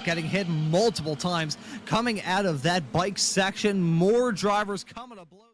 track, getting hit multiple times. Coming out of that bike section, more drivers coming to blows.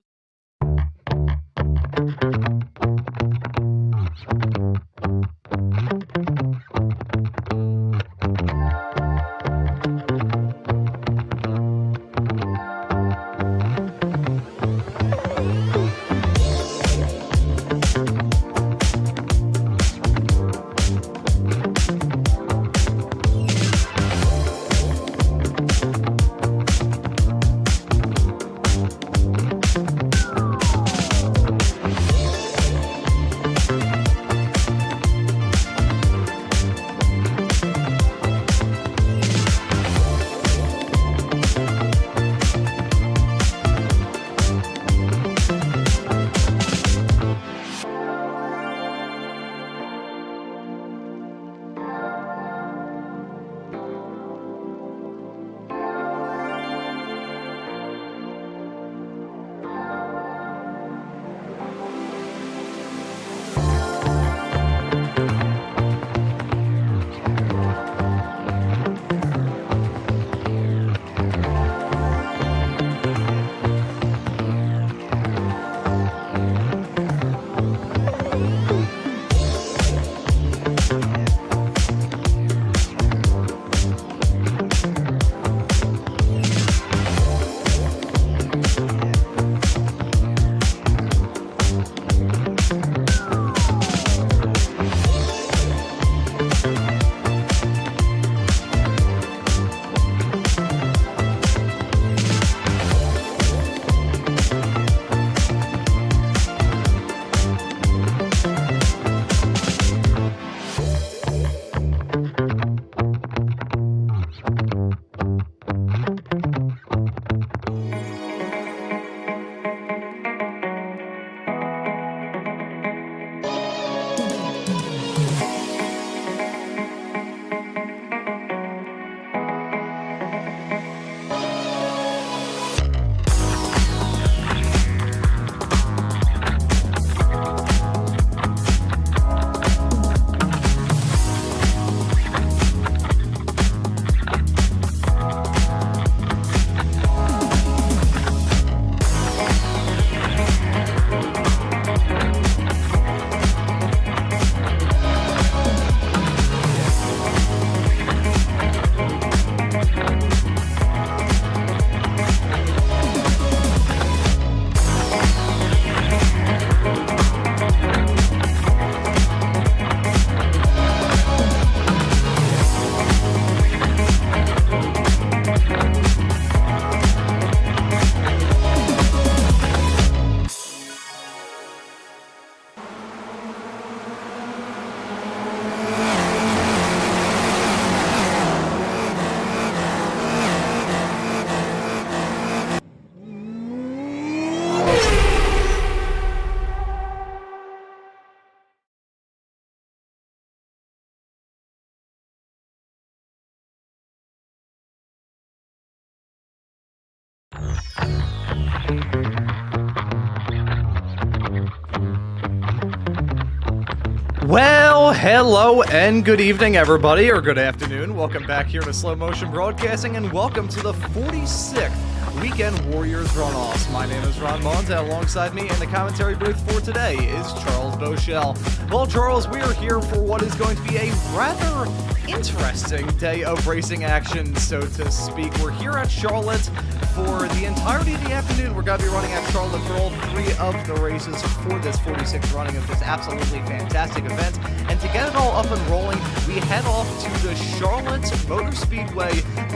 Well, hello and good evening, everybody, or good afternoon. Welcome back here to Slow Motion Broadcasting, and welcome to the 46th Weekend Warriors Runoffs. My name is Ron Mullins, and alongside me in the commentary booth for today is Charles Beauchelle. Well, Charles, we are here for what is going to be a rather interesting day of racing action, so to speak. We're here at Charlotte for the entirety of the afternoon. We're going to be running at Charlotte for all three of the races for this 46th running of this absolutely fantastic event. And to get it all up and rolling, we head off to the Charlotte Motor Speedway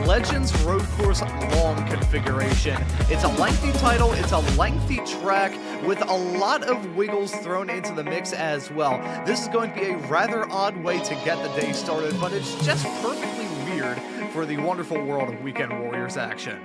Legends Road Course Long configuration. It's a lengthy title, it's a lengthy track with a lot of wiggles thrown into the mix as well. This is going to be a rather odd way to get the day started, but it's just perfectly weird for the wonderful world of Weekend Warriors action.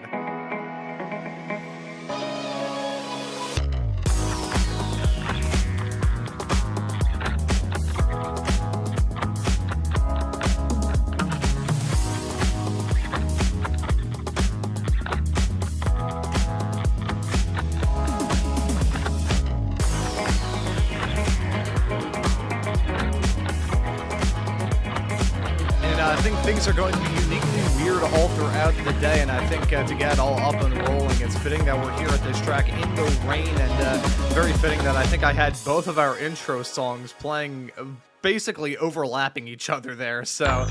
I think things are going to be uniquely weird all throughout the day, and I think to get all up and rolling, it's fitting that we're here at this track in the rain, and very fitting that I think I had both of our intro songs playing basically overlapping each other there. So,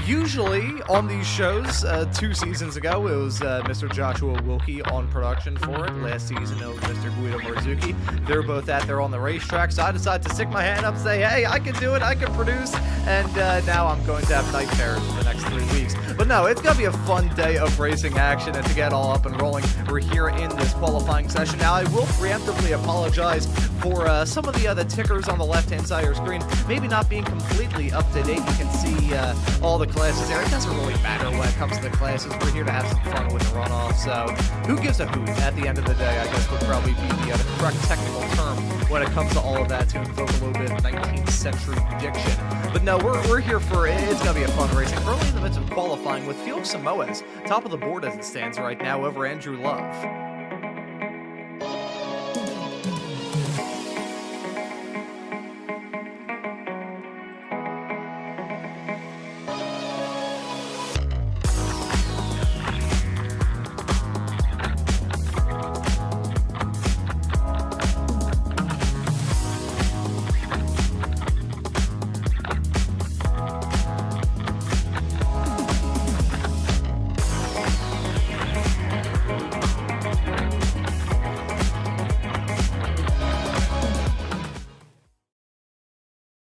usually on these shows, 2 seasons ago, it was Mr. Joshua Wilkie on production for it. Last season, it was Mr. Guido Marzuki. They're both out there on the racetrack, so I decided to stick my hand up and say, hey, I can do it, I can produce, and now I'm going to have night terrors for the next 3 weeks. But no, it's going to be a fun day of racing action, and to get all up and rolling, we're here in this qualifying session. Now, I will preemptively apologize for some of the other tickers on the left-hand side of your screen maybe not being completely up to date. You can see all the classes there. It doesn't really matter when it comes to the classes. We're here to have some fun with the runoff, so who gives a hoot at the end of the day, I guess would probably be the correct technical term when it comes to all of that, to invoke a little bit of 19th century diction. But no, we're here for it. It's going to be a fun racing. Early in the midst of qualifying with Felix Samoas, top of the board as it stands right now over Andrew Love.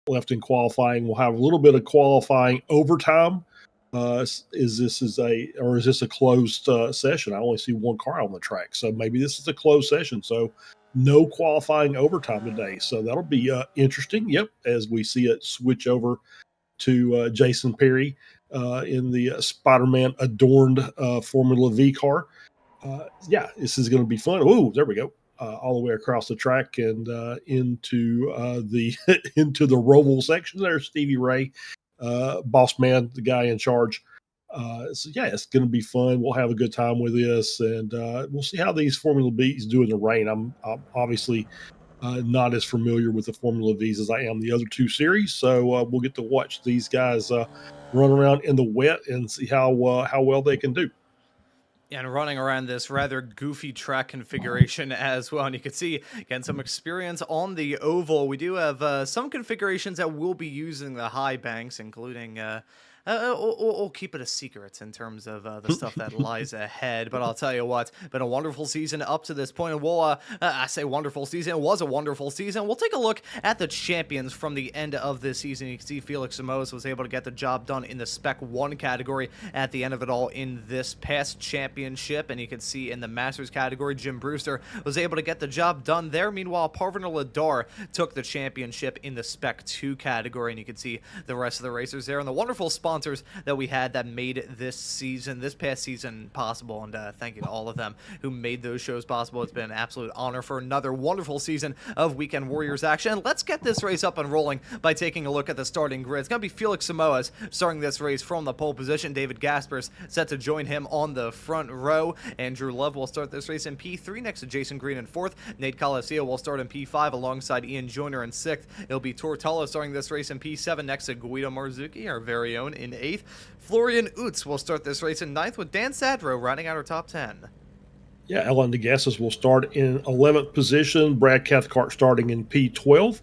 Left in qualifying. We'll have a little bit of qualifying overtime. Is this a closed session? I only see one car on the track, so maybe this is a closed session. So no qualifying overtime today. So that'll be interesting. Yep, as we see it switch over to Jason Perry in the Spider-Man adorned Formula V car. This is going to be fun. Oh, there we go. All the way across the track and into the into the Roval section there. Stevie Ray, boss man, the guy in charge. It's going to be fun. We'll have a good time with this, and we'll see how these Formula Vs do in the rain. I'm obviously not as familiar with the Formula Vs as I am the other two series, so we'll get to watch these guys run around in the wet and see how well they can do. And running around this rather goofy track configuration as well. And you can see, again, some experience on the oval. We do have some configurations that will be using the high banks, including... we'll keep it a secret in terms of the stuff that lies ahead. But I'll tell you what, been a wonderful season up to this point. And we'll, I say wonderful season. It was a wonderful season. We'll take a look at the champions from the end of this season. You can see Felix Samoas was able to get the job done in the Spec 1 category at the end of it all in this past championship. And you can see in the Masters category, Jim Brewster was able to get the job done there. Meanwhile, Parviner Ladar took the championship in the Spec 2 category. And you can see the rest of the racers there and the wonderful sponsors that we had that made this past season possible, and thank you to all of them who made those shows possible. It's been an absolute honor for another wonderful season of Weekend Warriors action. Let's get this race up and rolling by taking a look at the starting grid. It's going to be Felix Samoas starting this race from the pole position. David Gaspers set to join him on the front row. Andrew Love will start this race in P3 next to Jason Green in 4th. Nate Colacio will start in P5 alongside Ian Joyner in 6th. It'll be Tortello starting this race in P7 next to Guido Marzuki, our very own, in 8th. Florian Utz will start this race in 9th, with Dan Sadro rounding out our top 10. Yeah, Ellen DeGassis will start in 11th position. Brad Cathcart starting in P12.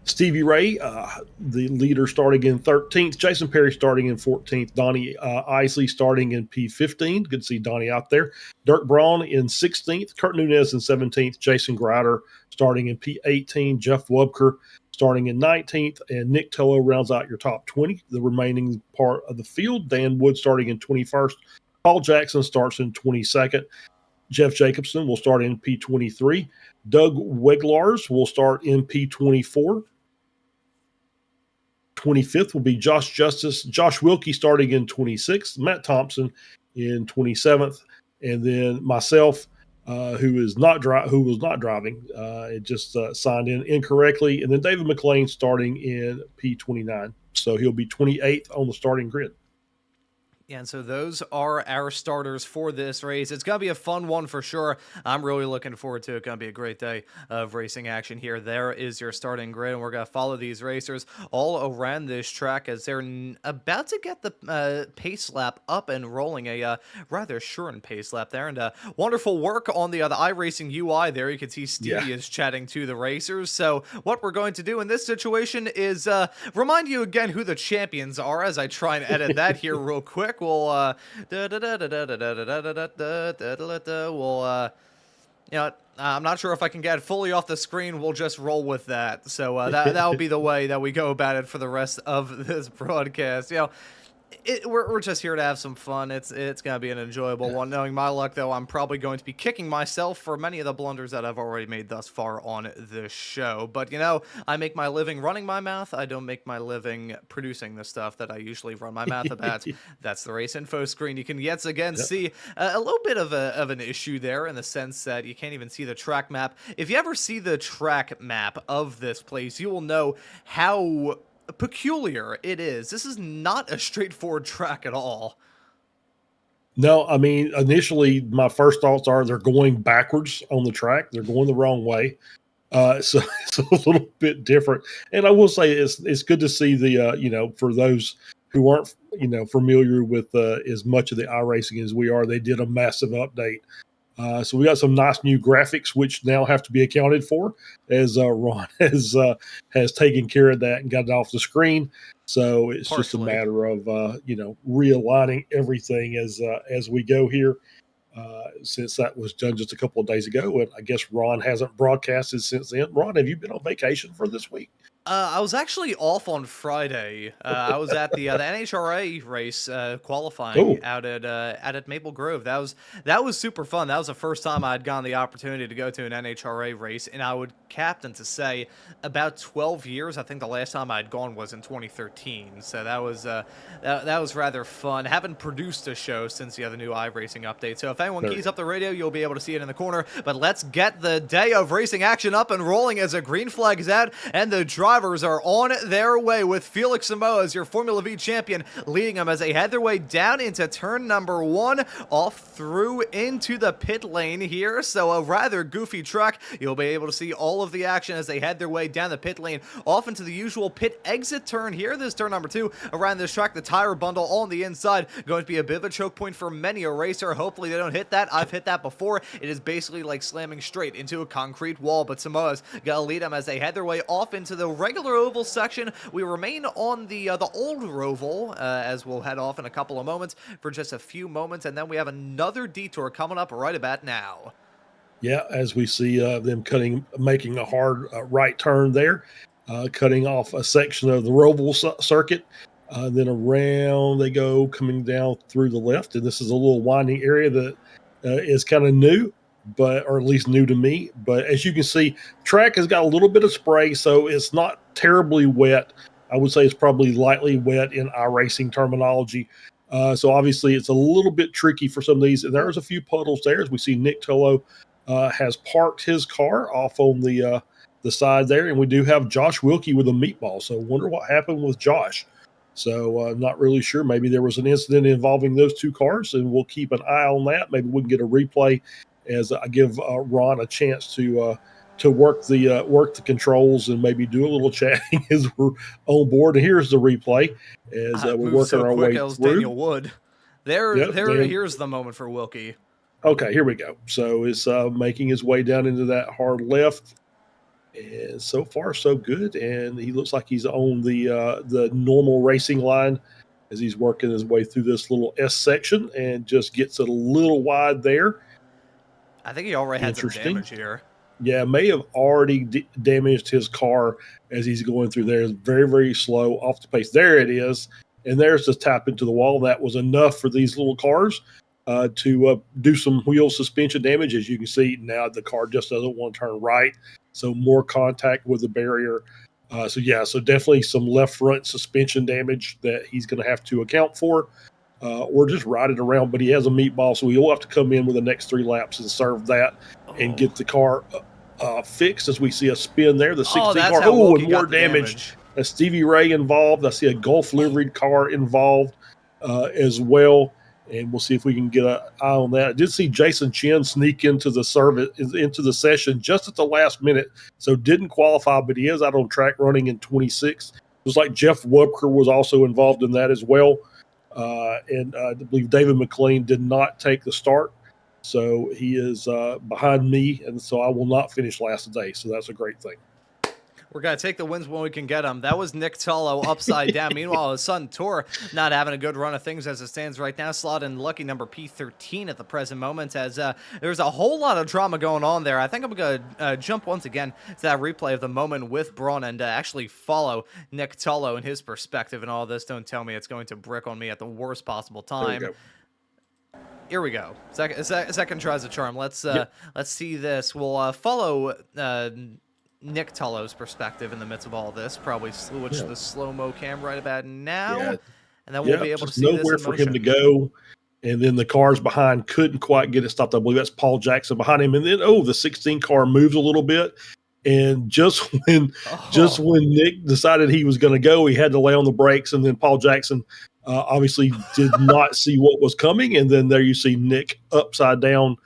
Stevie Ray, the leader, starting in 13th. Jason Perry starting in 14th. Donnie Isley starting in P15. Good to see Donnie out there. Dirk Braun in 16th. Kurt Nunez in 17th. Jason Grider starting in P18. Jeff Wubker starting in 19th. And Nick Tello rounds out your top 20. The remaining part of the field. Dan Wood starting in 21st. Paul Jackson starts in 22nd. Jeff Jacobson will start in P23. Doug Weglars will start in P24. 25th will be Josh Justice. Josh Wilkie starting in 26th. Matt Thompson in 27th. And then myself, who was not driving, it just signed in incorrectly. And then David McLean starting in P29. So he'll be 28th on the starting grid. Yeah, and so those are our starters for this race. It's going to be a fun one for sure. I'm really looking forward to it. Going to be a great day of racing action here. There is your starting grid, and we're going to follow these racers all around this track as they're about to get the pace lap up and rolling. A rather short pace lap there, and wonderful work on the iRacing UI there. You can see Stevie is chatting to the racers. So what we're going to do in this situation is remind you again who the champions are as I try and edit that here real quick. We'll I'm not sure if I can get it fully off the screen. We'll just roll with that. So that'll be the way that we go about it for the rest of this broadcast. We're just here to have some fun. It's going to be an enjoyable one. Knowing my luck, though, I'm probably going to be kicking myself for many of the blunders that I've already made thus far on this show. But, I make my living running my mouth. I don't make my living producing the stuff that I usually run my mouth about. That's the race info screen. You can yet again see a little bit of an issue there in the sense that you can't even see the track map. If you ever see the track map of this place, you will know how peculiar it is. This is not a straightforward track at all. No, I mean, initially my first thoughts are they're going backwards on the track. They're going the wrong way. So it's a little bit different. And I will say it's good to see the, for those who aren't, familiar with as much of the iRacing as we are, they did a massive update. So we got some nice new graphics, which now have to be accounted for, as Ron has taken care of that and got it off the screen. So it's just a matter of realigning everything as we go here. Since that was done just a couple of days ago, and I guess Ron hasn't broadcasted since then. Ron, have you been on vacation for this week? I was actually off on Friday. I was at the NHRA race qualifying out at Maple Grove. That was super fun. That was the first time I had gotten the opportunity to go to an NHRA race, and I would captain to say about 12 years. I think the last time I had gone was in 2013. So that was rather fun. Haven't produced a show since the other new iRacing update. So if anyone keys up the radio, you'll be able to see it in the corner. But let's get the day of racing action up and rolling as a green flag is out and the drivers are on their way with Felix Samoa as your Formula V champion, leading them as they head their way down into turn number 1, off through into the pit lane here. So a rather goofy track. You'll be able to see all of the action as they head their way down the pit lane, off into the usual pit exit turn here. This turn number 2 around this track. The tire bundle on the inside going to be a bit of a choke point for many a racer. Hopefully they don't hit that. I've hit that before. It is basically like slamming straight into a concrete wall, but Samoa's got to lead them as they head their way off into the regular oval section. We remain on the old roval as we'll head off in a couple of moments for just a few moments, and then we have another detour coming up right about now. Yeah, as we see them making a hard right turn there, cutting off a section of the roval circuit. Then around they go, coming down through the left, and this is a little winding area that is kind of new, or at least new to me. But as you can see, track has got a little bit of spray, so it's not terribly wet. I would say it's probably lightly wet in iRacing terminology. So obviously it's a little bit tricky for some of these. And there's a few puddles there, as we see Nick Tolo has parked his car off on the side there, and we do have Josh Wilkie with a meatball. So wonder what happened with Josh. So I'm not really sure. Maybe there was an incident involving those two cars, and we'll keep an eye on that. Maybe we can get a replay as I give Ron a chance to work the controls and maybe do a little chatting as we're on board. And here's the replay as we're working our way through. Daniel Wood. Here's the moment for Wilkie. Okay, here we go. So it's making his way down into that hard left. And so far, so good. And he looks like he's on the normal racing line as he's working his way through this little S section and just gets it a little wide there. I think he already had some damage here. Yeah, may have already damaged his car as he's going through there. It's very, very slow, off the pace. There it is. And there's the tap into the wall. That was enough for these little cars to do some wheel suspension damage. As you can see, now the car just doesn't want to turn right. So more contact with the barrier. So definitely some left front suspension damage that he's going to have to account for. Or just ride it around, but he has a meatball, so he'll have to come in with the next 3 laps and serve that and get the car fixed. As we see a spin there, the 16 car, and more damage. A Stevie Ray involved. I see a Gulf liveried car involved. as well. And we'll see if we can get an eye on that. I did see Jason Chen sneak into the session just at the last minute, so didn't qualify, but he is out on track running in 26. Just like Jeff Webker was also involved in that as well. And I believe David McLean did not take the start, so he is behind me, and so I will not finish last today. So that's a great thing. We're going to take the wins when we can get them. That was Nick Tullo upside down. Meanwhile, his son Tor not having a good run of things as it stands right now. Slotted in lucky number P13 at the present moment as there's a whole lot of drama going on there. I think I'm going to jump once again to that replay of the moment with Braun and actually follow Nick Tullo and his perspective and all this. Don't tell me it's going to brick on me at the worst possible time. Here we go. Second tries a charm. Let's see this. We'll follow Nick Tullo's perspective in the midst of all this. Probably switch the slow-mo cam right about now, and then we'll be able to see nowhere this for him to go. And then the cars behind couldn't quite get it stopped. I believe that's Paul Jackson behind him. And then the 16 car moves a little bit. And just when Nick decided he was going to go, he had to lay on the brakes. And then Paul Jackson obviously did not see what was coming. And then there you see Nick upside down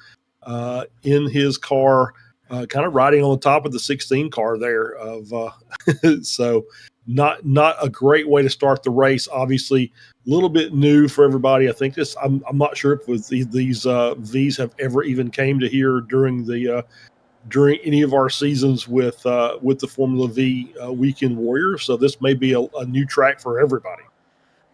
in his car, kind of riding on the top of the 16 car there. So not a great way to start the race. Obviously, a little bit new for everybody. I think I'm not sure if these V's have ever even came to here during any of our seasons with the Formula V Weekend Warriors. So this may be a new track for everybody.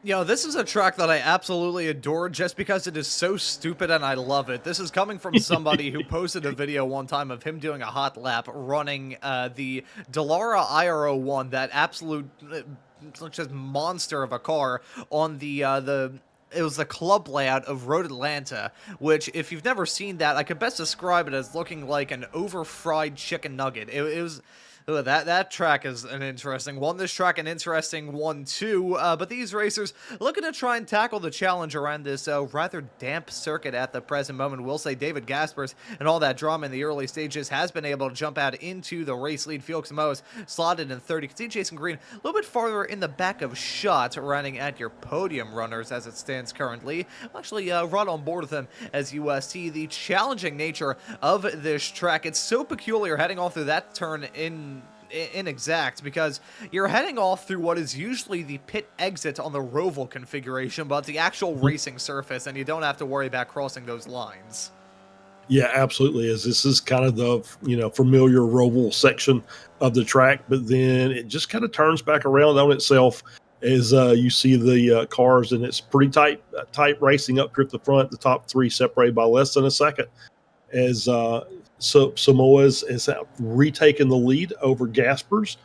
This is a track that I absolutely adore just because it is so stupid and I love it. This is coming from somebody who posted a video one time of him doing a hot lap running the Dallara IRO1, that absolute just monster of a car on it was the club layout of Road Atlanta, which, if you've never seen that, I could best describe it as looking like an over-fried chicken nugget. It was... That track is an interesting one. This track an interesting one too. But these racers looking to try and tackle the challenge around this rather damp circuit at the present moment. We'll say David Gaspers and all that drama in the early stages has been able to jump out into the race lead. Felix Moes slotted in 30. You can see Jason Green a little bit farther in the back of shot, running at your podium runners as it stands currently. I'm actually right on board with them as you see the challenging nature of this track. It's so peculiar heading off through that turn inexact because you're heading off through what is usually the pit exit on the Roval configuration, but the actual racing surface, and you don't have to worry about crossing those lines. Yeah, absolutely. This is kind of the familiar Roval section of the track, but then it just kind of turns back around on itself as you see the cars, and it's pretty tight racing up here at the front. The top three separated by less than a second as Samoa's has retaken the lead over Gaspers.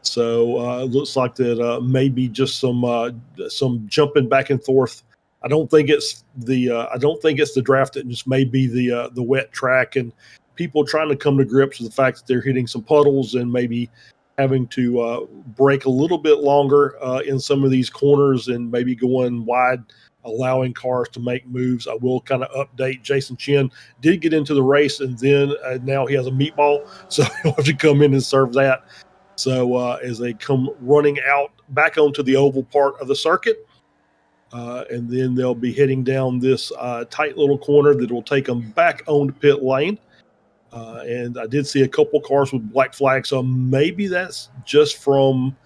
So it looks like that maybe just some jumping back and forth. I don't think it's the draft. It just may be the wet track and people trying to come to grips with the fact that they're hitting some puddles and maybe having to brake a little bit longer in some of these corners and maybe going wide, allowing cars to make moves. I will kind of update. Jason Chen did get into the race, and then now he has a meatball, so he'll have to come in and serve that. So as they come running out back onto the oval part of the circuit, and then they'll be heading down this tight little corner that will take them back onto pit lane. And I did see a couple cars with black flags, so maybe that's just from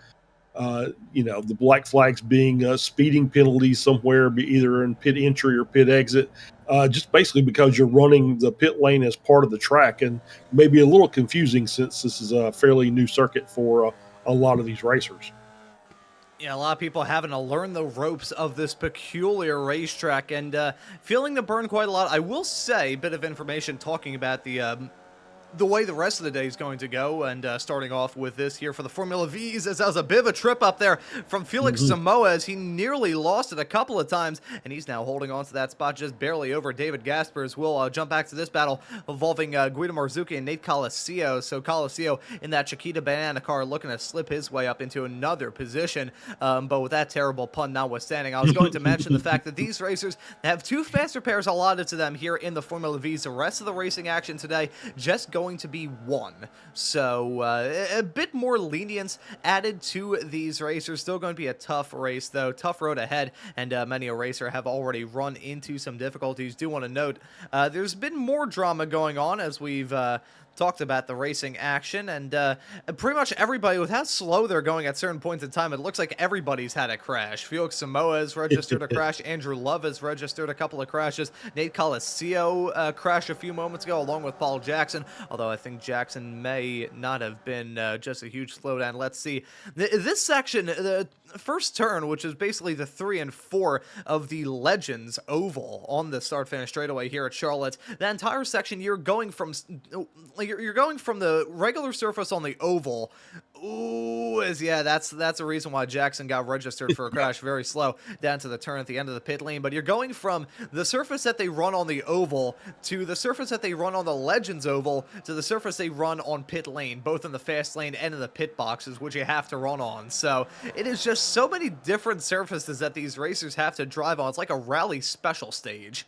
the black flags being speeding penalties somewhere, be either in pit entry or pit exit, just basically because you're running the pit lane as part of the track, and maybe a little confusing since this is a fairly new circuit for a lot of these racers. Yeah, a lot of people having to learn the ropes of this peculiar racetrack and feeling the burn quite a lot. I will say, a bit of information talking about the way the rest of the day is going to go, and starting off with this here for the Formula V's, as that was a bit of a trip up there from Felix Samoa as he nearly lost it a couple of times, and he's now holding on to that spot just barely over David Gaspers. We'll jump back to this battle involving Guido Marzucchi and Nate Colascio. So Colascio in that Chiquita Banana car looking to slip his way up into another position, but with that terrible pun notwithstanding, I was going to mention the fact that these racers have two faster pairs allotted to them here in the Formula V's. The rest of the racing action today just going going to be 1. So a bit more lenience added to these racers. Still going to be a tough race, though. Tough road ahead, and many a racer have already run into some difficulties. Do want to note there's been more drama going on as we've talked about the racing action, and pretty much everybody, with how slow they're going at certain points in time, it looks like everybody's had a crash. Felix Samoa has registered a crash. Andrew Love has registered a couple of crashes. Nate Colacio crashed a few moments ago, along with Paul Jackson, although I think Jackson may not have been just a huge slowdown. Let's see. This section, the first turn, which is basically the 3 and 4 of the Legends Oval on the start-finish straightaway here at Charlotte, that entire section, you're going from the regular surface on the oval. Ooh, that's a reason why Jackson got registered for a crash. Very slow down to the turn at the end of the pit lane. But you're going from the surface that they run on the oval to the surface that they run on the Legends Oval to the surface they run on pit lane, both in the fast lane and in the pit boxes, which you have to run on. So it is just so many different surfaces that these racers have to drive on. It's like a rally special stage.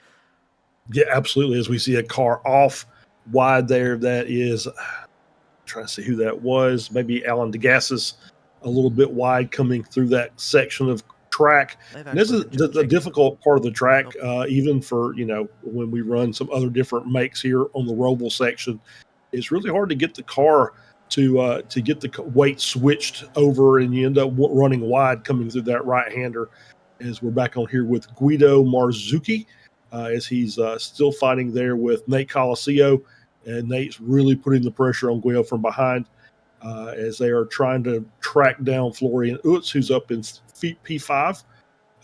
Yeah, absolutely. As we see a car off wide there, that is, trying to see who that was, maybe Alan DeGassis, a little bit wide coming through that section of track. And this is the difficult part of the track, even for, when we run some other different makes here on the Roval section. It's really hard to get the car to get the weight switched over, and you end up running wide coming through that right-hander. As we're back on here with Guido Marzucchi, as he's still fighting there with Nate Colacio, and Nate's really putting the pressure on Guido from behind as they are trying to track down Florian Utz, who's up in P5.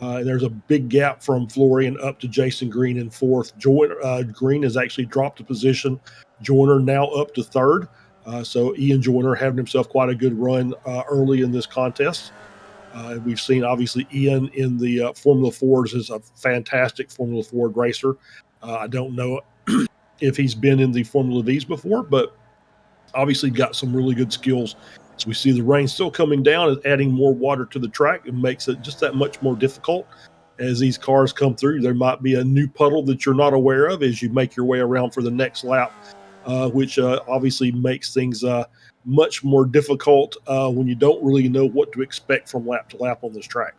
There's a big gap from Florian up to Jason Green in 4th. Green has actually dropped a position. Joyner now up to 3rd. So Ian Joyner having himself quite a good run early in this contest. We've seen, obviously, Ian in the Formula Fords is a fantastic Formula Ford racer. I don't know if he's been in the Formula V's before, but obviously got some really good skills. As we see the rain still coming down, is adding more water to the track. It makes it just that much more difficult. As these cars come through, there might be a new puddle that you're not aware of as you make your way around for the next lap, which obviously makes things much more difficult when you don't really know what to expect from lap to lap on this track.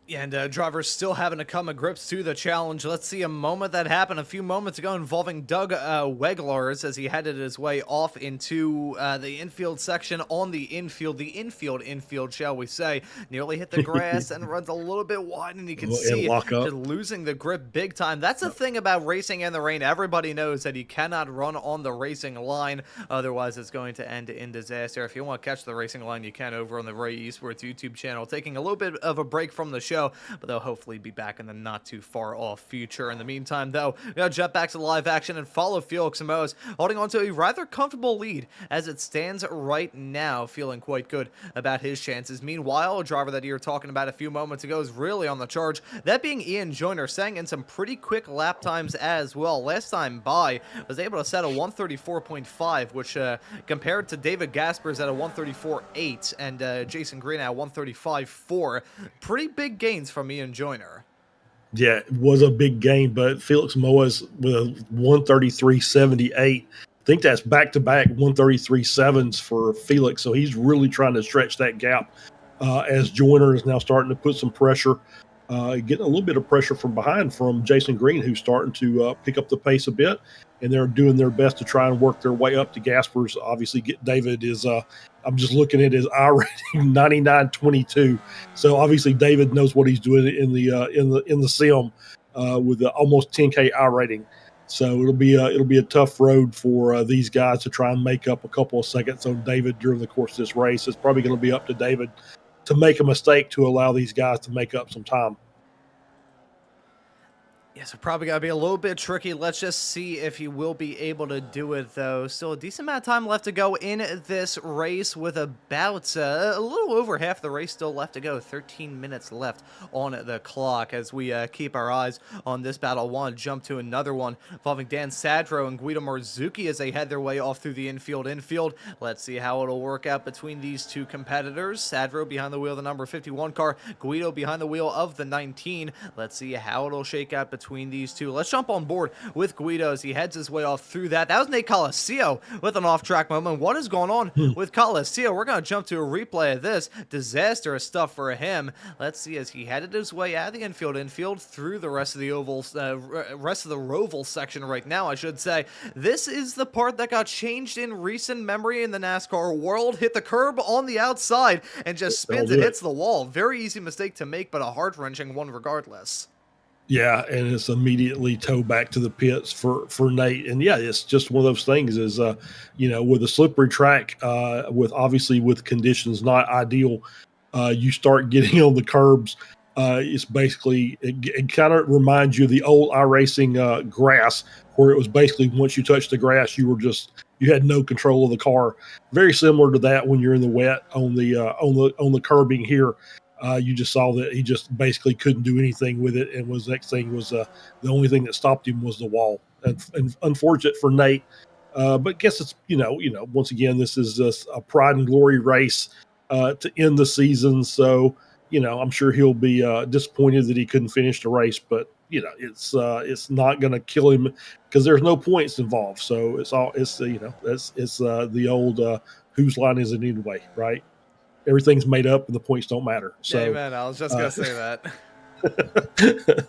Yeah, and drivers still having to come to grips to the challenge. Let's see a moment that happened a few moments ago involving Doug Weglars as he headed his way off into the infield section on the infield, shall we say. Nearly hit the grass and runs a little bit wide, and you can see just losing the grip big time. That's the thing about racing in the rain. Everybody knows that you cannot run on the racing line, otherwise it's going to end in disaster. If you want to catch the racing line, you can over on the Ray Esports YouTube channel. Taking a little bit of a break from the show, but they'll hopefully be back in the not too far off future. In the meantime, though, we gotta jump back to the live action and follow Felix Samoa, holding on to a rather comfortable lead as it stands right now, feeling quite good about his chances. Meanwhile, a driver that you were talking about a few moments ago is really on the charge, that being Ian Joyner, setting in some pretty quick lap times as well. Last time by, was able to set a 134.5, which compared to David Gaspers at a 134.8 and Jason Green at 135.4, pretty big gains from Ian Joyner. Yeah, it was a big gain, but Felix Moa's with a 133.78. I think that's back-to-back 133.7s for Felix, so he's really trying to stretch that gap as Joyner is now starting to put some pressure, getting a little bit of pressure from behind from Jason Green, who's starting to pick up the pace a bit, and they're doing their best to try and work their way up to Gaspers. Obviously, David is I'm just looking at his I rating, 99.22. So obviously David knows what he's doing in the sim with almost 10K I rating. So it'll be a tough road for these guys to try and make up a couple of seconds on David during the course of this race. It's probably going to be up to David to make a mistake to allow these guys to make up some time. Yeah, so probably got to be a little bit tricky. Let's just see if he will be able to do it, though. Still a decent amount of time left to go in this race with about a little over half the race still left to go. 13 minutes left on the clock as we keep our eyes on this battle. I want to jump to another one involving Dan Sadro and Guido Marzucchi as they head their way off through the infield. Let's see how it'll work out between these two competitors. Sadro behind the wheel of the number 51 car, Guido behind the wheel of the 19. Let's see how it'll shake out between between these two. Let's jump on board with Guido as he heads his way off through that. That was Nate Coliseo with an off-track moment. What is going on with Coliseo? We're going to jump to a replay of this. Disastrous stuff for him. Let's see as he headed his way out of the infield through the rest of the Roval section right now, I should say. This is the part that got changed in recent memory in the NASCAR world. Hit the curb on the outside and just spins and hits the wall. Very easy mistake to make, but a heart-wrenching one regardless. Yeah, and it's immediately towed back to the pits for Nate. And yeah, it's just one of those things is, with a slippery track, with conditions not ideal, you start getting on the curbs. It's basically, it kind of reminds you of the old iRacing grass, where it was basically once you touched the grass, you had no control of the car. Very similar to that when you're in the wet on the curbing here. You just saw that he just basically couldn't do anything with it, and next thing was the only thing that stopped him was the wall. And unfortunate for Nate, but guess it's once again this is just a pride and glory race to end the season. So I'm sure he'll be disappointed that he couldn't finish the race, but it's not going to kill him because there's no points involved. So it's the old whose line is it anyway, right? Everything's made up and the points don't matter. So, yeah, man, I was just going to say that.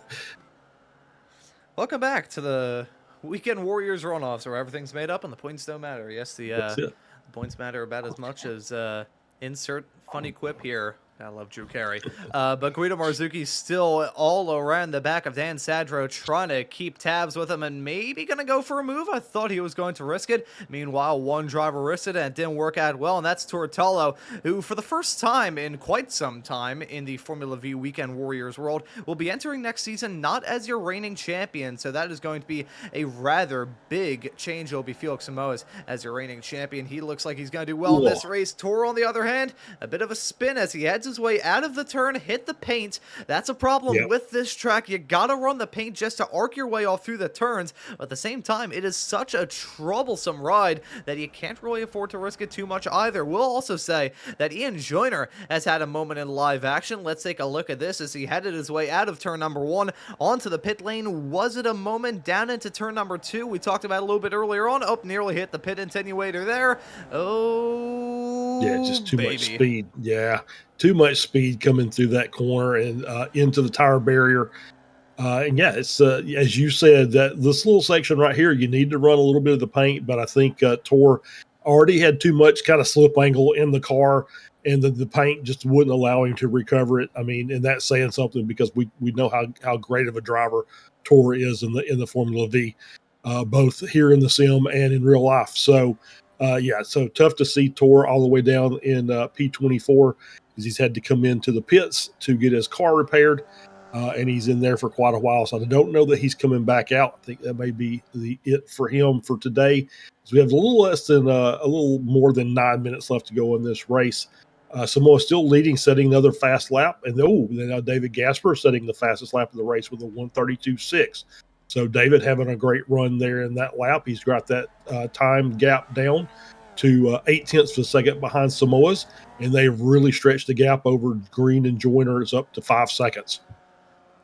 Welcome back to the Weekend Warriors Runoffs, where everything's made up and the points don't matter. Yes, the points matter about as much as insert funny quip here. I love Drew Carey. But Guido Marzucchi's still all around the back of Dan Sadro, trying to keep tabs with him and maybe going to go for a move. I thought he was going to risk it. Meanwhile, one driver risked it and it didn't work out well, and that's Tortolo, who for the first time in quite some time in the Formula V Weekend Warriors world will be entering next season not as your reigning champion. So that is going to be a rather big change. It'll be Felix Samoas as your reigning champion. He looks like he's going to do well in this race. Tor, on the other hand, a bit of a spin as he heads his way out of the turn, hit the paint. That's a problem with this track. You gotta run the paint just to arc your way off through the turns, but at the same time, it is such a troublesome ride that you can't really afford to risk it too much either. We'll also say that Ian Joyner has had a moment in live action. Let's take a look at this as he headed his way out of turn number 1 onto the pit lane. Was it a moment down into turn number 2? We talked about it a little bit earlier on. Oh, nearly hit the pit attenuator there. Oh, yeah, just too much speed. Yeah, too much speed coming through that corner and into the tire barrier. And yeah, it's as you said, that this little section right here, you need to run a little bit of the paint, but I think Tor already had too much kind of slip angle in the car, and the paint just wouldn't allow him to recover it. I mean, and that's saying something because we know how great of a driver Tor is in the Formula V, both here in the sim and in real life. So so tough to see Tor all the way down in P24 because he's had to come into the pits to get his car repaired. And he's in there for quite a while. So I don't know that he's coming back out. I think that may be it for him for today. So we have a little more than 9 minutes left to go in this race. Samoa still leading, setting another fast lap. And then David Gasper setting the fastest lap of the race with a 1:32.6. So David having a great run there in that lap. He's got that time gap down to 0.8 of a second behind Samoa's. And they've really stretched the gap over Green and Joyner. It's up to 5 seconds.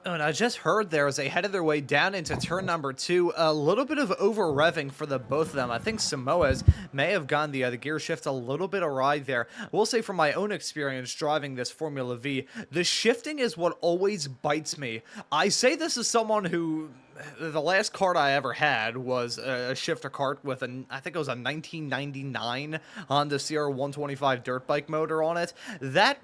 Oh, and I just heard there as they headed their way down into turn number 2, a little bit of over-revving for the both of them. I think Samoa's may have gone the gear shift a little bit awry there. I will say from my own experience driving this Formula V, the shifting is what always bites me. I say this as someone who... The last kart I ever had was a shifter kart with I think it was a 1999 Honda CR125 dirt bike motor on it. That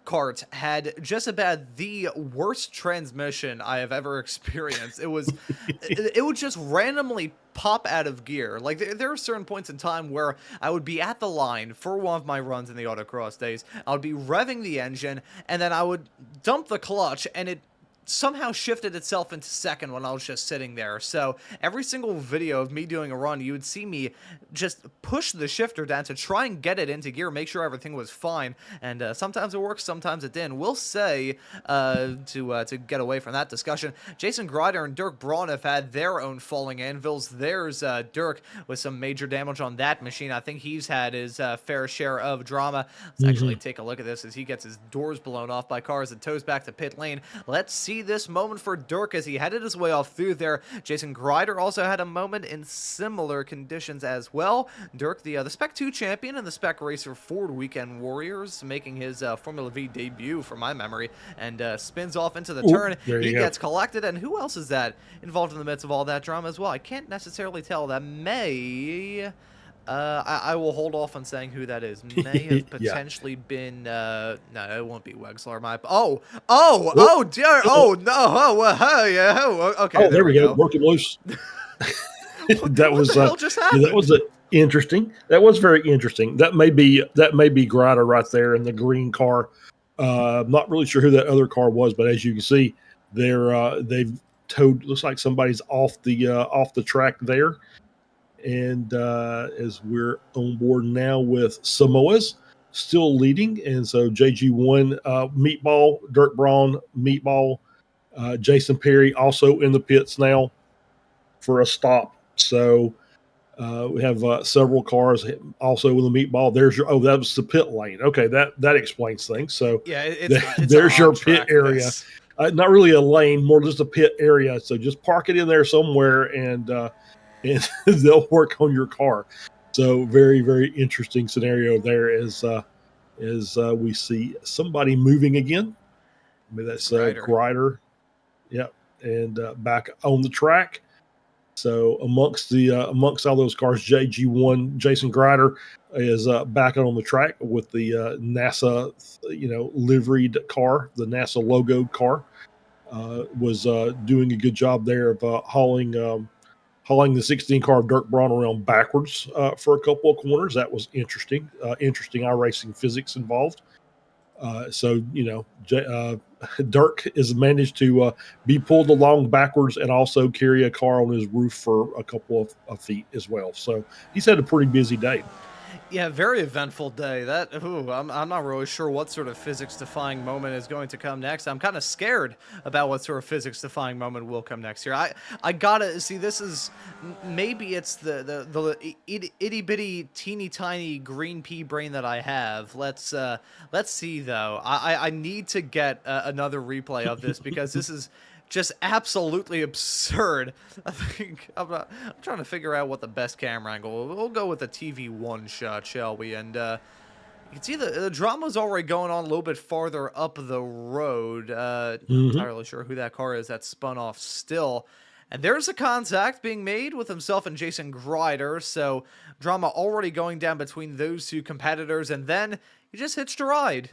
kart had just about the worst transmission I have ever experienced. It was, it would just randomly pop out of gear. Like there are certain points in time where I would be at the line for one of my runs in the autocross days. I would be revving the engine and then I would dump the clutch and it somehow shifted itself into second when I was just sitting there. So every single video of me doing a run, you would see me just push the shifter down to try and get it into gear, make sure everything was fine. And sometimes it works, sometimes it didn't. We'll say, to get away from that discussion, Jason Grider and Dirk Braun have had their own falling anvils. There's Dirk with some major damage on that machine. I think he's had his fair share of drama. Let's actually take a look at this as he gets his doors blown off by cars and tows back to pit lane. Let's see see this moment for Dirk as he headed his way off through there. Jason Grider also had a moment in similar conditions as well. Dirk, the Spec 2 champion and the Spec Racer Ford Weekend Warriors, making his Formula V debut from my memory, and spins off into the turn. He gets collected, and who else is that involved in the midst of all that drama as well? I can't necessarily tell. That may... I will hold off on saying who that is. May have potentially been. No, it won't be Wexler. Dear. Oh no. Yeah. Okay. Oh, there we go. Working loose. That was. What the hell just happened? That was interesting. That was very interesting. That may be Grider right there in the green car. I'm not really sure who that other car was, but as you can see, they've towed. Looks like somebody's off the track there. And as we're on board now with Samoa's still leading. And so JG1, Meatball, Dirk Braun, Meatball, Jason Perry also in the pits now for a stop. So we have several cars also with a Meatball. There's your, that was the pit lane. Okay, that explains things. So yeah, it's there's your pit area. Not really a lane, more just a pit area. So just park it in there somewhere and they'll work on your car. So very, very interesting scenario there as we see somebody moving again. I mean, that's Grider. Yep. And back on the track. So amongst all those cars, JG1, Jason Grider is back on the track with the NASA, liveried car, the NASA logoed car. Was doing a good job there of hauling the 16 car of Dirk Braun around backwards for a couple of corners. That was interesting. Interesting iRacing physics involved. Dirk has managed to be pulled along backwards and also carry a car on his roof for a couple of feet as well. So he's had a pretty busy day. Yeah, very eventful day. I'm not really sure what sort of physics-defying moment is going to come next. I'm kind of scared about what sort of physics-defying moment will come next here. I gotta see. This is maybe it's the itty-bitty, teeny-tiny green pea brain that I have. Let's see though. I need to get another replay of this because this is just absolutely absurd. I think I'm trying to figure out what the best camera angle. We'll go with the TV1 shot, shall we? And you can see the drama's already going on a little bit farther up the road. Not entirely sure who that car is that spun off still. And there's a contact being made with himself and Jason Grider. So drama already going down between those two competitors. And then he just hitched a ride.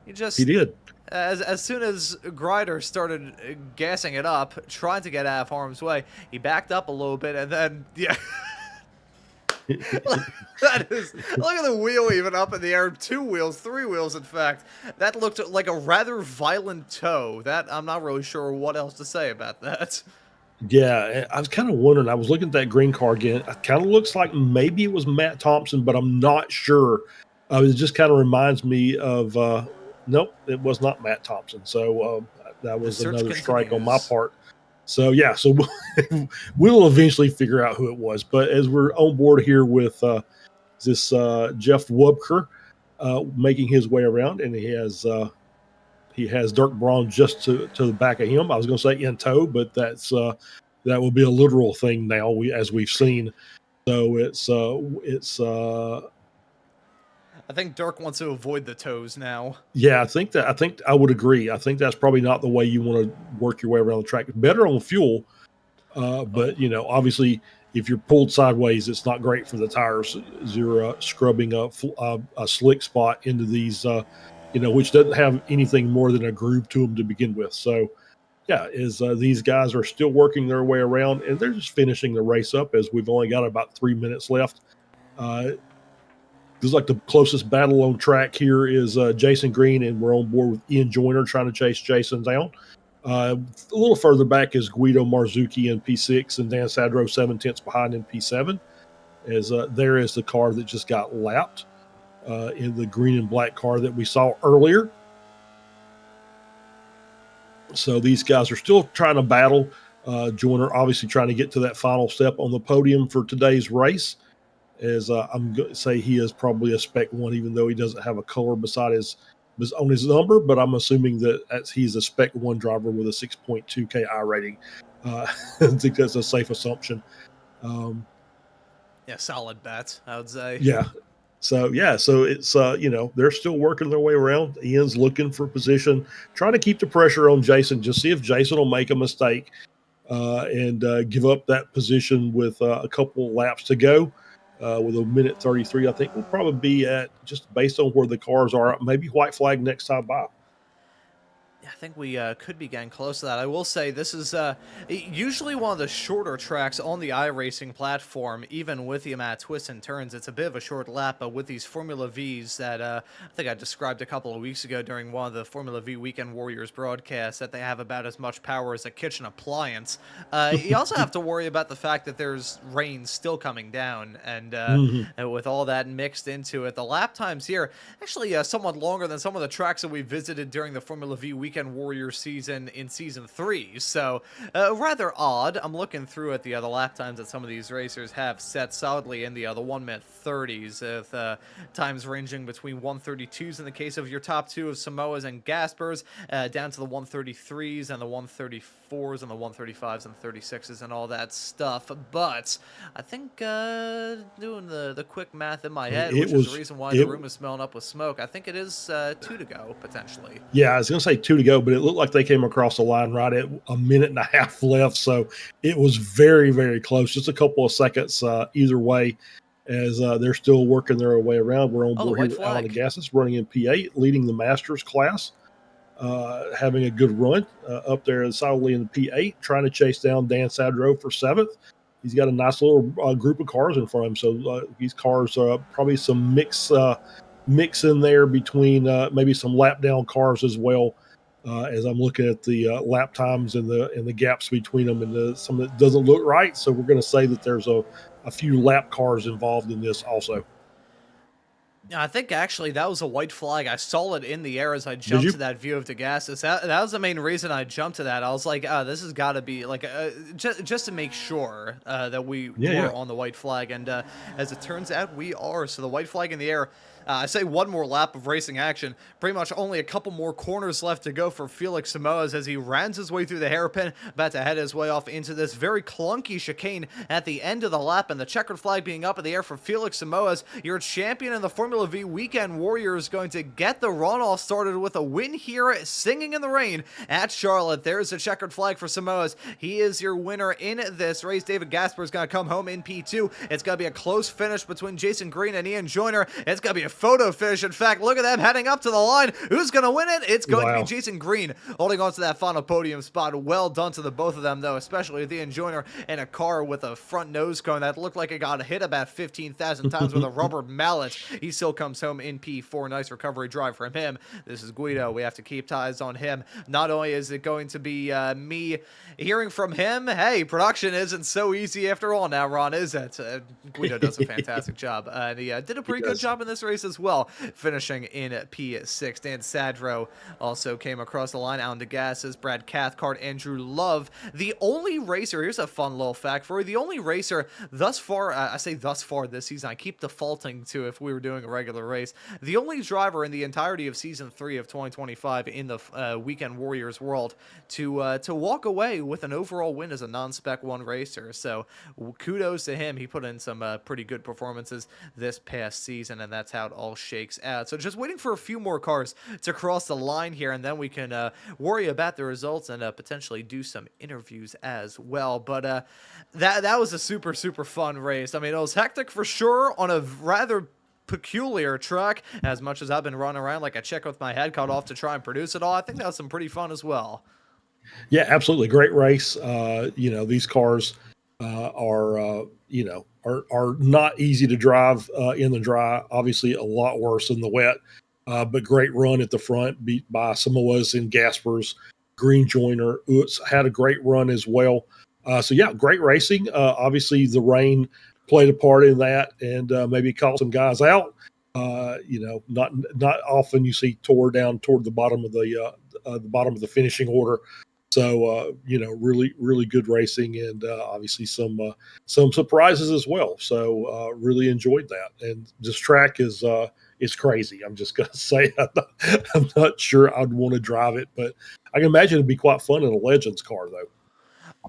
He did. As soon as Grider started gassing it up, trying to get out of harm's way, he backed up a little bit, and then, yeah. That is, look at the wheel even up in the air. 2 wheels, 3 wheels, in fact. That looked like a rather violent tow. That, I'm not really sure what else to say about that. Yeah, I was kind of wondering. I was looking at that green car again. It kind of looks like maybe it was Matt Thompson, but I'm not sure. It just kind of reminds me of... nope, it was not Matt Thompson. So that was another strike on my part. So, yeah, we'll eventually figure out who it was. But as we're on board here with this Jeff Wubker making his way around, and he has Dirk Braun just to the back of him. I was going to say in tow, but that will be a literal thing now, as we've seen. So it's I think Dirk wants to avoid the toes now. Yeah, I think I would agree. I think that's probably not the way you want to work your way around the track. Better on fuel, but obviously, if you're pulled sideways, it's not great for the tires. You're scrubbing a slick spot into these, which doesn't have anything more than a groove to them to begin with. So, yeah, these guys are still working their way around, and they're just finishing the race up as we've only got about 3 minutes left. This is like the closest battle on track here is Jason Green, and we're on board with Ian Joyner trying to chase Jason down. A little further back is Guido Marzucchi in P6 and Dan Sadro 7/10 behind in P7. As there is the car that just got lapped in the green and black car that we saw earlier. So these guys are still trying to battle. Joyner obviously trying to get to that final step on the podium for today's race. As I'm going to say he is probably a Spec 1, even though he doesn't have a color beside his on his number, but I'm assuming that as he's a Spec 1 driver with a 6.2 KI rating. I think that's a safe assumption. Yeah, solid bet, I would say. Yeah. So it's they're still working their way around. Ian's looking for position, trying to keep the pressure on Jason. Just see if Jason will make a mistake and give up that position with a couple laps to go. With a minute 33, I think we'll probably be at, just based on where the cars are, maybe white flag next time by. I think we could be getting close to that. I will say this is usually one of the shorter tracks on the iRacing platform, even with the amount of twists and turns. It's a bit of a short lap, but with these Formula Vs that I think I described a couple of weeks ago during one of the Formula V Weekend Warriors broadcasts, that they have about as much power as a kitchen appliance. You also have to worry about the fact that there's rain still coming down, and with all that mixed into it, the lap times here actually somewhat longer than some of the tracks that we visited during the Formula V Weekend Warrior season in season 3, so rather odd. I'm looking through at the other lap times that some of these racers have set solidly in the 1-minute 30s, with times ranging between 132s in the case of your top two of Samoas and Gaspers, down to the 133s and the 134s and the 135s and 36s and all that stuff. But I think doing the quick math in my head, which is the reason why the room is smelling up with smoke, I think it is 2 to go potentially. Yeah, I was going to say 2 to go, but it looked like they came across the line right at a minute and a half left. So it was very, very close. Just a couple of seconds either way, as they're still working their way around. We're on board here with Alan Agassis, running in P8, leading the Masters class, having a good run up there solidly in the P8, trying to chase down Dan Sadro for 7th. He's got a nice little group of cars in front of him. So these cars are probably some mix in there between maybe some lap down cars as well. As I'm looking at the lap times and the gaps between them, and some that doesn't look right. So we're going to say that there's a few lap cars involved in this also. I think actually that was a white flag. I saw it in the air as I jumped to that view of DeGassis. That was the main reason I jumped to that. I was like, this has got to be like just to make sure that we were on the white flag. And as it turns out, we are. So the white flag in the air. I say one more lap of racing action. Pretty much only a couple more corners left to go for Felix Samoas as he rounds his way through the hairpin, about to head his way off into this very clunky chicane at the end of the lap. And the checkered flag being up in the air for Felix Samoas, your champion in the Formula V Weekend Warrior, is going to get the runoff started with a win here, singing in the rain at Charlotte. There's a checkered flag for Samoas. He is your winner in this race. David Gasper is going to come home in P2. It's going to be a close finish between Jason Green and Ian Joyner. It's going to be a photo finish. In fact, look at them heading up to the line. Who's going to win it? It's going to be Jason Green holding on to that final podium spot. Well done to the both of them, though, especially with Ian Joyner in a car with a front nose cone that looked like it got hit about 15,000 times with a rubber mallet. He still comes home in P4. Nice recovery drive from him. This is Guido. We have to keep ties on him. Not only is it going to be me hearing from him, hey, production isn't so easy after all now, Ron, is it? Guido does a fantastic job. And he did a pretty good job in this race as well, finishing in P6. Dan Sadro also came across the line. Alan Degassis, Brad Cathcart, Andrew Love. The only racer, here's a fun little fact for you, the only racer thus far, I say thus far this season, I keep defaulting to if we were doing a regular race, the only driver in the entirety of Season 3 of 2025 in the Weekend Warriors world to walk away with an overall win as a non-Spec 1 racer. So kudos to him. He put in some pretty good performances this past season, and that's how it all shakes out. So just waiting for a few more cars to cross the line here, and then we can worry about the results and potentially do some interviews as well. But that was a super fun race. I mean, it was hectic for sure on a rather peculiar track. As much as I've been running around like a chick with my head cut off to try and produce it all, I think that was some pretty fun as well. Yeah, absolutely. Great race. These cars are not easy to drive in the dry. Obviously, a lot worse in the wet. But great run at the front, beat by Samoas and Gaspers. Green Joyner Utz had a great run as well. Great racing. Obviously, the rain played a part in that, and maybe caught some guys out. Not often you see tore down toward the bottom of the finishing order. So really good racing, and obviously some surprises as well. So really enjoyed that. And this track is is crazy. I'm just going to say I'm not sure I'd want to drive it, but I can imagine it'd be quite fun in a Legends car, though.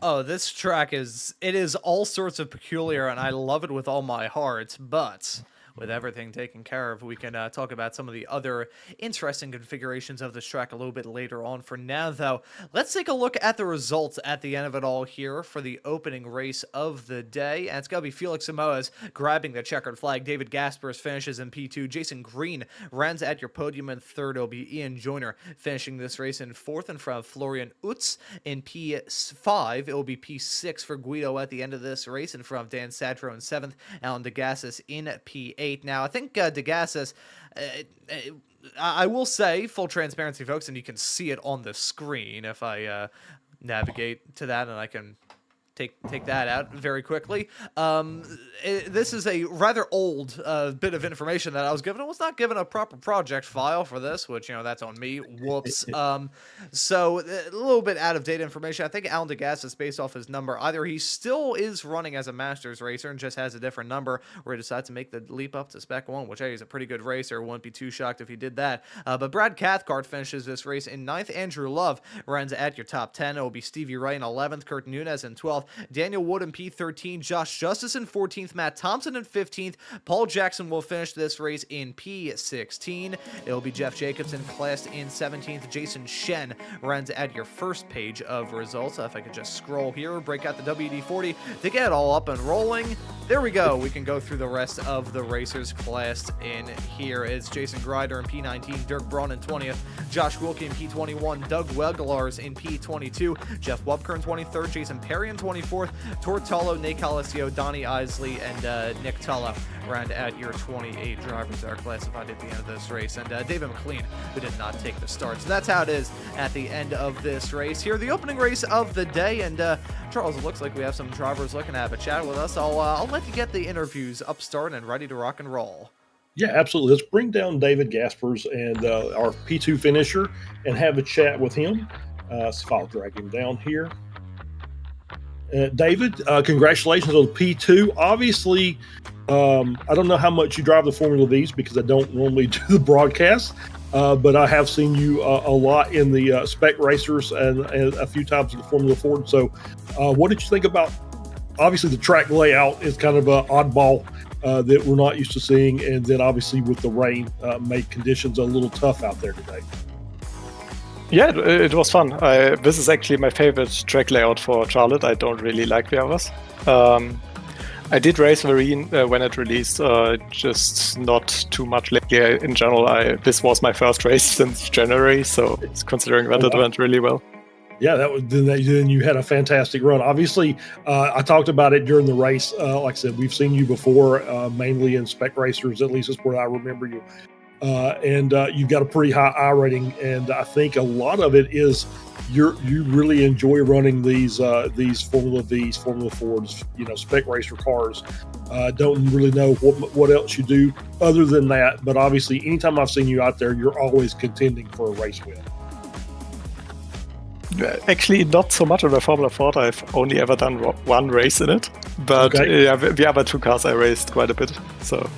Oh, this track it is all sorts of peculiar, and I love it with all my heart, but with everything taken care of, we can talk about some of the other interesting configurations of this track a little bit later on. For now, though, let's take a look at the results at the end of it all here for the opening race of the day. And it's going to be Felix Samoas grabbing the checkered flag. David Gaspers finishes in P2. Jason Green runs at your podium in third. It'll be Ian Joyner finishing this race in fourth, and from Florian Utz in P5. It will be P6 for Guido at the end of this race, and from Dan Sadro in seventh, Alan DeGassis in P8. Now, I think DeGassis, I will say, full transparency, folks, and you can see it on the screen if I navigate to that, and I can take that out very quickly. This is a rather old bit of information that I was given. I was not given a proper project file for this, which, that's on me. Whoops. So a little bit out of date information. I think Alan DeGassis is based off his number. Either he still is running as a Masters racer and just has a different number, or he decides to make the leap up to Spec 1, which, hey, he's a pretty good racer. Wouldn't be too shocked if he did that. But Brad Cathcart finishes this race in 9th. Andrew Love runs at your top 10. It will be Stevie Ray in 11th, Kurt Nunez in 12th, Daniel Wood in P13, Josh Justice in 14th, Matt Thompson in 15th, Paul Jackson will finish this race in P16. It'll be Jeff Jacobson classed in 17th. Jason Shen runs at your first page of results. If I could just scroll here, break out the WD-40 to get it all up and rolling. There we go. We can go through the rest of the racers classed in here. It's Jason Grider in P19, Dirk Braun in 20th, Josh Wilkie in P21, Doug Weglars in P22, Jeff Wubker in 23rd, Jason Perry in 24th, Tortolo, Nate Calisio, Donnie Isley, and Nick Tulla round at your 28 drivers that are classified at the end of this race, and David McLean, who did not take the start. So that's how it is at the end of this race here, the opening race of the day. And Charles, it looks like we have some drivers looking to have a chat with us. I'll let you get the interviews up, started, and ready to rock and roll. Yeah, absolutely. Let's bring down David Gaspers and our P2 finisher and have a chat with him. So I'll drag him down here. David, congratulations on P2. Obviously, I don't know how much you drive the Formula Vs because I don't normally do the broadcast, but I have seen you a lot in the spec racers and a few times in the Formula Ford. So what did you think about, obviously the track layout is kind of an oddball that we're not used to seeing, and then obviously with the rain made conditions a little tough out there today. Yeah, it was fun. This is actually my favorite track layout for Charlotte. I don't really like the others. I did race Marine when it released, just not too much lately. In general, this was my first race since January, so considering that it went really well. Yeah, then you had a fantastic run. Obviously, I talked about it during the race. Like I said, we've seen you before, mainly in spec racers. At least that's where I remember you. And you've got a pretty high I rating, and I think a lot of it is you really enjoy running these Formula Vs, Formula Fords, spec racer cars. Don't really know what else you do other than that, but obviously, anytime I've seen you out there, you're always contending for a race win. Actually, not so much on the Formula Ford. I've only ever done one race in it. But yeah, the other two cars I raced quite a bit. So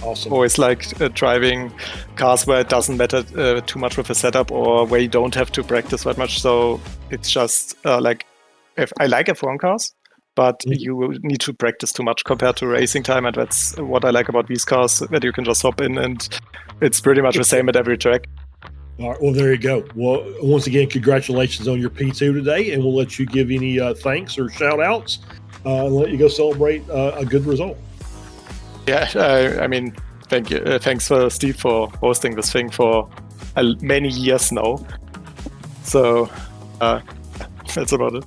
awesome. Always liked driving cars where it doesn't matter too much with the setup or where you don't have to practice that much. So it's just if I like F1 cars, but you need to practice too much compared to racing time. And that's what I like about these cars, that you can just hop in and it's pretty much the same at every track. All right, well, there you go. Well, once again, congratulations on your P2 today, and we'll let you give any thanks or shout-outs and let you go celebrate a good result. Yeah, I mean, thank you. Thanks for Steve for hosting this thing for many years now. So that's about it.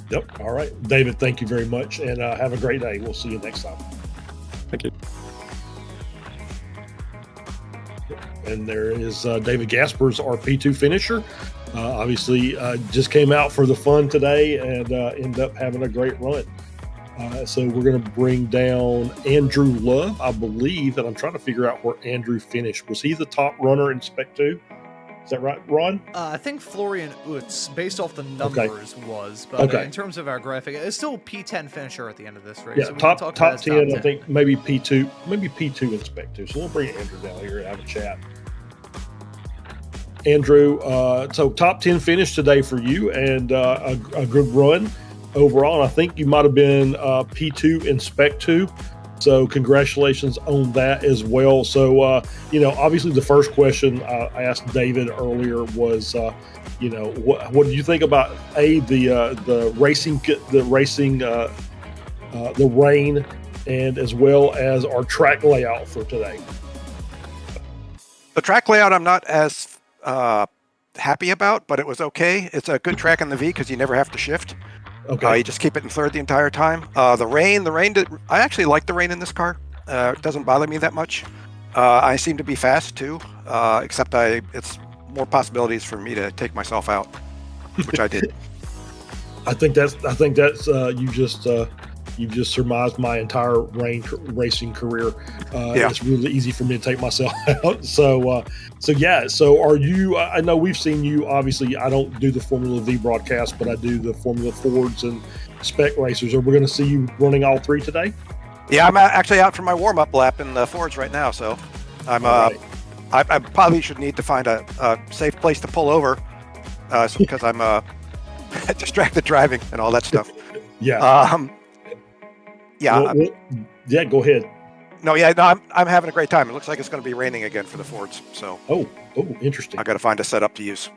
Yep. All right. David, thank you very much, and have a great day. We'll see you next time. Thank you. And there is David Gaspers, our P2 finisher. Obviously, just came out for the fun today and ended up having a great run. So we're going to bring down Andrew Love, I believe, and I'm trying to figure out where Andrew finished. Was he the top runner in Spec 2? Is that right, Ron? I think Florian Utz, based off the numbers, was. But in terms of our graphic, it's still P10 finisher at the end of this race. Yeah, so we top can talk about 10, I think maybe P2 and Spec 2. So we'll bring Andrew down here and have a chat. Andrew, so top 10 finish today for you, and a good run overall. And I think you might have been P2 and Spec 2. So congratulations on that as well. So, obviously the first question I asked David earlier was, what do you think about the rain, and as well as our track layout for today? The track layout I'm not as happy about, but it was okay. It's a good track in the V because you never have to shift. Okay. You just keep it in third the entire time. The rain, I actually like the rain in this car. It doesn't bother me that much. I seem to be fast too, except it's more possibilities for me to take myself out, which I did. I think that's you just surmised my entire racing career. It's really easy for me to take myself out. So are you, I know we've seen you, obviously I don't do the Formula V broadcast, but I do the Formula Fords and Spec Racers. Are we going to see you running all three today? Yeah, I'm actually out for my warm-up lap in the Fords right now. So I'm, I probably should need to find a safe place to pull over because I'm distracted driving and all that stuff. Yeah. Yeah. Yeah, go ahead. No, I'm having a great time. It looks like it's going to be raining again for the Fords. So. Oh, interesting. I got to find a setup to use.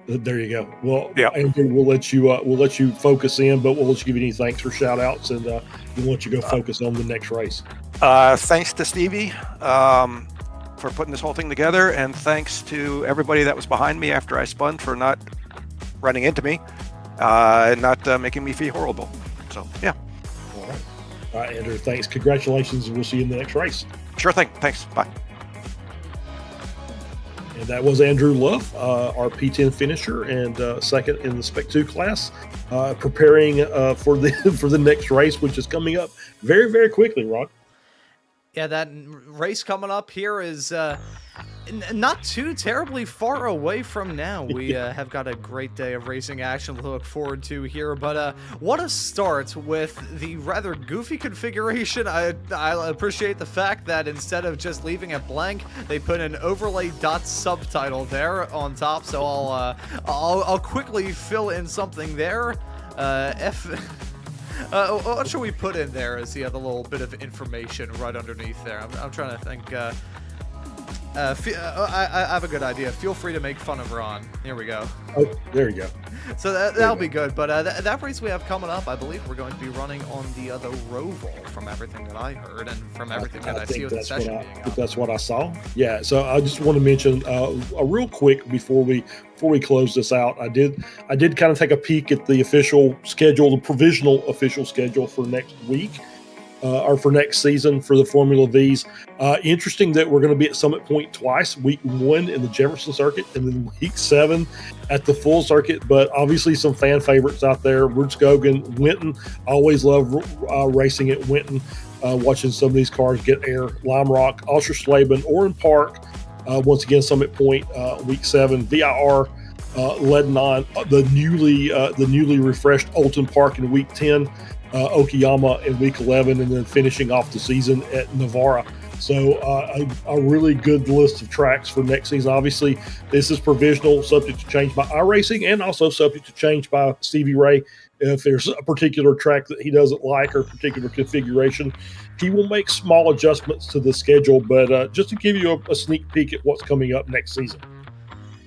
There you go. Well, yeah. Andrew, we'll let you focus in, but we'll let you give any thanks or shout outs, and we'll let you go focus on the next race. Thanks to Stevie for putting this whole thing together, and thanks to everybody that was behind me after I spun for not running into me and not making me feel horrible. So, yeah. All right, Andrew, thanks. Congratulations, and we'll see you in the next race. Sure thing. Thanks. Bye. And that was Andrew Luff, our P10 finisher and second in the Spec 2 class, preparing for the next race, which is coming up very, very quickly, Ron. Yeah, that race coming up here is not too terribly far away from now. We have got a great day of racing action to look forward to here, but what a start with the rather goofy configuration. I appreciate the fact that instead of just leaving it blank, they put an overlay dot subtitle there on top, so I'll quickly fill in something there. What should we put in there as the other little bit of information right underneath there? I'm trying to think. I have a good idea. Feel free to make fun of Ron. Here we go. Oh, there you go. So that'll be good. But that race we have coming up, I believe we're going to be running on the other Roval, from everything that I heard and from everything that I see with the session being up. That's what I saw. Yeah. So I just want to mention a real quick before we close this out. I did kind of take a peek at the official schedule, the provisional official schedule for next week. Or for next season for the Formula Vs. Interesting that we're going to be at Summit Point twice, week 1 in the Jefferson circuit and then week 7 at the full circuit, but obviously some fan favorites out there. Rudskogen, Winton, always love racing at Winton, watching some of these cars get air. Lime Rock, Oschersleben, Oran Park, once again Summit Point, week 7, VIR, Lebanon, the newly refreshed Olton Park in week 10, Okayama in week 11, and then finishing off the season at Navarra. So a really good list of tracks for next season. Obviously, this is provisional, subject to change by iRacing, and also subject to change by Stevie Ray. If there's a particular track that he doesn't like or a particular configuration, he will make small adjustments to the schedule. But just to give you a sneak peek at what's coming up next season.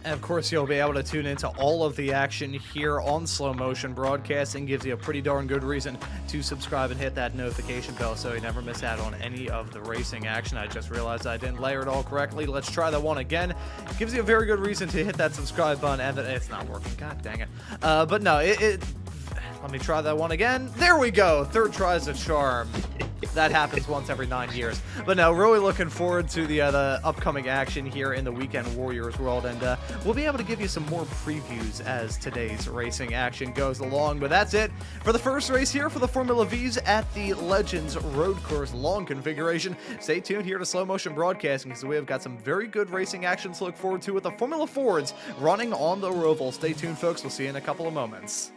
And of course, you'll be able to tune into all of the action here on Slow Motion Broadcasting. Gives you a pretty darn good reason to subscribe and hit that notification bell so you never miss out on any of the racing action. I just realized I didn't layer it all correctly. Let's try that one again. Gives you a very good reason to hit that subscribe button, and it's not working. God dang it. But no, let me try that one again. There we go. Third try's a charm. that happens once every 9 years. But no, really looking forward to the upcoming action here in the Weekend Warriors world, and we'll be able to give you some more previews as today's racing action goes along. But that's it for the first race here for the Formula Vs at the Legends Road Course long configuration. Stay tuned here to Slow Motion Broadcasting, because we have got some very good racing action to look forward to with the Formula Fords running on the Roval. Stay tuned, folks. We'll see you in a couple of moments.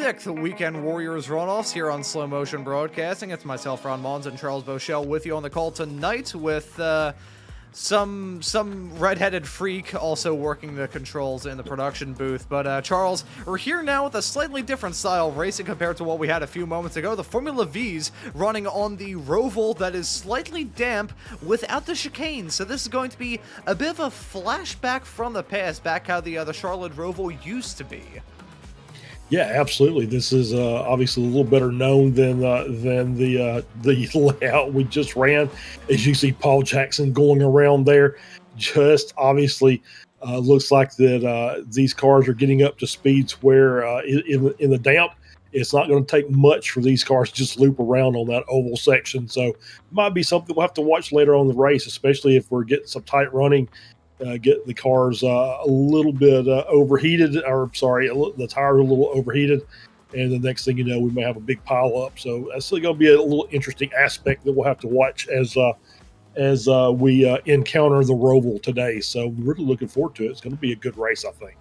46th Weekend Warriors Runoffs here on Slow Motion Broadcasting. It's myself, Ron Mons, and Charles Beauchel with you on the call tonight with some redheaded freak also working the controls in the production booth. But Charles, we're here now with a slightly different style of racing compared to what we had a few moments ago. The Formula V's running on the Roval that is slightly damp without the chicane. So this is going to be a bit of a flashback from the past, back how the Charlotte Roval used to be. Yeah, absolutely. This is obviously a little better known than the layout we just ran. As you see, Paul Jackson going around there, just obviously looks like that these cars are getting up to speeds where in the damp, it's not going to take much for these cars to just loop around on that oval section. So it might be something we'll have to watch later on in the race, especially if we're getting some tight running. Get the cars a little bit overheated, the tires are a little overheated, and the next thing you know, we may have a big pile up. So that's still going to be a little interesting aspect that we'll have to watch as we encounter the Roval today. So we're really looking forward to it. It's going to be a good race, I think.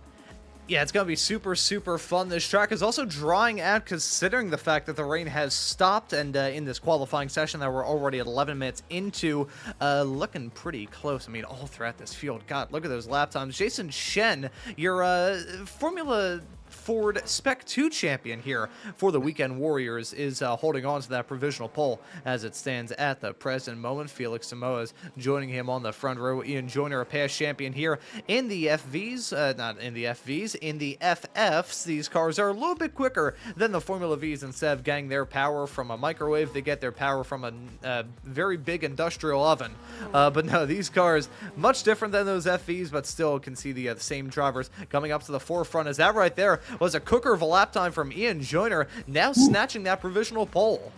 Yeah, it's going to be super, super fun. This track is also drying out considering the fact that the rain has stopped, and in this qualifying session that we're already at 11 minutes into, looking pretty close. I mean, all throughout this field. God, look at those lap times. Jason Shen, your Formula Ford Spec 2 champion here for the Weekend Warriors, is holding on to that provisional pole as it stands at the present moment. Felix Samoa's joining him on the front row. Ian Joyner, a past champion here in the FVs, not in the FVs, in the FFs. These cars are a little bit quicker than the Formula Vs. Instead of getting their power from a microwave, they get their power from a very big industrial oven. But no, these cars, much different than those FVs, but still can see the same drivers coming up to the forefront. As that right there was a cooker of a lap time from Ian Joyner, now snatching that provisional pole.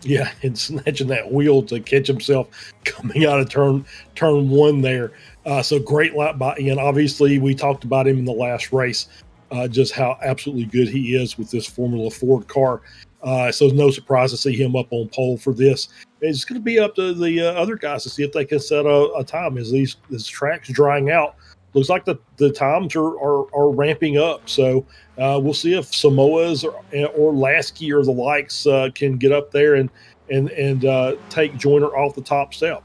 Yeah, and snatching that wheel to catch himself coming out of turn one there. So great lap by Ian. Obviously, we talked about him in the last race, just how absolutely good he is with this Formula Ford car. So no surprise to see him up on pole for this. It's going to be up to the other guys to see if they can set a time as this track's drying out. Looks like the times are ramping up. So we'll see if Samoa's or Lasky or the likes can get up there and take Joyner off the top step.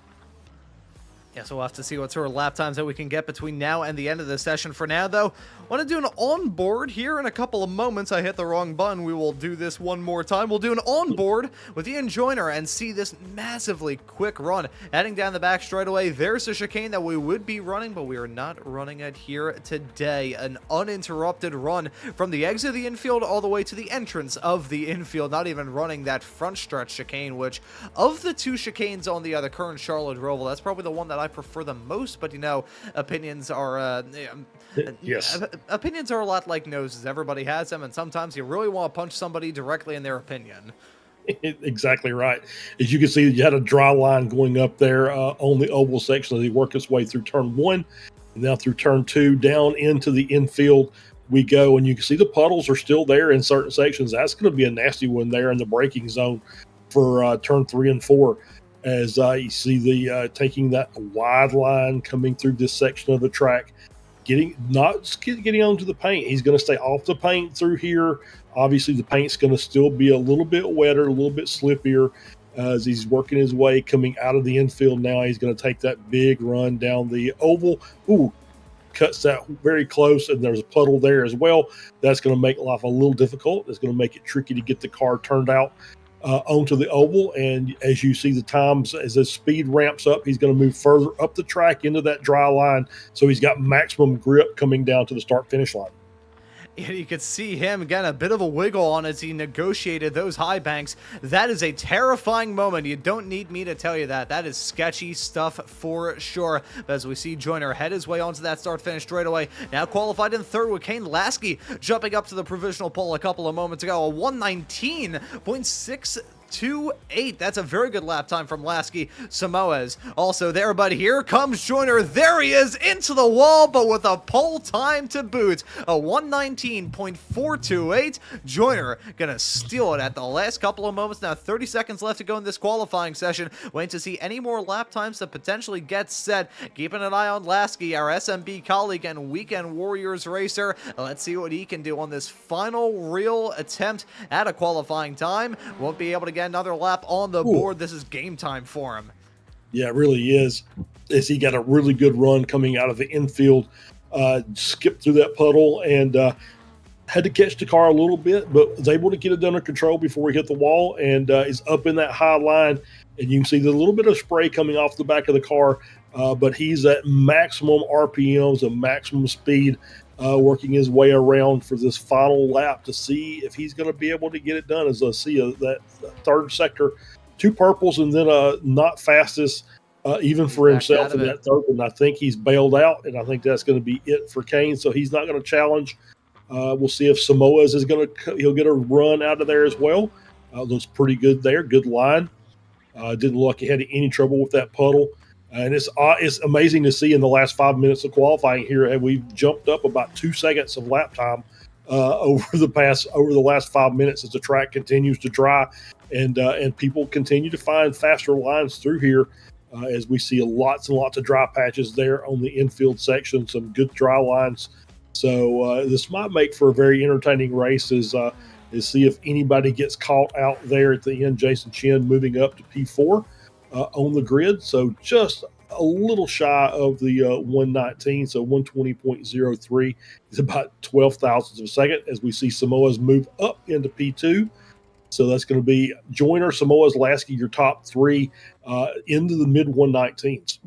Yeah, so we'll have to see what sort of lap times that we can get between now and the end of the session. For now, though, I want to do an onboard here in a couple of moments. I hit the wrong button. We will do this one more time. We'll do an onboard with Ian Joyner and see this massively quick run. Heading down the back straightaway, there's a chicane that we would be running, but we are not running it here today. An uninterrupted run from the exit of the infield all the way to the entrance of the infield, not even running that front stretch chicane, which of the two chicanes on the current Charlotte Roval, that's probably the one that I prefer the most. But opinions are yes. Opinions are a lot like noses. Everybody has them, and sometimes you really want to punch somebody directly in their opinion. Exactly right. As you can see, you had a dry line going up there on the oval section as he worked his way through turn one, and now through turn two, down into the infield we go, and you can see the puddles are still there in certain sections. That's going to be a nasty one there in the braking zone for turn 3 and 4. As you see the taking that wide line coming through this section of the track, getting onto the paint. He's going to stay off the paint through here. Obviously, the paint's going to still be a little bit wetter, a little bit slippier as he's working his way coming out of the infield. Now he's going to take that big run down the oval. Ooh, cuts that very close, and there's a puddle there as well. That's going to make life a little difficult. It's going to make it tricky to get the car turned out onto the oval. And as you see the times, as his speed ramps up, he's going to move further up the track into that dry line, so he's got maximum grip coming down to the start finish line. And you could see him getting a bit of a wiggle on as he negotiated those high banks. That is a terrifying moment. You don't need me to tell you that. That is sketchy stuff for sure. But as we see Joyner head his way onto that start-finish straightaway, now qualified in third with Kane Lasky jumping up to the provisional pole a couple of moments ago. A 119.6 12.28. That's a very good lap time from Lasky Samoas. Also there, but here comes Joyner. There he is, into the wall, but with a pole time to boot. A 119.428. Joyner gonna steal it at the last couple of moments. Now 30 seconds left to go in this qualifying session. Waiting to see any more lap times to potentially get set. Keeping an eye on Lasky, our SMB colleague and Weekend Warriors racer. Let's see what he can do on this final real attempt at a qualifying time. Won't be able to get another lap on the board. This is game time for him. Yeah, it really is. As he got a really good run coming out of the infield, skipped through that puddle and had to catch the car a little bit, but was able to get it under control before he hit the wall, and is up in that high line. And you can see the little bit of spray coming off the back of the car, but he's at maximum RPMs and maximum speed, working his way around for this final lap to see if he's going to be able to get it done. As I see that third sector, 2 purples, and then not fastest, even for himself in that third one. I think he's bailed out, and I think that's going to be it for Kane. So he's not going to challenge. We'll see if Samoas is he'll get a run out of there as well. Looks pretty good there. Good line. Didn't look like he had any trouble with that puddle. And it's amazing to see in the last 5 minutes of qualifying here, and we've jumped up about 2 seconds of lap time over the last 5 minutes as the track continues to dry, and people continue to find faster lines through here, as we see lots and lots of dry patches there on the infield section, some good dry lines. So this might make for a very entertaining race as see if anybody gets caught out there at the end. Jason Chen moving up to P4 on the grid, so just a little shy of the 119, so 120.03 is about 12 thousandths of a second, as we see Samoas move up into P2. So that's going to be Joyner, Samoas, Lasky, your top 3 into the mid 119s.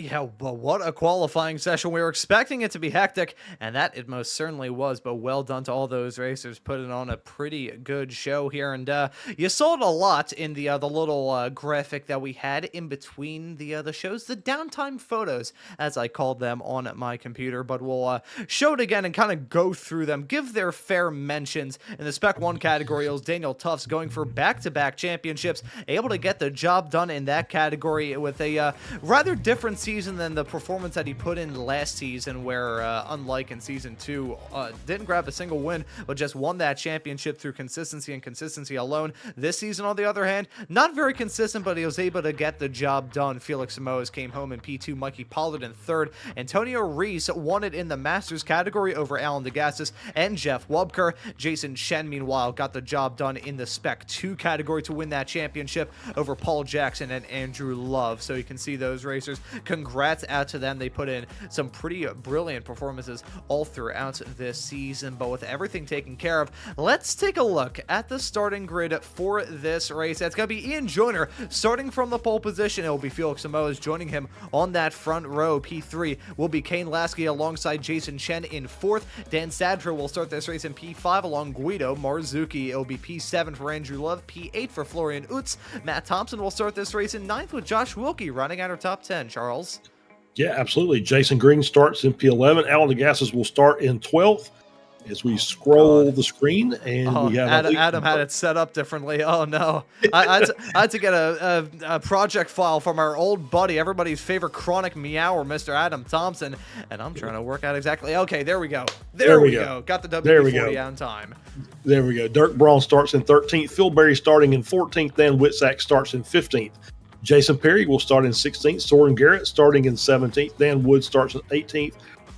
Yeah, but what a qualifying session. We were expecting it to be hectic, and that it most certainly was, but well done to all those racers, putting on a pretty good show here. And you saw it a lot in the little graphic that we had in between the shows, the downtime photos, as I called them on my computer. But we'll show it again and kind of go through them, give their fair mentions. In the Spec 1 category, it was Daniel Tufts going for back-to-back championships, able to get the job done in that category with a rather different season than the performance that he put in last season, where unlike in season 2, didn't grab a single win, but just won that championship through consistency and consistency alone. This season, on the other hand, not very consistent, but he was able to get the job done. Felix Samoas came home in P2, Mikey Pollard in 3rd. Antonio Reese won it in the Masters category over Alan DeGassis and Jeff Wubker. Jason Shen, meanwhile, got the job done in the Spec 2 category to win that championship over Paul Jackson and Andrew Love. So you can see those racers. Congrats out to them. They put in some pretty brilliant performances all throughout this season. But with everything taken care of, let's take a look at the starting grid for this race. That's going to be Ian Joyner starting from the pole position. It will be Felix Samoas joining him on that front row. P3 will be Kane Lasky alongside Jason Chen in 4th. Dan Sadra will start this race in P5 along Guido Marzuki. It will be P7 for Andrew Love, P8 for Florian Utz. Matt Thompson will start this race in 9th with Josh Wilkie running out our top 10. Charles? Yeah, absolutely. Jason Green starts in P11. Alan DeGassis will start in 12th. As we scroll the screen, and we have Adam had it set up differently. Oh no, I had to get a project file from our old buddy, everybody's favorite chronic meower, Mr. Adam Thompson, and I'm trying to work out exactly. Okay, there we go. There we go. Got the WD-40 out in time. There we go. Dirk Braun starts in 13th. Phil Berry starting in 14th. Dan Whitsack starts in 15th. Jason Perry will start in 16th. Soren Garrett starting in 17th. Dan Wood starts in 18th.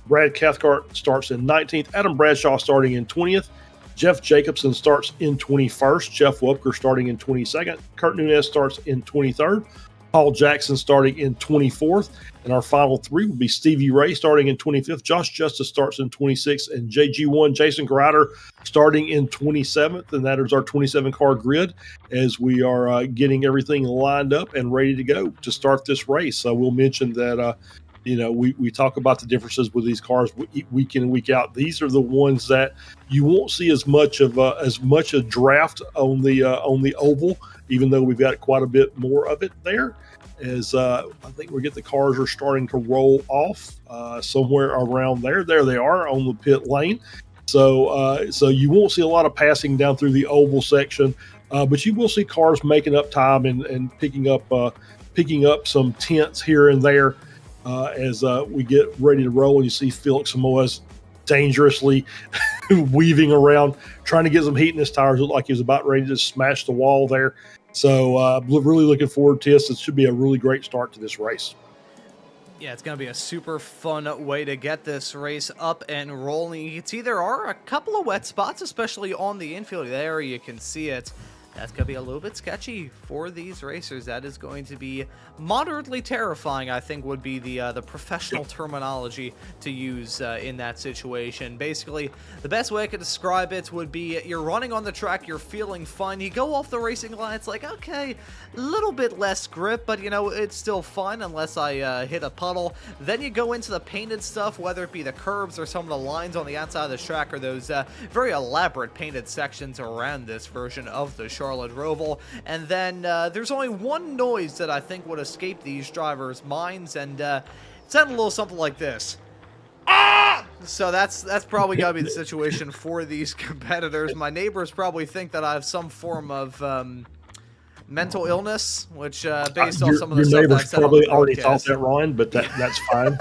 Brad Cathcart starts in 19th. Adam Bradshaw starting in 20th. Jeff Jacobson starts in 21st. Jeff Wupker starting in 22nd. Kurt Nunez starts in 23rd. Paul Jackson starting in 24th. And our final 3 will be Stevie Ray starting in 25th. Josh Justice starts in 26th. And JG1 Jason Grider starting in 27th. And that is our 27-car grid as we are getting everything lined up and ready to go to start this race. So we'll mention that we talk about the differences with these cars week in and week out. These are the ones that you won't see as much a draft on the oval, even though we've got quite a bit more of it there. As I think the cars are starting to roll off somewhere around there. There they are on the pit lane. So you won't see a lot of passing down through the oval section But you will see cars making up time and picking up some tenths here and there as we get ready to roll. And you see Felix Samoa's dangerously weaving around, trying to get some heat in his tires. Looked like he was about ready to smash the wall there. So really looking forward to this. It should be a really great start to this race. Yeah, it's going to be a super fun way to get this race up and rolling. You can see there are a couple of wet spots, especially on the infield. There you can see it. That's going to be a little bit sketchy for these racers. That is going to be moderately terrifying, I think, would be the professional terminology to use in that situation. Basically, the best way I could describe it would be you're running on the track, you're feeling fun, you go off the racing line, it's like, okay, a little bit less grip, but, it's still fun unless I hit a puddle. Then you go into the painted stuff, whether it be the curbs or some of the lines on the outside of the track or those very elaborate painted sections around this version of the Charlotte Roval. And then there's only one noise that I think would escape these drivers' minds, and it sounded a little something like this. Ah! So that's probably gotta be the situation for these competitors. My neighbors probably think that I have some form of mental illness, which based off some of the stuff that I said on the probably already thought broadcast. that, Ryan, but that's fine.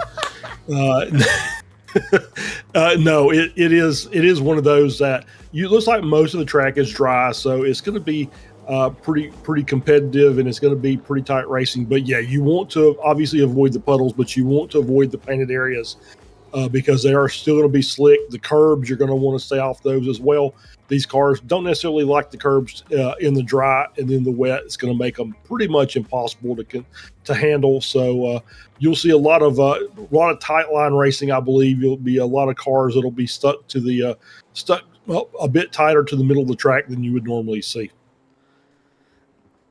No, it is one of those that looks like most of the track is dry, so it's going to be pretty competitive, and it's going to be pretty tight racing. But yeah, you want to obviously avoid the puddles, but you want to avoid the painted areas because they are still going to be slick. The curbs, you're going to want to stay off those as well. These cars don't necessarily like the curbs in the dry, and then the wet is going to make them pretty much impossible to handle. So you'll see a lot of tight line racing. I believe you'll be a lot of cars that'll be stuck a bit tighter to the middle of the track than you would normally see.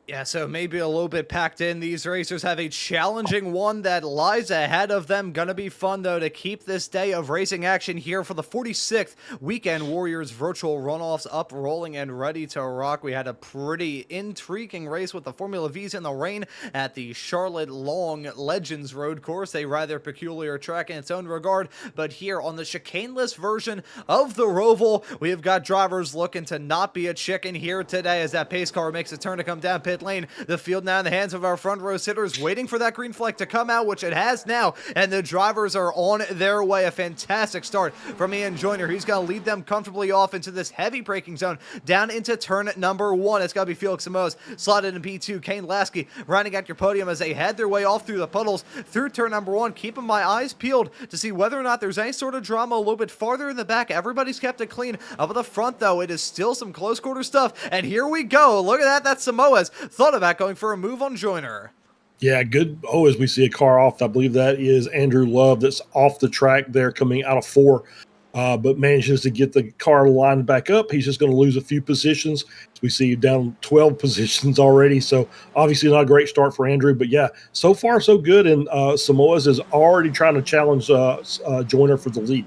Yeah, so maybe a little bit packed in. These racers have a challenging one that lies ahead of them. Gonna be fun, though, to keep this day of racing action here for the 46th Weekend Warriors Virtual Runoffs up, rolling, and ready to rock. We had a pretty intriguing race with the Formula Vs in the rain at the Charlotte Long Legends Road Course, a rather peculiar track in its own regard. But here on the chicaneless version of the Roval, we have got drivers looking to not be a chicken here today as that pace car makes a turn to come down pit lane. The field now in the hands of our front row sitters, waiting for that green flag to come out, which it has now, and the drivers are on their way. A fantastic start from Ian Joyner. He's going to lead them comfortably off into this heavy braking zone, down into turn number 1. It's got to be Felix Samoa's slotted in P2. Kane Lasky rounding out your podium as they head their way off through the puddles through turn number 1. Keeping my eyes peeled to see whether or not there's any sort of drama a little bit farther in the back. Everybody's kept it clean. Up at the front, though, it is still some close quarter stuff, and here we go. Look at that. That's Samoa's. Thought about going for a move on Joyner. Yeah, good. Oh, as we see a car off, I believe that is Andrew Love that's off the track there coming out of 4, but manages to get the car lined back up. He's just going to lose a few positions. We see down 12 positions already, so obviously not a great start for Andrew, but yeah, so far so good, and Samoa's is already trying to challenge Joyner for the lead.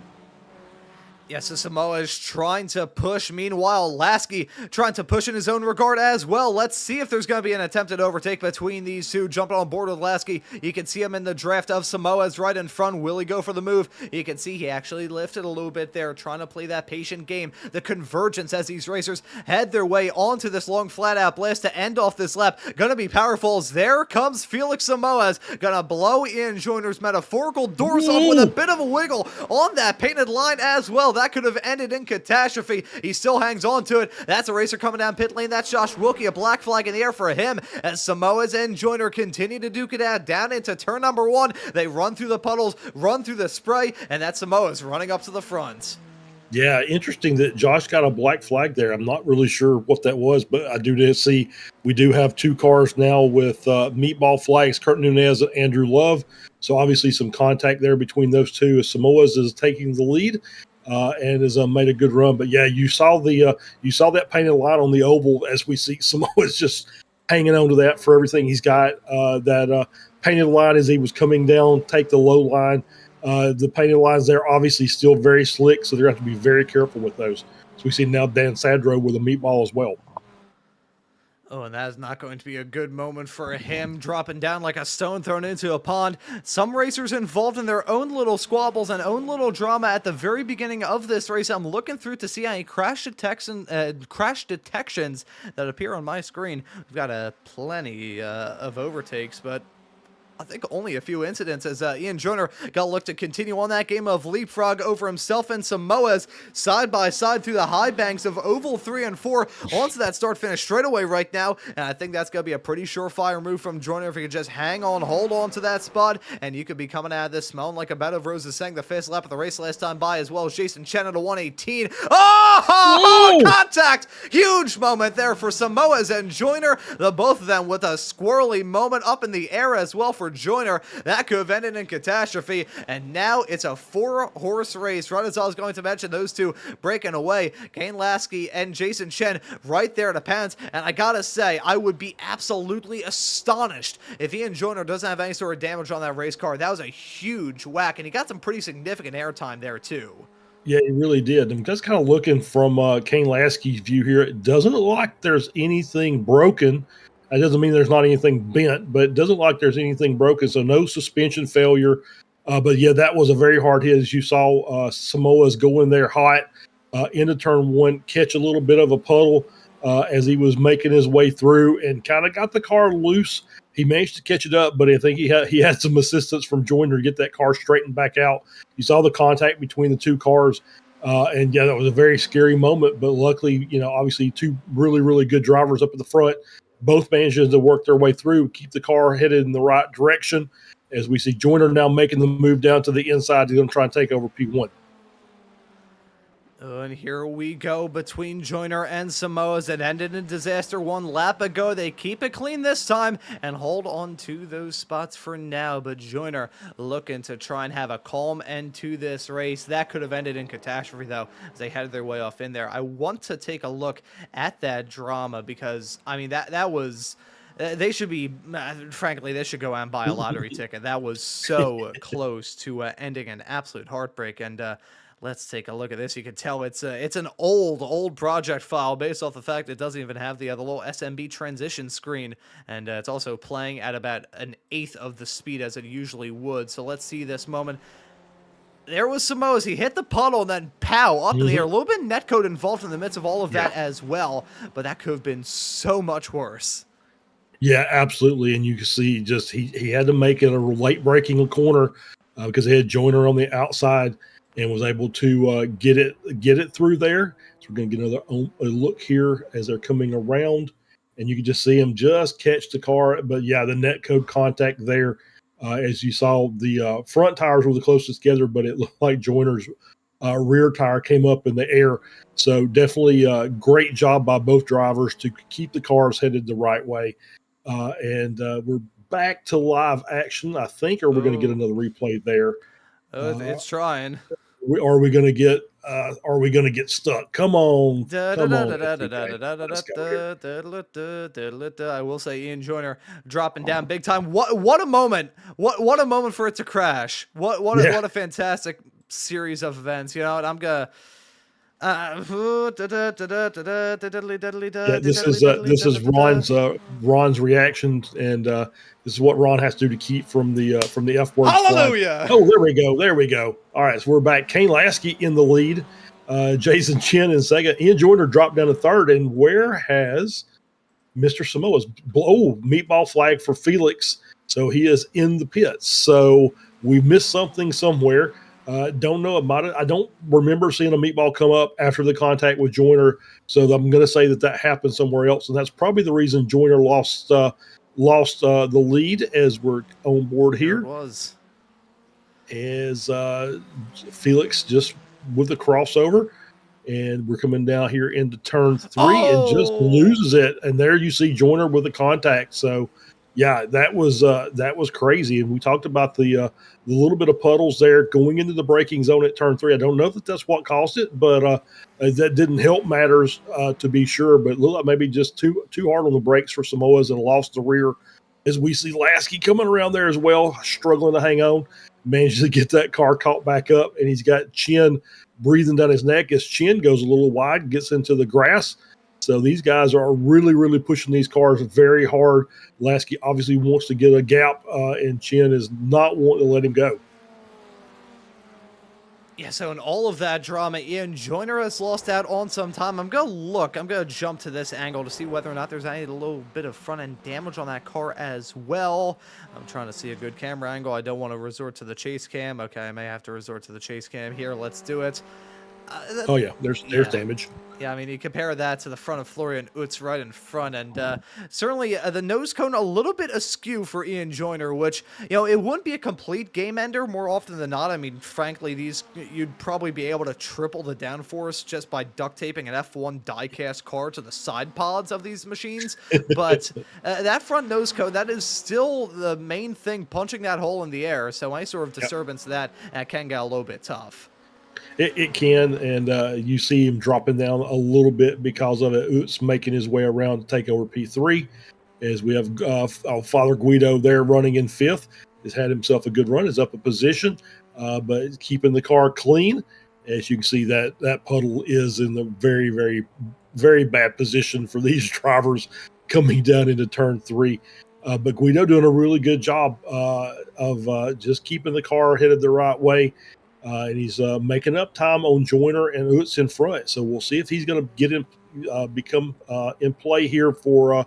Yeah, so Samoa is trying to push. Meanwhile, Lasky trying to push in his own regard as well. Let's see if there's going to be an attempted overtake between these two. Jumping on board with Lasky. You can see him in the draft of Samoa's right in front. Will he go for the move? You can see he actually lifted a little bit there, trying to play that patient game. The convergence as these racers head their way onto this long flat-out blast to end off this lap. Gonna be powerful as there comes Felix Samoa's. Gonna blow in Joyner's metaphorical doors off with a bit of a wiggle on that painted line as well. That could have ended in catastrophe. He still hangs on to it. That's a racer coming down pit lane. That's Josh Wilkie. A black flag in the air for him as Samoa's and Joyner continue to duke it out down into turn number 1. They run through the puddles, run through the spray, and that's Samoa's running up to the front. Yeah, interesting that Josh got a black flag there. I'm not really sure what that was, but I do see we do have 2 cars now with meatball flags, Kurt Nunez and Andrew Love. So obviously some contact there between those two as Samoa's is taking the lead. And has made a good run, but yeah, you saw that painted line on the oval as we see Samoa's just hanging on to that for everything he's got. That painted line as he was coming down, take the low line. The painted lines there obviously still very slick, so they're going to have to be very careful with those. So we see now Dan Sadro with a meatball as well. Oh, and that is not going to be a good moment for him, dropping down like a stone thrown into a pond. Some racers involved in their own little squabbles and own little drama at the very beginning of this race. I'm looking through to see any crash detections that appear on my screen. We've got plenty of overtakes, but I think only a few incidents as Ian Joyner got a look to continue on that game of leapfrog over himself and Samoa's side by side through the high banks of Oval 3 and 4 onto that start finish straightaway right now. And I think that's going to be a pretty surefire move from Joyner if he could just hang on, hold on to that spot, and you could be coming out of this smelling like a bed of roses, saying the fifth lap of the race last time by, as well as Jason Chen at a 118. Oh, contact! Huge moment there for Samoa's and Joyner. The both of them with a squirrely moment up in the air as well for Joyner. That could have ended in catastrophe, and now it's a 4-horse race. Right as I was going to mention, those two breaking away, Kane Lasky and Jason Chen right there at the pens, and I gotta say, I would be absolutely astonished if Ian Joyner doesn't have any sort of damage on that race car. That was a huge whack, and he got some pretty significant airtime there too. Yeah, he really did. I'm just kind of looking from Kane Lasky's view here. It doesn't look like there's anything broken. That doesn't mean there's not anything bent, but it doesn't look like there's anything broken, so no suspension failure. But, yeah, that was a very hard hit. As you saw, Samoa's go in there hot into turn one, catch a little bit of a puddle as he was making his way through and kind of got the car loose. He managed to catch it up, but I think he had some assistance from Joyner to get that car straightened back out. You saw the contact between the two cars, and, yeah, that was a very scary moment. But luckily, obviously two really, really good drivers up at the front. Both managed to work their way through, keep the car headed in the right direction. As we see Joyner now making the move down to the inside, he's going to try and take over P1. And here we go between Joyner and Samoa's. It ended in disaster 1 lap ago. They keep it clean this time and hold on to those spots for now. But Joyner looking to try and have a calm end to this race. That could have ended in catastrophe, though, as they headed their way off in there. I want to take a look at that drama because, I mean, that was... They should be, frankly, they should go out and buy a lottery ticket. That was so close to ending an absolute heartbreak. And let's take a look at this. You can tell it's an old project file based off the fact it doesn't even have the little SMB transition screen. And it's also playing at about 1/8 of the speed as it usually would. So let's see this moment. There was Samoa's. He hit the puddle and then pow, up in the air. A little bit of netcode involved in the midst of all of that as well. But that could have been so much worse. Yeah, absolutely. And you can see just he had to make it a late braking corner because he had Joyner on the outside and was able to get it through there. So we're going to get another look here as they're coming around, and you can just see him just catch the car. But yeah, the netcode contact there, as you saw, the front tires were the closest together, but it looked like Joyner's rear tire came up in the air. So definitely a great job by both drivers to keep the cars headed the right way. And we're back to live action, I think, or we're going to get another replay there. It's trying. Are we going to get stuck? Come on. I will say Ian Joyner dropping down big time. What a moment. What a moment for it to crash. What a fantastic series of events. You know, and I'm gonna this is Ron's reaction, and this is what Ron has to do to keep from the F word. Hallelujah! Oh, there we go. All right, so we're back. Kane Lasky in the lead, Jason Chen in second. Ian Joyner dropped down to third, and where has Mr. Samoa's meatball flag for Felix? So he is in the pits. So we missed something somewhere. Don't know about it. I don't remember seeing a meatball come up after the contact with Joyner, so I'm going to say that happened somewhere else, and that's probably the reason Joyner lost the lead as we're on board here. It was as Felix just with the crossover, and we're coming down here into turn 3 and just loses it, and there you see Joyner with the contact. So yeah, that was crazy. And we talked about the little bit of puddles there going into the braking zone at turn 3. I don't know if that's what caused it, but that didn't help matters to be sure. But it looked like maybe just too hard on the brakes for Samoa's and lost the rear. As we see Lasky coming around there as well, struggling to hang on, managed to get that car caught back up, and he's got Chen breathing down his neck as Chen goes a little wide, gets into the grass. So these guys are really, really pushing these cars very hard. Lasky obviously wants to get a gap, and Chen is not wanting to let him go. Yeah, so in all of that drama, Ian Joyner has lost out on some time. I'm going to jump to this angle to see whether or not there's any little bit of front-end damage on that car as well. I'm trying to see a good camera angle. I don't want to resort to the chase cam. Okay, I may have to resort to the chase cam here. Let's do it. Oh, yeah, there's damage. Yeah, I mean, you compare that to the front of Florian Utz right in front, and certainly the nose cone a little bit askew for Ian Joyner, which, it wouldn't be a complete game ender more often than not. I mean, frankly, you'd probably be able to triple the downforce just by duct taping an F1 diecast car to the side pods of these machines, but that front nose cone, that is still the main thing punching that hole in the air, so any sort of disturbance to that can get a little bit tough. It can, and you see him dropping down a little bit because of it. Utz making his way around to take over P3, as we have Father Guido there running in fifth. Has had himself a good run, is up a position, but keeping the car clean. As you can see, that puddle is in the very, very, very bad position for these drivers coming down into turn 3. But Guido doing a really good job of just keeping the car headed the right way. And he's making up time on Joyner and Utz in front. So we'll see if he's going to get in, become in play here for a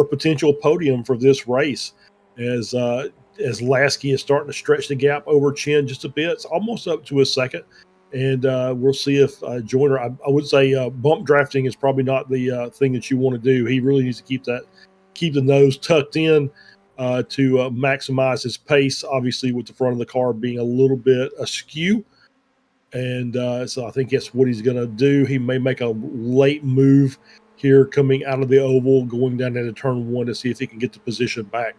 potential podium for this race. As Lasky is starting to stretch the gap over Chen just a bit, it's almost up to a second. And we'll see if Joyner. I would say bump drafting is probably not the thing that you want to do. He really needs to keep the nose tucked in. To maximize his pace, obviously with the front of the car being a little bit askew. And so I think that's what he's going to do. He may make a late move here coming out of the oval, going down into turn 1 to see if he can get the position back.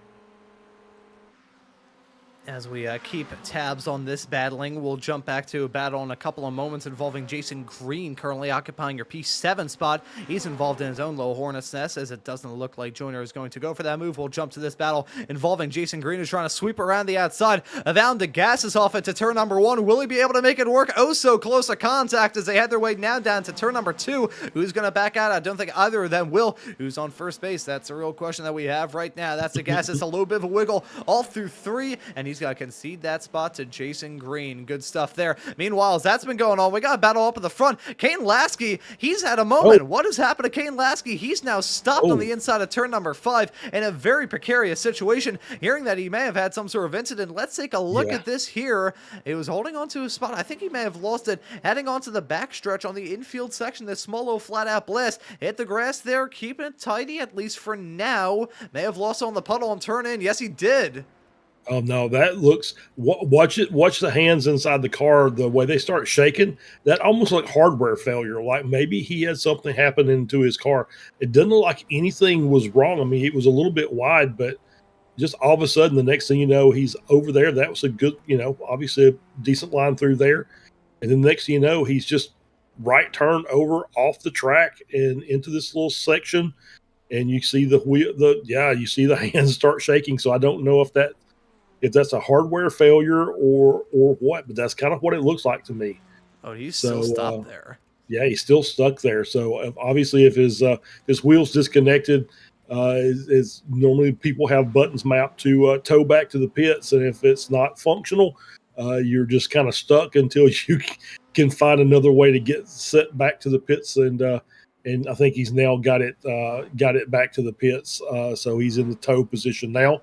As we keep tabs on this battling, we'll jump back to a battle in a couple of moments involving Jason Green, currently occupying your P7 spot. He's involved in his own low hornet's nest, as it doesn't look like Joyner is going to go for that move. We'll jump to this battle involving Jason Green, who's trying to sweep around the outside. Around the gases off it to turn number 1. Will he be able to make it work? Oh, so close to contact as they head their way now down to turn number 2. Who's going to back out? I don't think either of them will. Who's on first base? That's a real question that we have right now. That's the gas. It's a little bit of a wiggle all through 3, and he's got to concede that spot to Jason Green. Good stuff there. Meanwhile, as that's been going on, we got a battle up at the front. Kane Lasky, he's had a moment. What has happened to Kane Lasky? He's now stopped on the inside of turn number 5 in a very precarious situation. Hearing that he may have had some sort of incident, let's take a look at this here. It was holding on to his spot. I think he may have lost it. Heading onto the backstretch on the infield section, this small little flat out blast. Hit the grass there, keeping it tidy at least for now. May have lost on the puddle and turn in. Yes, he did. Oh no, that looks. Watch it. Watch the hands inside the car. The way they start shaking, that almost like hardware failure. Like maybe he had something happen to his car. It doesn't look like anything was wrong. I mean, it was a little bit wide, but just all of a sudden, the next thing you know, he's over there. That was a good, obviously a decent line through there, and then the next thing you know, he's just right turn over off the track and into this little section, and you see the wheel. You see the hands start shaking. So I don't know if that's a hardware failure or what, but that's kind of what it looks like to me. Oh, he's still stopped there. Yeah, he's still stuck there. So obviously if his wheel's disconnected, is normally people have buttons mapped to tow back to the pits. And if it's not functional, you're just kind of stuck until you can find another way to get set back to the pits. And I think he's now got it back to the pits. So he's in the tow position now.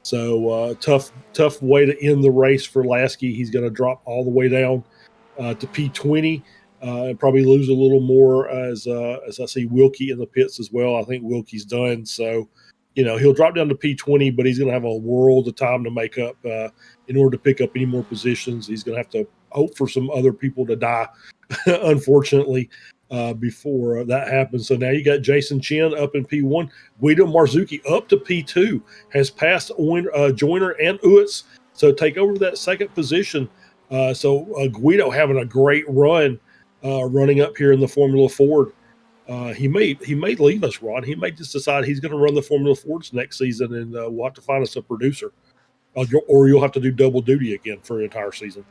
So tough way to end the race for Lasky. He's going to drop all the way down to P20 and probably lose a little more as I see Wilkie in the pits as well. I think Wilkie's done. So, he'll drop down to P20, but he's going to have a world of time to make up in order to pick up any more positions. He's going to have to hope for some other people to die, unfortunately. Before that happens. So now you got Jason Chen up in P1. Guido Marzuki up to P2, has passed Joyner and Utz, so take over that second position. So Guido having a great run running up here in the Formula Ford. He may leave us, Ron. He may just decide he's going to run the Formula Fords next season, and we'll have to find us a producer. Or you'll have to do double duty again for an entire season.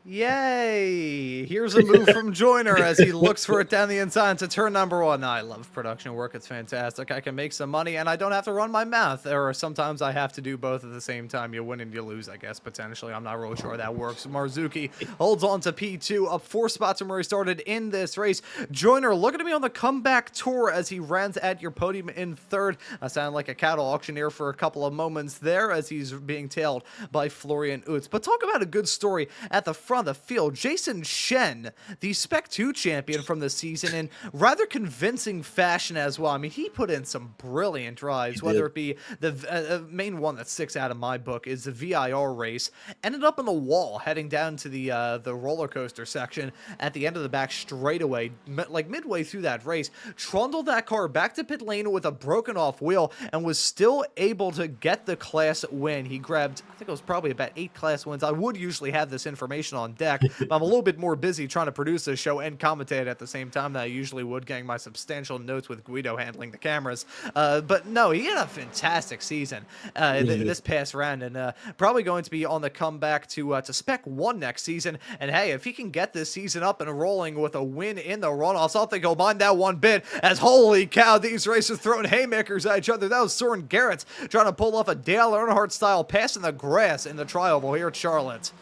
Yay! Here's a move from Joyner as he looks for it down the inside to turn number 1. I love production work. It's fantastic. I can make some money, and I don't have to run my math. Or sometimes I have to do both at the same time. You win and you lose, I guess, potentially. I'm not really sure how that works. Marzuki holds on to P2, up 4 spots from where he started in this race. Joyner looking to be on the comeback tour as he runs at your podium in 3rd. I sound like a cattle auctioneer for a couple of moments there as he's being tailed by Florian Utz. But talk about a good story at the front of the field. Jason Shen, the Spec 2 champion from the season, in rather convincing fashion as well. I mean, he put in some brilliant drives, whether it be the main one that sticks out of my book is the VIR race. Ended up on the wall, heading down to the roller coaster section at the end of the back straightaway, like midway through that race, trundled that car back to pit lane with a broken off wheel and was still able to get the class win. He grabbed, I think it was probably about 8 class wins. I would usually have this information on deck, but I'm a little bit more busy trying to produce this show and commentate at the same time that I usually would, getting my substantial notes with Guido handling the cameras. But no, he had a fantastic season this past round, and probably going to be on the comeback to Spec 1 next season. And hey, if he can get this season up and rolling with a win in the runoffs, I don't think he'll mind that one bit, as holy cow, these racers throwing haymakers at each other. That was Soren Garrett trying to pull off a Dale Earnhardt style pass in the grass in the tri-oval here at Charlotte.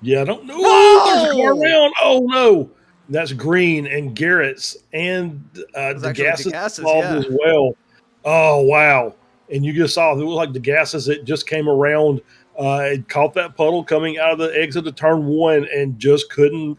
Yeah, I don't know. There's a car around. Oh no, that's Green and Garrett's and the gases involved as well. Oh wow! And you just saw it was like the gases that just came around. It caught that puddle coming out of the exit of turn 1 and just couldn't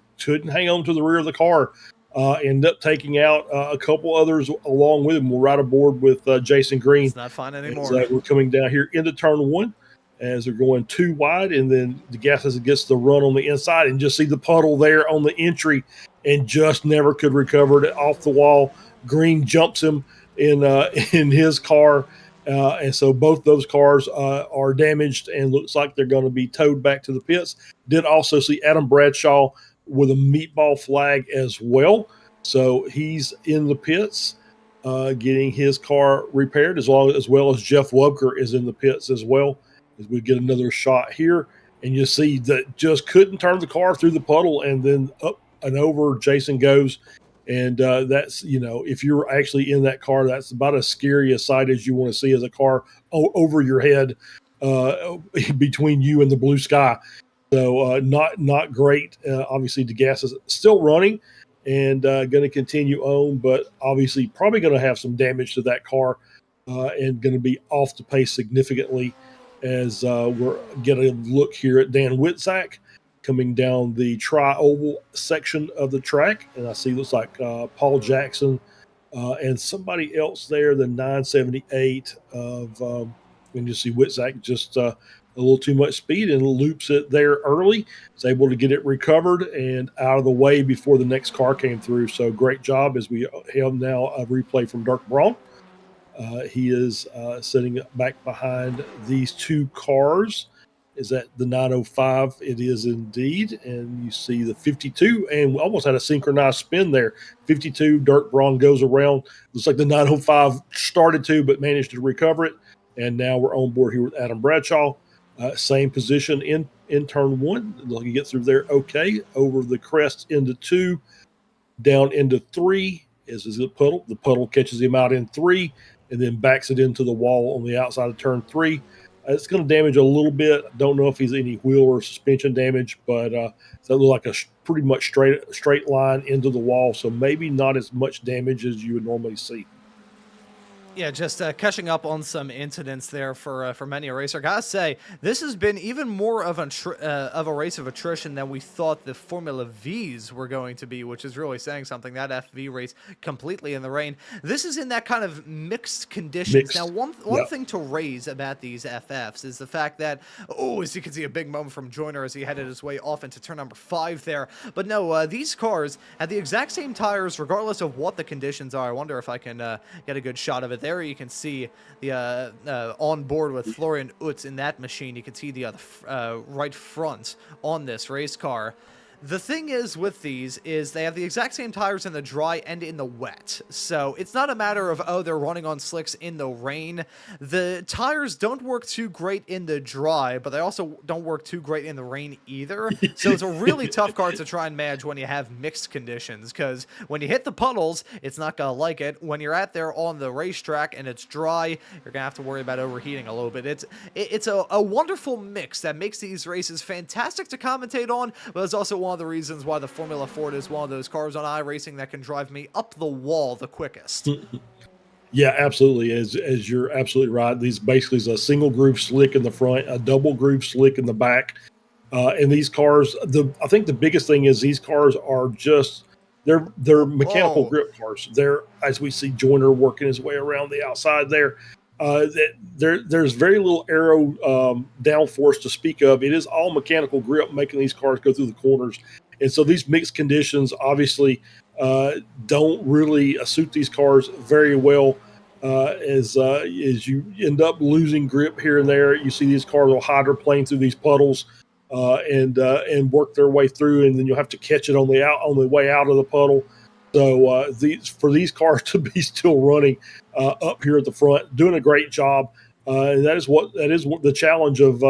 hang on to the rear of the car. Ended up taking out a couple others along with him. We're right aboard with Jason Green. It's not fun anymore. We're coming down here into turn 1. As they're going too wide, and then the gases gets the run on the inside, and just see the puddle there on the entry, and just never could recover it off the wall. Green jumps him in his car, and so both those cars are damaged, and looks like they're going to be towed back to the pits. Did also see Adam Bradshaw with a meatball flag as well, so he's in the pits. Getting his car repaired, as well as Jeff Wubker is in the pits as well. As we get another shot here, and you see that just couldn't turn the car through the puddle, and then up and over Jason goes. And that's, if you're actually in that car, that's about as scary a sight as you want to see, as a car over your head between you and the blue sky. So not great. Obviously, the gas is still running and going to continue on, but obviously probably going to have some damage to that car and going to be off the pace significantly. As we're getting a look here at Dan Witzak coming down the tri-oval section of the track. And I see looks like Paul Jackson and somebody else there, the 978 of, and you see Witzak just a little too much speed and loops it there early. Is able to get it recovered and out of the way before the next car came through. So great job, as we have now a replay from Dirk Braun. He is sitting back behind these 2 cars. Is that the 905? It is indeed. And you see the 52, and we almost had a synchronized spin there. 52, Dirk Braun goes around. Looks like the 905 started to, but managed to recover it. And now we're on board here with Adam Bradshaw. Same position in turn 1. Looking to get through there okay. Over the crest into 2, down into 3. Is the puddle. The puddle catches him out in 3. And then backs it into the wall on the outside of turn 3. It's going to damage a little bit. I don't know if he's any wheel or suspension damage, but that looks like a pretty much straight line into the wall. So maybe not as much damage as you would normally see. Yeah, just catching up on some incidents there for many a racer. Gotta say, this has been even more of a race of attrition than we thought the Formula Vs were going to be, which is really saying something. That FV race completely in the rain. This is in that kind of mixed conditions. Now, one thing to raise about these FFs is the fact that, as you can see, a big moment from Joyner as he headed his way off into turn number 5 there. But no, these cars had the exact same tires regardless of what the conditions are. I wonder if I can get a good shot of it. There you can see the on board with Florian Utz in that machine. You can see the right front on this race car. The thing is with these is they have the exact same tires in the dry and in the wet. So it's not a matter of, oh, they're running on slicks in the rain. The tires don't work too great in the dry, but they also don't work too great in the rain either. So it's a really tough car to try and manage when you have mixed conditions, because when you hit the puddles, it's not going to like it. When you're out there on the racetrack and it's dry, you're going to have to worry about overheating a little bit. It's a wonderful mix that makes these races fantastic to commentate on, but it's also one of the reasons why the Formula Ford is one of those cars on iRacing that can drive me up the wall the quickest. Yeah, absolutely. As you're absolutely right. These basically is a single groove slick in the front, a double groove slick in the back. And these cars, I think the biggest thing is these cars are just they're mechanical grip cars. They're, as we see Joyner working his way around the outside there. There's very little aero downforce to speak of. It is all mechanical grip making these cars go through the corners, and so these mixed conditions obviously don't really suit these cars very well. As you end up losing grip here and there, you see these cars will hydroplane through these puddles and work their way through, and then you'll have to catch it on the way out of the puddle. So for these cars to be still running up here at the front, doing a great job, and that is what the challenge of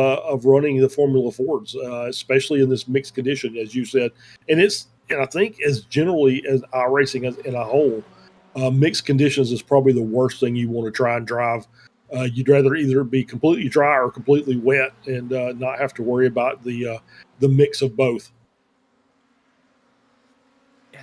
running the Formula Fords, especially in this mixed condition, as you said. And I think as generally as iRacing as in a whole, mixed conditions is probably the worst thing you want to try and drive. You'd rather either be completely dry or completely wet, and not have to worry about the mix of both.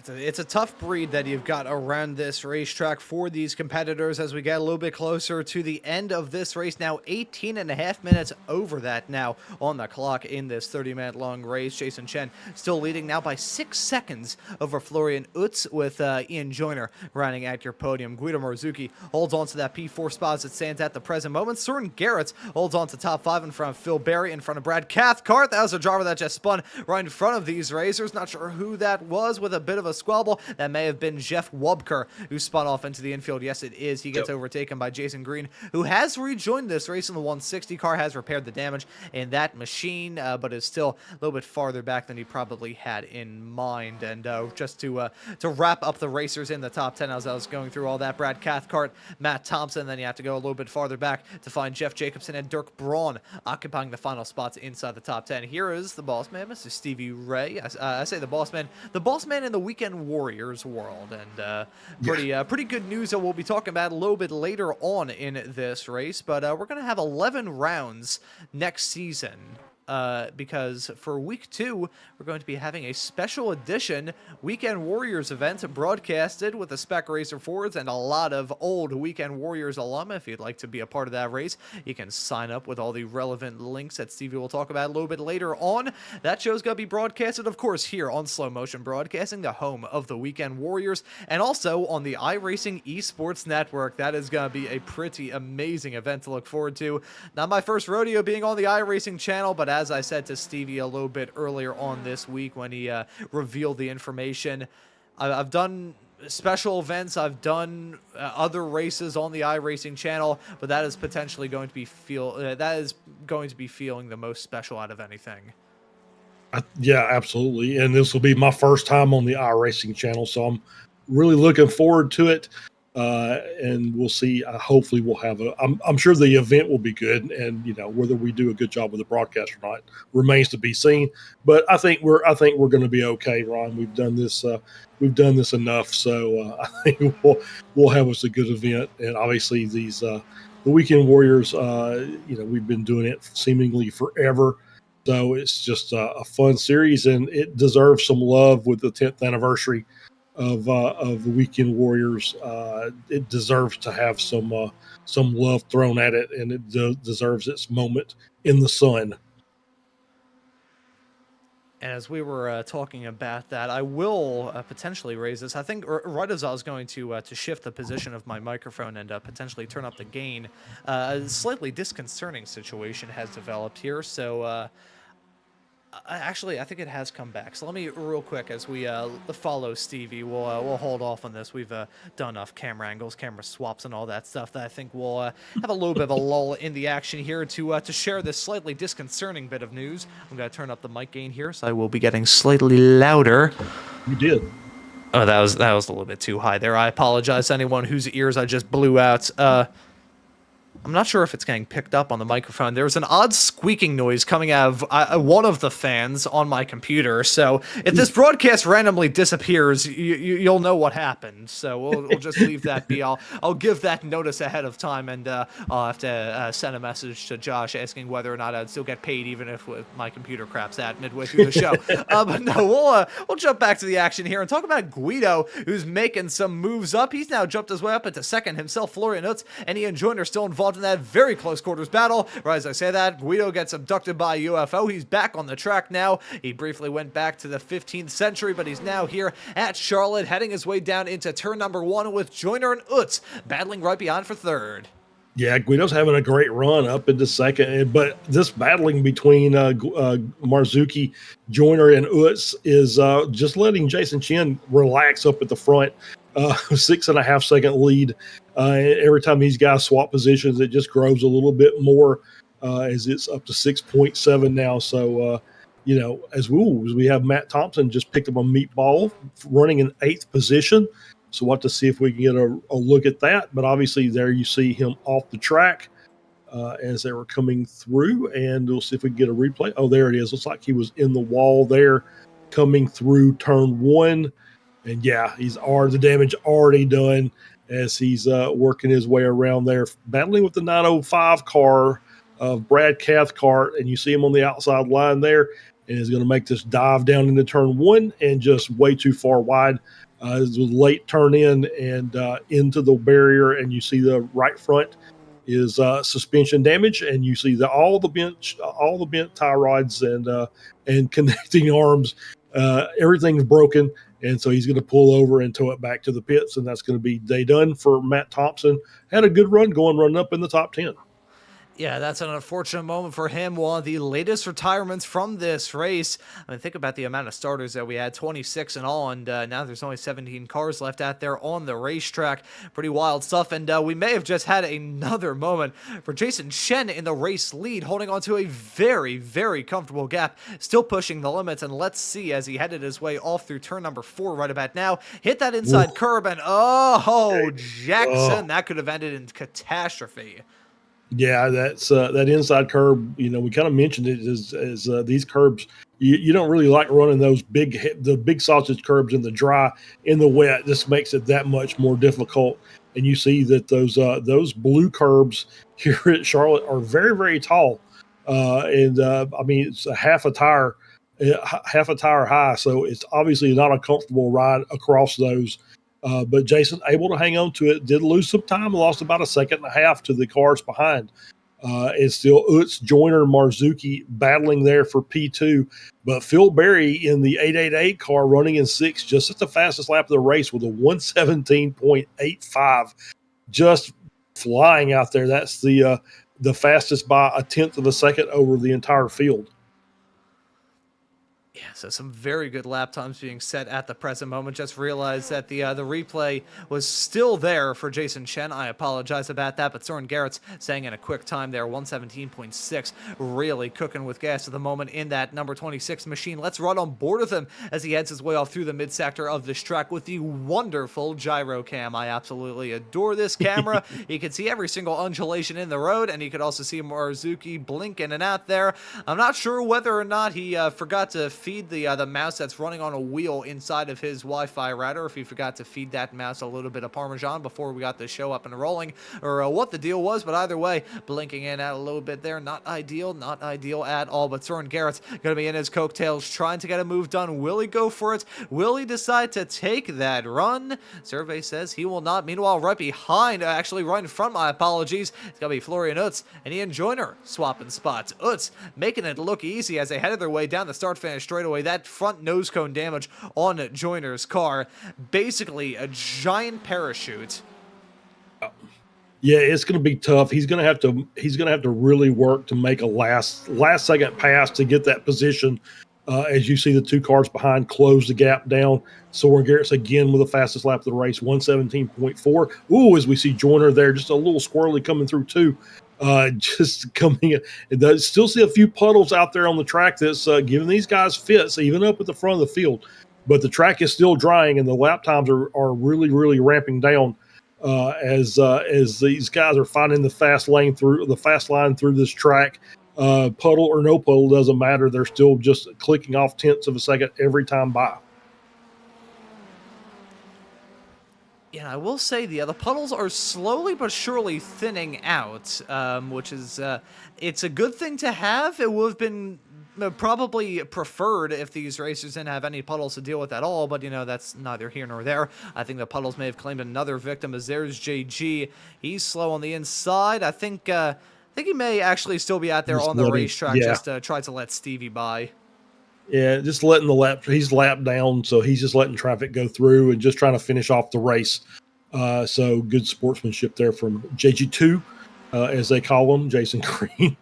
It's a tough breed that you've got around this racetrack for these competitors as we get a little bit closer to the end of this race. Now 18 and a half minutes over that now on the clock in this 30-minute long race. Jason Chen still leading now by 6 seconds over Florian Utz, with Ian Joyner running at your podium. Guido Marzuki holds on to that P4 spot as it stands at the present moment. Soren Garrett holds on to top 5 in front of Phil Berry, in front of Brad Cathcart. That was a driver that just spun right in front of these racers. Not sure who that was, with a bit of a squabble. That may have been Jeff Wubker, who spun off into the infield. Yes, it is. He gets overtaken by Jason Green, who has rejoined this race in the 160 car, has repaired the damage in that machine, but is still a little bit farther back than he probably had in mind. And just to wrap up the racers in the top 10, as I was going through all that, Brad Cathcart, Matt Thompson, then you have to go a little bit farther back to find Jeff Jacobson and Dirk Braun occupying the final spots inside the top 10. Here is the boss man, Mr. Stevie Ray. I say the boss man in the Weekend Warriors world, and pretty good news that we'll be talking about a little bit later on in this race. But we're going to have 11 rounds next season, because for week 2 we're going to be having a special edition Weekend Warriors event broadcasted with the Spec Racer Fords and a lot of old Weekend Warriors alum. If you'd like to be a part of that race, you can sign up with all the relevant links that Stevie will talk about a little bit later on. That show's going to be broadcasted, of course, here on Slow Motion Broadcasting, the home of the Weekend Warriors, and also on the iRacing Esports Network. That is going to be a pretty amazing event to look forward to. Not my first rodeo being on the iRacing channel, but as I said to Stevie a little bit earlier on this week when he revealed the information, I've done special events, I've done other races on the iRacing channel, but that is potentially going to be feeling the most special out of anything. Yeah, absolutely. And this will be my first time on the iRacing channel, so I'm really looking forward to it. And we'll see. Hopefully, we'll have I'm sure the event will be good, and whether we do a good job with the broadcast or not remains to be seen. But I think we're going to be okay, Ron. We've done this enough, so I think we'll have us a good event. And obviously, these the Weekend Warriors, we've been doing it seemingly forever. So it's just a fun series, and it deserves some love with the 10th anniversary of the Weekend Warriors. It deserves to have some love thrown at it, and it deserves its moment in the sun. And as we were talking about that, I will potentially raise this. I think right as I was going to shift the position of my microphone and potentially turn up the gain, a slightly disconcerting situation has developed here. So Actually, I think it has come back. So let me real quick as we follow Stevie. We'll hold off on this. We've done enough camera angles, camera swaps, and all that stuff that I think we'll have a little bit of a lull in the action here to share this slightly disconcerting bit of news. I'm gonna turn up the mic gain here, so I will be getting slightly louder. You did. Oh, that was a little bit too high there. I apologize to anyone whose ears I just blew out. I'm not sure if it's getting picked up on the microphone. There was an odd squeaking noise coming out of one of the fans on my computer. So if this broadcast randomly disappears, you'll know what happened. So we'll just leave that be. I'll give that notice ahead of time, and I'll have to send a message to Josh asking whether or not I'd still get paid, even if my computer craps out midway through the show. But no, we'll jump back to the action here and talk about Guido, who's making some moves up. He's now jumped his way up into second himself. Florian Utz and Ian Joyner still involved in that very close quarters battle. Right as I say that, Guido gets abducted by a UFO. He's back on the track now. He briefly went back to the 15th century, but he's now here at Charlotte, heading his way down into turn number 1 with Joyner and Utz battling right behind for third. Yeah, Guido's having a great run up into second, but this battling between Marzuki, Joyner, and Utz is just letting Jason Chen relax up at the front. 6.5 second lead. Every time these guys swap positions, it just grows a little bit more as it's up to 6.7 now. So, as we have Matt Thompson just picked up a meatball running in 8th position. So we'll have to see if we can get a look at that. But obviously there you see him off the track as they were coming through, and we'll see if we can get a replay. Oh, there it is. Looks like he was in the wall there coming through turn 1. And yeah, the damage already done as he's working his way around there, battling with the 905 car of Brad Cathcart. And you see him on the outside line there, and is going to make this dive down into turn 1 and just way too far wide. It was a late turn in and into the barrier, and you see the right front is suspension damage, and you see all the bent tie rods and connecting arms. Everything's broken. And so he's going to pull over and tow it back to the pits, and that's going to be day done for Matt Thompson. Had a good run running up in the top 10. Yeah, that's an unfortunate moment for him. One of the latest retirements from this race. I mean, think about the amount of starters that we had, 26 in all, and now there's only 17 cars left out there on the racetrack. Pretty wild stuff, and we may have just had another moment for Jason Chen in the race lead, holding on to a very, very comfortable gap, still pushing the limits, and let's see as he headed his way off through turn number 4 right about now, hit that inside curb, and Jackson, that could have ended in catastrophe. Yeah, that's that inside curb. We kind of mentioned it as these curbs. You don't really like running the big sausage curbs in the dry. In the wet, this makes it that much more difficult. And you see that those blue curbs here at Charlotte are very, very tall. I mean, it's a half a tire high. So it's obviously not a comfortable ride across those. But Jason able to hang on to it, did lose some time, lost about 1.5 seconds to the cars behind. It's still Utz, Joyner, Marzuki battling there for P2. But Phil Berry in the 888 car running in 6th, just at the fastest lap of the race with a 1:17.85. Just flying out there. That's the fastest by 1/10 of a second over the entire field. Yeah, so some very good lap times being set at the present moment. Just realized that the replay was still there for Jason Chen. I apologize about that, but Soren Garrett's saying in a quick time there, 1:17.6, really cooking with gas at the moment in that number 26 machine. Let's run on board with him as he heads his way off through the mid-sector of this track with the wonderful gyro cam. I absolutely adore this camera. You can see every single undulation in the road, and you could also see Marzuki blink in and out there. I'm not sure whether or not he forgot to feed the mouse that's running on a wheel inside of his Wi-Fi router, if he forgot to feed that mouse a little bit of Parmesan before we got the show up and rolling, or what the deal was, but either way, blinking in out a little bit there, not ideal at all, but Soren Garrett's going to be in his coattails trying to get a move done. Will he go for it? Will he decide to take that run? Survey says he will not. Meanwhile, right behind, actually right in front, my apologies, it's going to be Florian Utz and Ian Joyner swapping spots. Utz making it look easy as they headed their way down the start-finish straightaway. That front nose cone damage on Joyner's car, basically a giant parachute. Yeah, it's going to be tough. He's going to have to really work to make a last second pass to get that position. As you see the two cars behind close the gap down. Soren Garrett's again with the fastest lap of the race, 117.4. Ooh, as we see Joyner there, just a little squirrely coming through too. Just coming in. It does still see a few puddles out there on the track that's giving these guys fits, even up at the front of the field. But the track is still drying, and the lap times are really, really ramping down as these guys are finding the fast line through this track. Puddle or no puddle doesn't matter. They're still just clicking off tenths of a second every time by. Yeah, I will say the puddles are slowly but surely thinning out, which is it's a good thing to have. It would have been probably preferred if these racers didn't have any puddles to deal with at all, but that's neither here nor there. I think the puddles may have claimed another victim, as there's JG. He's slow on the inside. I think he may actually still be out there on the racetrack, just try to let Stevie by. Yeah, just letting he's lapped down, so he's just letting traffic go through and just trying to finish off the race. So good sportsmanship there from JG2, as they call him, Jason Green.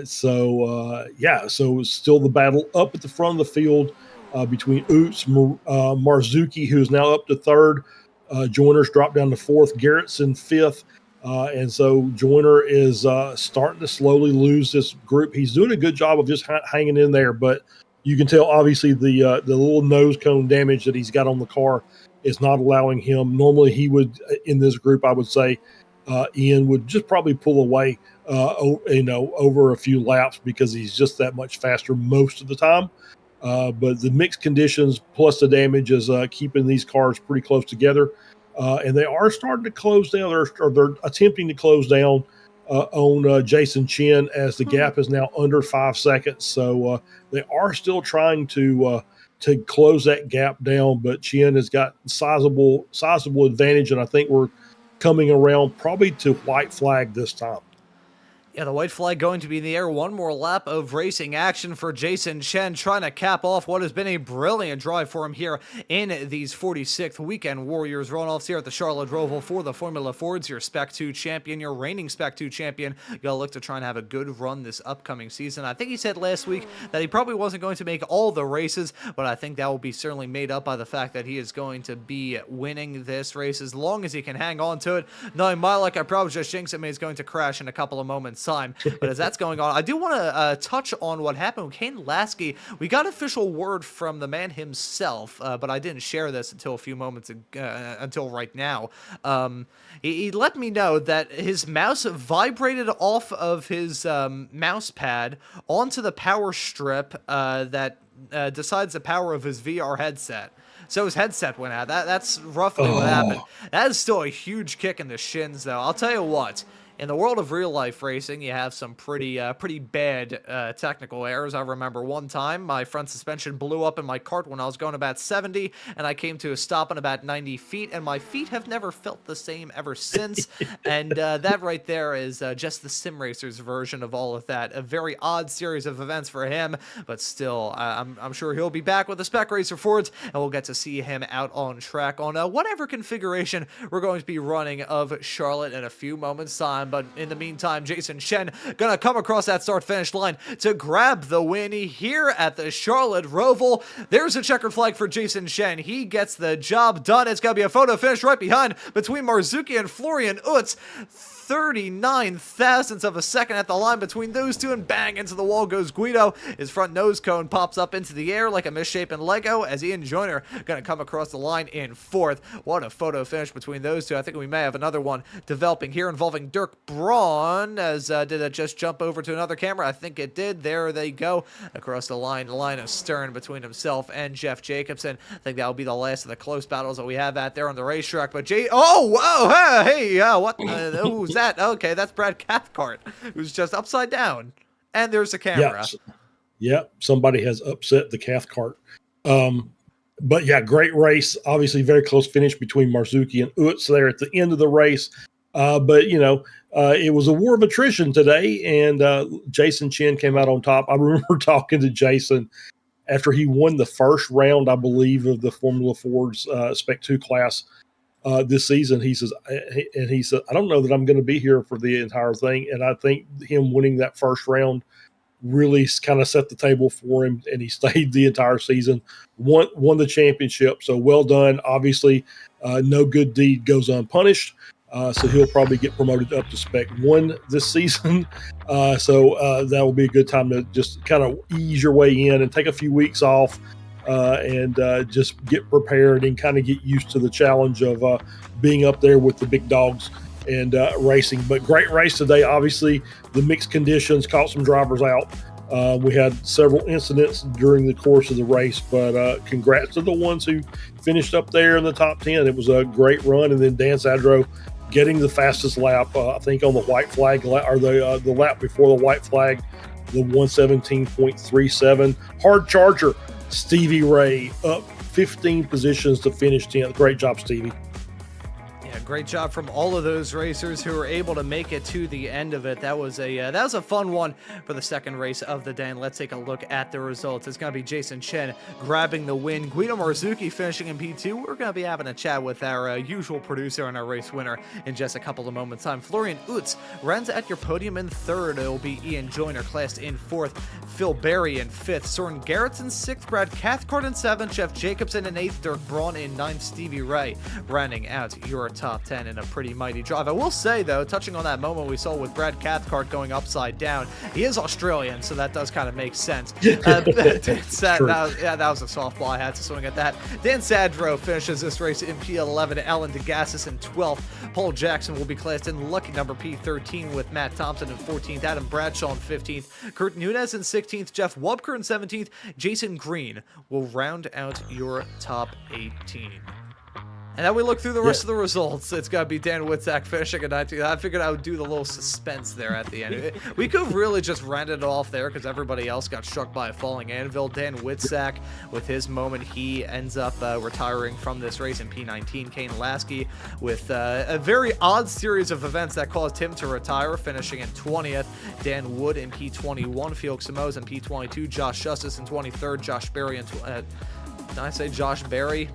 So still the battle up at the front of the field between Oots, Marzuki, who's now up to third. Joyner's dropped down to fourth. Garrett's in fifth. And so Joyner is starting to slowly lose this group. He's doing a good job of just hanging in there, but you can tell obviously the little nose cone damage that he's got on the car is not allowing him. Normally he would, in this group, I would say Ian would just probably pull away, over a few laps because he's just that much faster most of the time. But the mixed conditions plus the damage is keeping these cars pretty close together. And they are starting to close down, or they're attempting to close down on Jason Chen, as the gap is now under 5 seconds. So they are still trying to close that gap down, but Chen has got sizable advantage, and I think we're coming around probably to white flag this time. Yeah, the white flag going to be in the air. One more lap of racing action for Jason Chen, trying to cap off what has been a brilliant drive for him here in these 46th Weekend Warriors runoffs here at the Charlotte Roval for the Formula Fords. Your Spec 2 champion, your reigning Spec 2 champion. You gotta look to try and have a good run this upcoming season. I think he said last week that he probably wasn't going to make all the races, but I think that will be certainly made up by the fact that he is going to be winning this race as long as he can hang on to it. Knowing Milek, I probably just jinxed him, he's going to crash in a couple of moments time. But as that's going on, I do want to touch on what happened with Kane Lasky. We got official word from the man himself, but I didn't share this until a few moments until right now. He let me know that his mouse vibrated off of his mouse pad onto the power strip that decides the power of his VR headset. So his headset went out. That's roughly what happened. That is still a huge kick in the shins, though. I'll tell you what. In the world of real-life racing, you have some pretty bad technical errors. I remember one time my front suspension blew up in my kart when I was going about 70, and I came to a stop on about 90 feet, and my feet have never felt the same ever since. And that right there is just the sim racer's version of all of that. A very odd series of events for him, but still, I'm sure he'll be back with the Spec Racer Fords, and we'll get to see him out on track on whatever configuration we're going to be running of Charlotte in a few moments' time. But in the meantime, Jason Chen gonna come across that start-finish line to grab the win here at the Charlotte Roval. There's a checkered flag for Jason Chen. He gets the job done. It's gonna be a photo finish right behind between Marzuki and Florian Utz. 39 thousandths of a second at the line between those two, and bang, into the wall goes Guido. His front nose cone pops up into the air like a misshapen Lego as Ian Joyner gonna come across the line in fourth. What a photo finish between those two. I think we may have another one developing here involving Dirk Braun, as did it just jump over to another camera? I think it did. There they go across the line of stern between himself and Jeff Jacobson. I think that'll be the last of the close battles that we have out there on the racetrack. But what? Who's that? Okay, that's Brad Cathcart, who's just upside down. And there's a camera. Yep, somebody has upset the Cathcart. But yeah, great race. Obviously, very close finish between Marzuki and Utz there at the end of the race. But it was a war of attrition today, and Jason Chen came out on top. I remember talking to Jason after he won the first round, I believe, of the Formula Ford's Spec 2 class. this season. He says, I don't know that I'm going to be here for the entire thing. And I think him winning that first round really kind of set the table for him, and he stayed the entire season, won the championship. So well done. Obviously, no good deed goes unpunished. So he'll probably get promoted up to Spec 1 this season. So that will be a good time to just kind of ease your way in and take a few weeks off and just get prepared and kind of get used to the challenge of being up there with the big dogs and racing. But great race today. Obviously, the mixed conditions caught some drivers out. We had several incidents during the course of the race, but congrats to the ones who finished up there in the top 10. It was a great run. And then Dan Sadro getting the fastest lap, I think on the white flag, or the lap before the white flag, the 117.37. Hard charger, Stevie Ray, up 15 positions to finish 10th. Great job, Stevie. Great job from all of those racers who were able to make it to the end of it. That was a fun one for the second race of the day. And let's take a look at the results. It's going to be Jason Chen grabbing the win, Guido Marzuki finishing in P2. We're going to be having a chat with our usual producer and our race winner in just a couple of moments' time. Florian Utz runs at your podium in third. It'll be Ian Joyner classed in fourth, Phil Berry in fifth, Soren Garrett's in sixth, Brad Cathcart in seventh, Jeff Jacobson in eighth, Dirk Braun in ninth, Stevie Ray rounding out your top 10 in a pretty mighty drive. I will say, though, touching on that moment we saw with Brad Cathcart going upside down, he is Australian, so that does kind of make sense. That was a softball. I had to swing at that. Dan Sadro finishes this race in P11, Alan DeGassis in 12th. Paul Jackson will be classed in lucky number P13 with Matt Thompson in 14th, Adam Bradshaw in 15th, Kurt Nunez in 16th, Jeff Wubker in 17th, Jason Green will round out your top 18. And then we look through the rest of the results. It's got to be Dan Witzak finishing at 19. I figured I would do the little suspense there at the end. We could really just rounded it off there because everybody else got struck by a falling anvil. Dan Witzak, with his moment, he ends up retiring from this race in P19. Kane Lasky with a very odd series of events that caused him to retire, finishing in 20th. Dan Wood in P21. Felix Simoes in P22. Josh Justice in 23rd. Josh Berry in... did I say Josh Berry?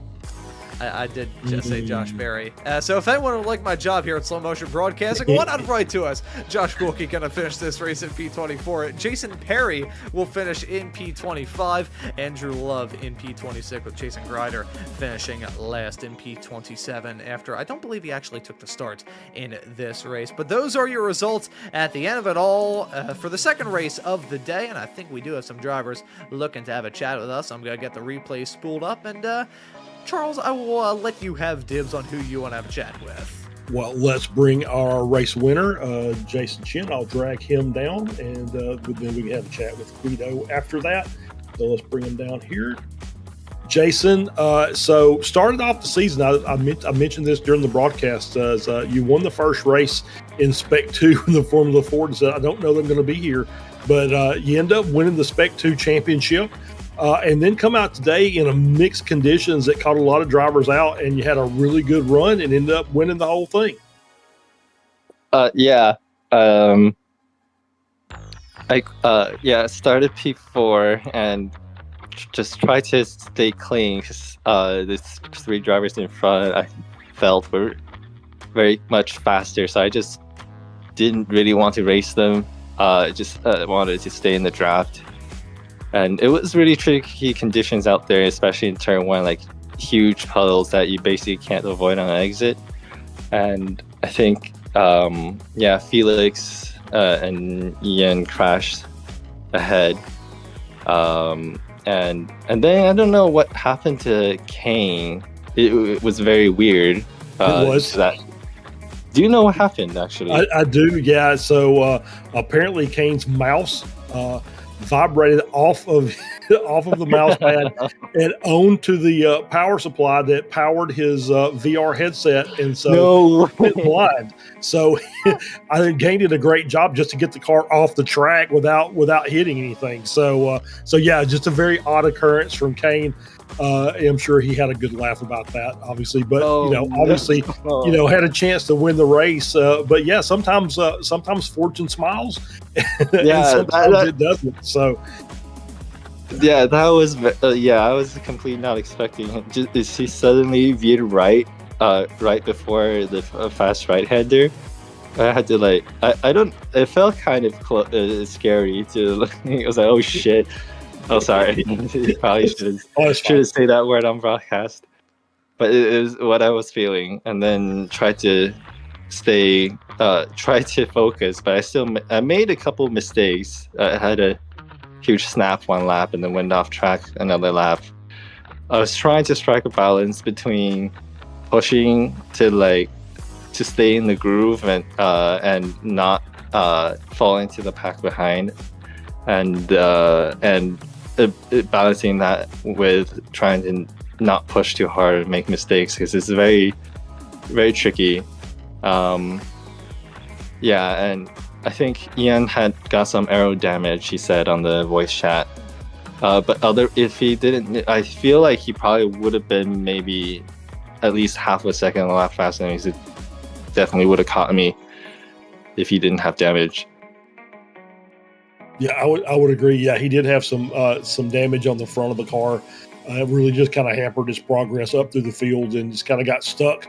I did just say Josh Berry. So if anyone would like my job here at Slow Motion Broadcasting, why not write to us? Josh Wilkie going to finish this race in P24. Jason Perry will finish in P25. Andrew Love in P26 with Jason Grider finishing last in P27 after I don't believe he actually took the start in this race. But those are your results at the end of it all for the second race of the day. And I think we do have some drivers looking to have a chat with us. I'm going to get the replay spooled up and... Charles, I will let you have dibs on who you want to have a chat with. Well, let's bring our race winner, Jason Chen. I'll drag him down, and then we can have a chat with Guido after that. So let's bring him down here. Jason, so started off the season, I mentioned this during the broadcast, as you won the first race in Spec 2 in the Formula Ford and said, I don't know that I'm going to be here, but you end up winning the Spec 2 championship. And then come out today in a mixed conditions that caught a lot of drivers out, and you had a really good run and ended up winning the whole thing. I started P4 and just tried to stay clean because the three drivers in front I felt were very much faster, so I just didn't really want to race them. Just wanted to stay in the draft. And it was really tricky conditions out there, especially in turn one, like huge puddles that you basically can't avoid on an exit. And I think, Felix and Ian crashed ahead. And then I don't know what happened to Kane. It was very weird. It was. Do you know what happened, actually? I do, yeah. So apparently Kane's mouse... vibrated off of the mouse pad and onto the power supply that powered his VR headset, and so went blind. So I think Kane did a great job just to get the car off the track without hitting anything. So yeah, just a very odd occurrence from Kane. I'm sure he had a good laugh about that, obviously, but had a chance to win the race. But yeah, sometimes fortune smiles, and sometimes it doesn't. So yeah, that was I was completely not expecting him. He suddenly veered right right before the fast right-hander. I had to like I don't. It felt kind of scary to. I was like, oh shit. Oh sorry. You probably shouldn't say that word on broadcast. But it was what I was feeling, and then try to focus. But I made a couple mistakes. I had a huge snap one lap, and then went off track another lap. I was trying to strike a balance between pushing to stay in the groove and not fall into the pack behind, and balancing that with trying to not push too hard and make mistakes, because it's very, very tricky. And I think Ian had got some aero damage, he said on the voice chat. But if he didn't, I feel like he probably would have been maybe at least half a second a lap faster than he definitely would have caught me if he didn't have damage. Yeah, I would agree. Yeah, he did have some damage on the front of the car. It really just kind of hampered his progress up through the field, and just kind of got stuck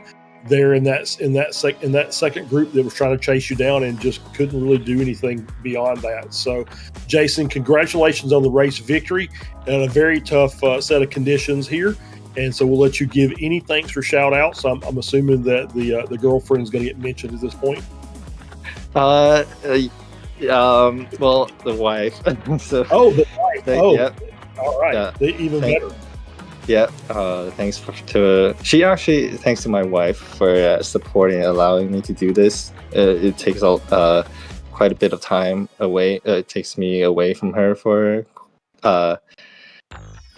there in that second group that was trying to chase you down, and just couldn't really do anything beyond that. So, Jason, congratulations on the race victory and a very tough set of conditions here. And so we'll let you give any thanks or shout outs. I'm assuming that the girlfriend is going to get mentioned at this point. Well, the wife. So, the wife. Yep. All right. Even better. Yeah. Thanks to my wife for supporting and allowing me to do this. It takes quite a bit of time away. It takes me away from her for a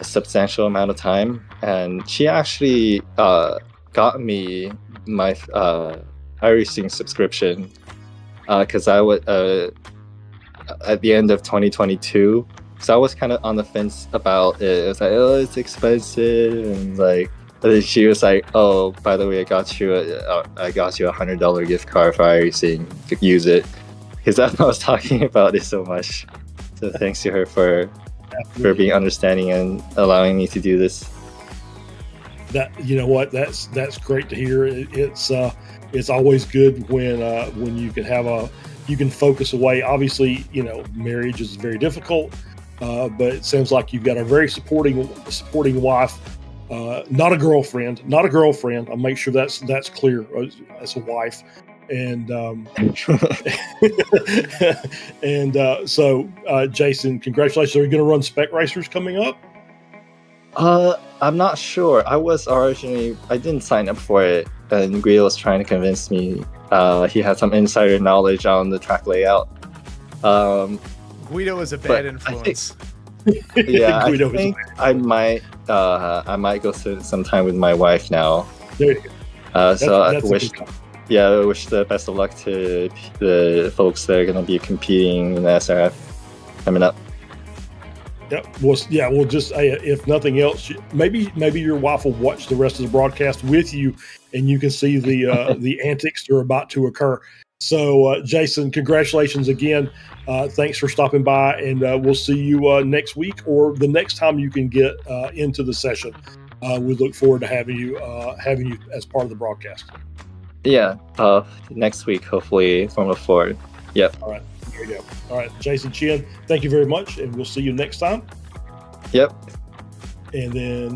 substantial amount of time, and she actually got me my iRacing subscription because I would at the end of 2022. So I was kind of on the fence about it. It was like, oh, it's expensive, and then she was like, oh, by the way, I got you $100 gift card for iRacing. Use it, because I was talking about it so much. So thanks to her for being understanding and allowing me to do this. That, you know what, that's great to hear. It's always good when you can focus away. Obviously, marriage is very difficult, but it sounds like you've got a very supporting wife, not a girlfriend. I'll make sure that's clear. As a wife. And so Jason, congratulations. Are you going to run Spec Racers coming up? I'm not sure. I didn't sign up for it, and Guido was trying to convince me. He had some insider knowledge on the track layout. Guido is a bad influence. I think I might go sometime with my wife now. There you go. I wish the best of luck to the folks that are going to be competing in the SRF coming up. Well, just if nothing else, maybe your wife will watch the rest of the broadcast with you, and you can see the antics that are about to occur. So, Jason, congratulations again. Thanks for stopping by, and we'll see you next week or the next time you can get into the session. We look forward to having you as part of the broadcast. Yeah, next week, hopefully, Formula 4. Yep. All right, there you go. All right, Jason Chin, thank you very much, and we'll see you next time. Yep. And then,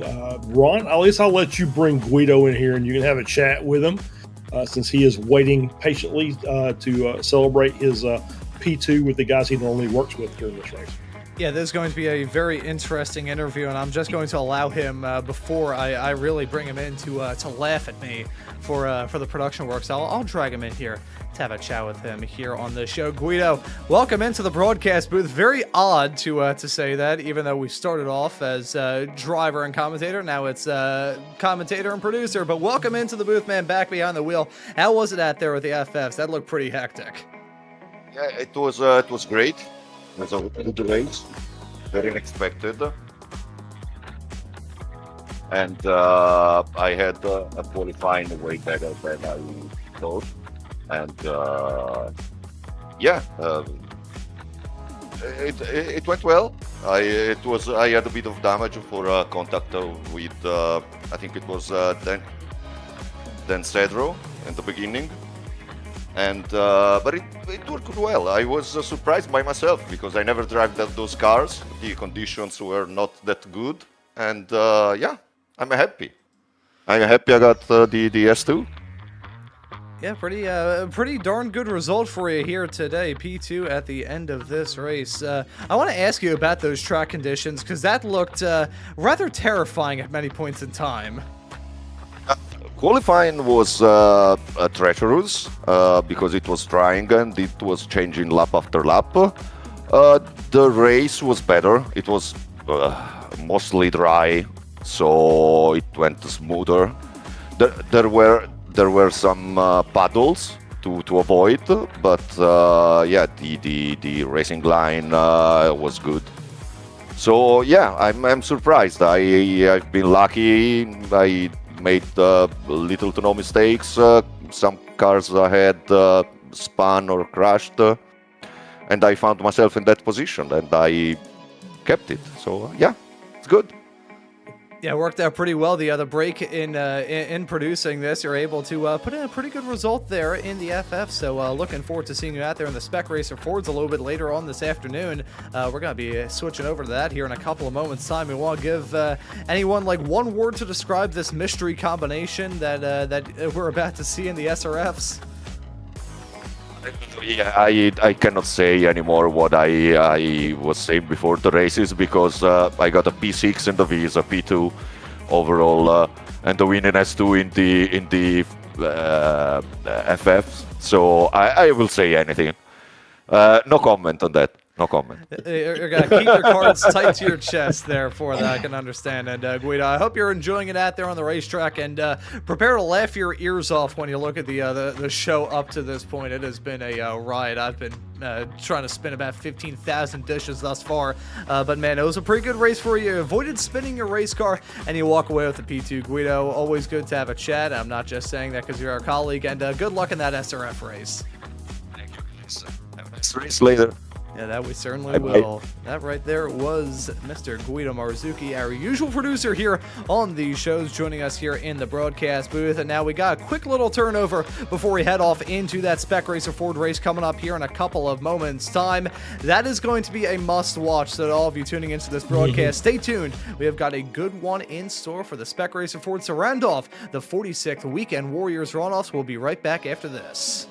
Ron, I'll let you bring Guido in here, and you can have a chat with him since he is waiting patiently to celebrate his P2 with the guys he normally works with during this race. Yeah, this is going to be a very interesting interview, and I'm just going to allow him before I really bring him in to laugh at me for the production work. So I'll drag him in here to have a chat with him here on the show. Guido, welcome into the broadcast booth. Very odd to say that, even though we started off as driver and commentator. Now it's commentator and producer. But welcome into the booth, man. Back behind the wheel. How was it out there with the FFs? That looked pretty hectic. Yeah, it was great. It was a good race, very unexpected, and I had a qualifying way better than I thought, and it went well. I had a bit of damage for contact with I think it was than Cedro in the beginning, and but it worked well. I was surprised by myself because I never drive those cars. The conditions were not that good, and yeah, I'm happy. I'm happy I got the S2. Yeah, pretty darn good result for you here today, P2 at the end of this race. I want to ask you about those track conditions because that looked rather terrifying at many points in time. Qualifying was treacherous because it was trying and it was changing lap after lap. The race was better. It was mostly dry, so it went smoother. There were some puddles to avoid, but yeah, the racing line was good. So yeah, I'm surprised. I've been lucky. I made little to no mistakes. Some cars ahead spun or crashed, and I found myself in that position, and I kept it. So yeah, it's good. Yeah, it worked out pretty well. The break in producing this, you're able to put in a pretty good result there in the FF. So looking forward to seeing you out there in the Spec Racer Fords a little bit later on this afternoon. We're going to be switching over to that here in a couple of moments' time. We want to give anyone like one word to describe this mystery combination that we're about to see in the SRFs. Yeah, I cannot say anymore what I was saying before the races because I got a P6 in the Visa, P2 overall, and the win in S2 in the FF. So I will say anything. No comment on that. No comment. You're going to keep your cards tight to your chest there for that, I can understand. And Guido, I hope you're enjoying it out there on the racetrack, and prepare to laugh your ears off when you look at the show up to this point. It has been a ride. I've been trying to spin about 15,000 dishes thus far, but man, it was a pretty good race for you. You avoided spinning your race car, and you walk away with the P2. Guido, always good to have a chat. I'm not just saying that because you're our colleague, and good luck in that SRF race. Thank you, guys. Have a nice race later. Yeah, that we certainly will. That right there was Mr. Guido Marzuki, our usual producer here on these shows, joining us here in the broadcast booth. And now we got a quick little turnover before we head off into that Spec Racer Ford race coming up here in a couple of moments' time. That is going to be a must-watch, so to all of you tuning into this broadcast, stay tuned. We have got a good one in store for the Spec Racer Ford to round off the 46th Weekend Warriors Runoffs. We'll be right back after this.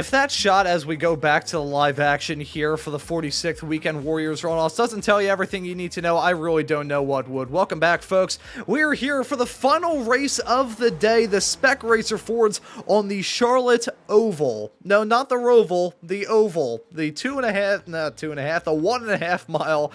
if that shot as we go back to the live action here for the 46th Weekend Warriors Runoffs doesn't tell you everything you need to know, I really don't know what would. Welcome back, folks. We're here for the final race of the day, the Spec Racer Fords on the Charlotte Oval. No, not the Roval, the Oval. The 1.5 mile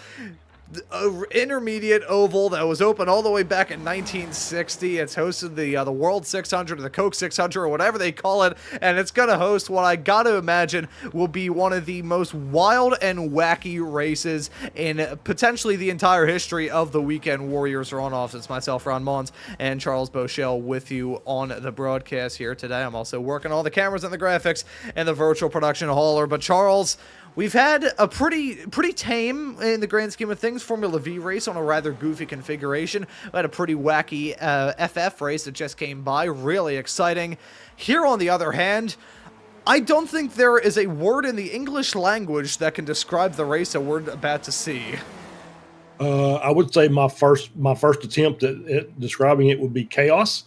intermediate oval that was open all the way back in 1960. It's hosted the World 600 or the Coke 600 or whatever they call it, and it's going to host what I got to imagine will be one of the most wild and wacky races in potentially the entire history of the Weekend Warriors Runoffs. It's myself, Ron Mons, and Charles Beauchelle with you on the broadcast here today. I'm also working all the cameras and the graphics and the virtual production hauler, but Charles, we've had a pretty tame, in the grand scheme of things, Formula V race on a rather goofy configuration. We had a pretty wacky FF race that just came by, really exciting. Here, on the other hand, I don't think there is a word in the English language that can describe the race that we're about to see. I would say my first attempt at describing it would be chaos.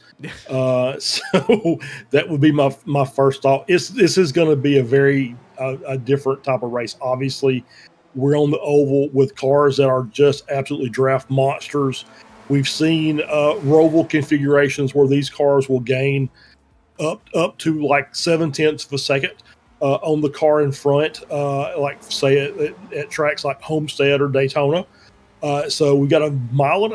So that would be my first thought. This is going to be a very a different type of race. Obviously, we're on the oval with cars that are just absolutely draft monsters. We've seen Roval configurations where these cars will gain up to like 0.7 of a second on the car in front, like say at tracks like Homestead or Daytona. So we've got a 1.5 mile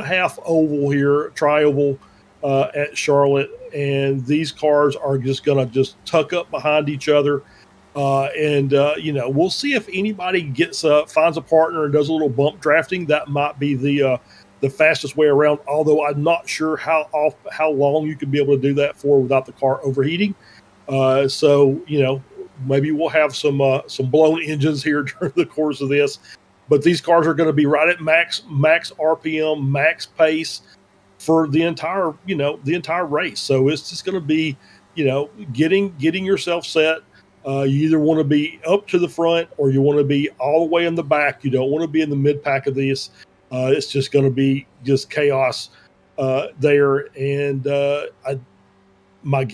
oval here, tri-oval at Charlotte, and these cars are just going to just tuck up behind each other. We'll see if anybody finds a partner and does a little bump drafting. That might be the fastest way around, although I'm not sure how long you could be able to do that for without the car overheating. Maybe we'll have some blown engines here during the course of this. But these cars are going to be right at max RPM, max pace for the entire race. So it's just going to be, getting yourself set. You either want to be up to the front or you want to be all the way in the back. You don't want to be in the mid pack of these. It's just going to be just chaos there. And my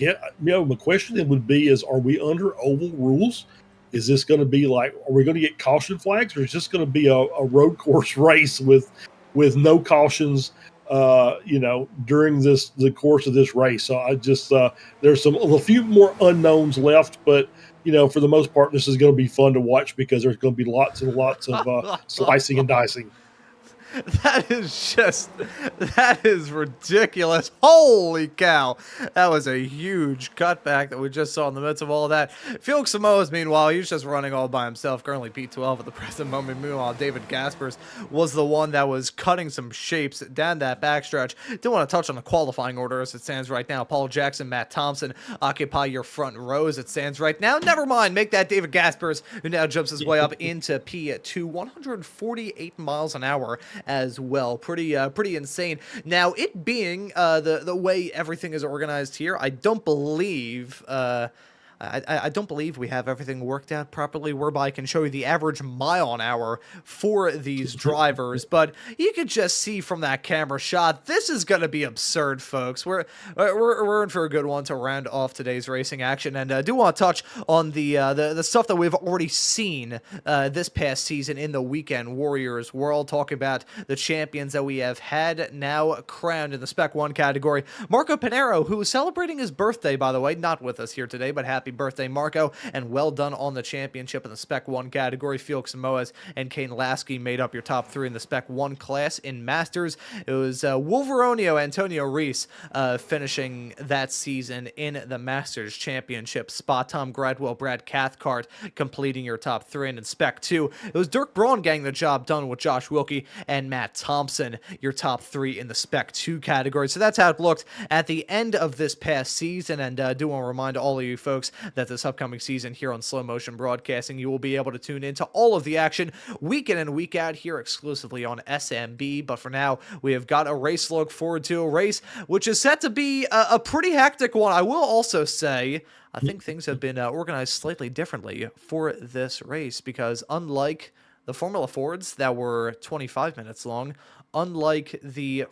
question would be is, are we under oval rules? Is this going to be like, are we going to get caution flags, or is this going to be a road course race with no cautions, during the course of this race? So I just, there's a few more unknowns left, but, for the most part, this is going to be fun to watch because there's going to be lots and lots of slicing and dicing. That is ridiculous. Holy cow. That was a huge cutback that we just saw in the midst of all of that. Felix Samoas, meanwhile, he's just running all by himself, currently P12 at the present moment. Meanwhile, David Gaspers was the one that was cutting some shapes down that backstretch. Do want to touch on the qualifying order as it stands right now. Paul Jackson, Matt Thompson occupy your front row as it stands right now. Never mind, make that David Gaspers, who now jumps his way up into P2, 148 miles an hour as well. Pretty insane. Now, it being the way everything is organized here, I don't believe I don't believe we have everything worked out properly whereby I can show you the average mile an hour for these drivers, but you could just see from that camera shot, this is going to be absurd, folks. We're in for a good one to round off today's racing action, and I do want to touch on the stuff that we've already seen this past season in the Weekend Warriors world, talking about the champions that we have had now crowned in the Spec 1 category. Marco Pinero, who is celebrating his birthday, by the way, not with us here today, but happy birthday, Marco, and well done on the championship in the Spec 1 category. Felix Samoas and Kane Lasky made up your top three in the Spec 1 class. In Masters, it was Wolveronio, Antonio Reese finishing that season in the Masters championship spot. Tom Gradwell, Brad Cathcart completing your top three. And in Spec 2, it was Dirk Braun getting the job done with Josh Wilkie and Matt Thompson, your top three in the Spec 2 category. So that's how it looked at the end of this past season. And I do want to remind all of you folks that this upcoming season here on Slow Motion Broadcasting, you will be able to tune into all of the action week in and week out here exclusively on SMB. But for now, we have got a race to look forward to, a race which is set to be a pretty hectic one. I will also say, I think things have been organized slightly differently for this race because unlike the Formula Fords that were 25 minutes long, unlike the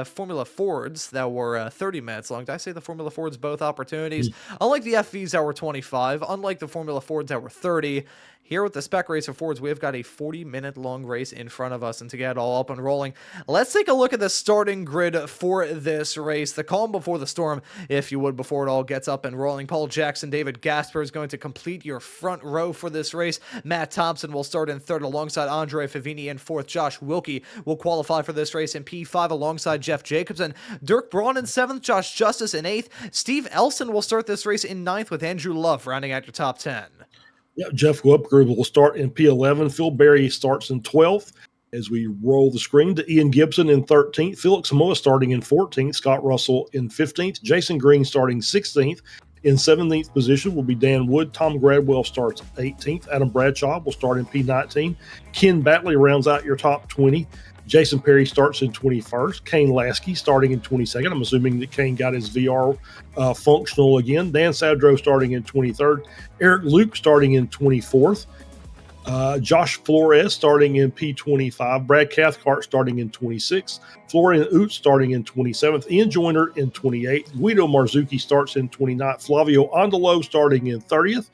Formula Fords that were 30 minutes long. Did I say the Formula Fords both opportunities? Unlike the FVs that were 25, unlike the Formula Fords that were 30, here with the Spec Racer Fords, we've got a 40-minute long race in front of us. And to get it all up and rolling, let's take a look at the starting grid for this race. The calm before the storm, if you would, before it all gets up and rolling. Paul Jackson, David Gasper is going to complete your front row for this race. Matt Thompson will start in third alongside Andre Favini in fourth. Josh Wilkie will qualify for this race in P5 alongside Jeff Jacobson. Dirk Braun in seventh, Josh Justice in eighth. Steve Elson will start this race in ninth with Andrew Love rounding out your top 10. Yeah, Jeff Webgruber will start in P11. Phil Berry starts in 12th. As we roll the screen to Ian Gibson in 13th. Felix Samoa starting in 14th. Scott Russell in 15th. Jason Green starting 16th. In 17th position will be Dan Wood. Tom Gradwell starts 18th. Adam Bradshaw will start in P19. Ken Batley rounds out your top 20. Jason Perry starts in 21st. Kane Lasky starting in 22nd. I'm assuming that Kane got his VR functional again. Dan Sadro starting in 23rd. Eric Luke starting in 24th. Josh Flores starting in P25. Brad Cathcart starting in 26th. Florian Oot starting in 27th. Ian Joyner in 28th. Guido Marzucchi starts in 29th. Flavio Andolo starting in 30th.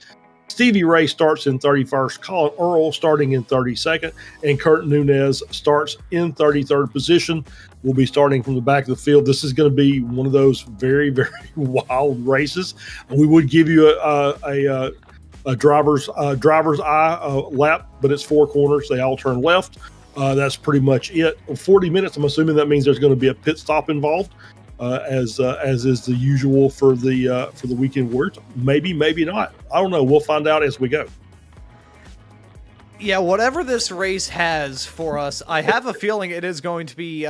Stevie Ray starts in 31st. Colin Earl starting in 32nd. And Kurt Nunez starts in 33rd position. We'll be starting from the back of the field. This is going to be one of those very, very wild races. We would give you a driver's eye lap, but it's four corners. They all turn left. That's pretty much it. 40 minutes. I'm assuming that means there's going to be a pit stop involved, as is the usual for the weekend warriors. Maybe not. I don't know. We'll find out as we go. Yeah, whatever this race has for us, I have a feeling it is going to be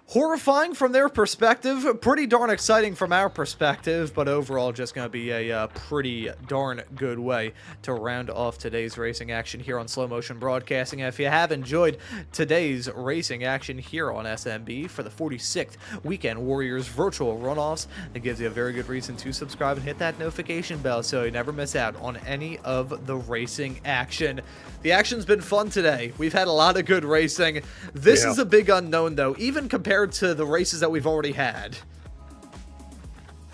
horrifying from their perspective, pretty darn exciting from our perspective, but overall just going to be a pretty darn good way to round off today's racing action here on Slow Motion Broadcasting. And if you have enjoyed today's racing action here on SMB for the 46th Weekend Warriors Virtual Runoffs, it gives you a very good reason to subscribe and hit that notification bell so you never miss out on any of the racing action. The action's been fun today. We've had a lot of good racing. This is a big unknown, though, even compared to the races that we've already had.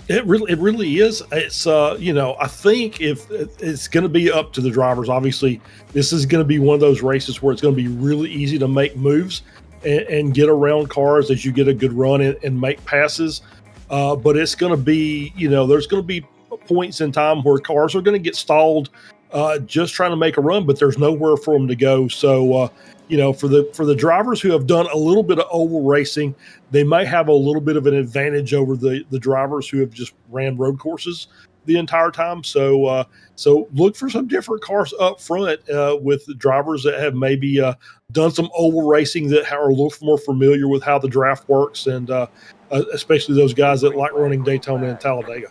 It really is. It's I think if it's going to be up to the drivers. Obviously, this is going to be one of those races where it's going to be really easy to make moves and get around cars as you get a good run and make passes. But it's going to be, there's going to be points in time where cars are going to get stalled just trying to make a run, but there's nowhere for them to go. So, for the drivers who have done a little bit of oval racing, they might have a little bit of an advantage over the drivers who have just ran road courses the entire time. So look for some different cars up front with the drivers that have maybe done some oval racing that are a little more familiar with how the draft works, and especially those guys that like running Daytona and Talladega.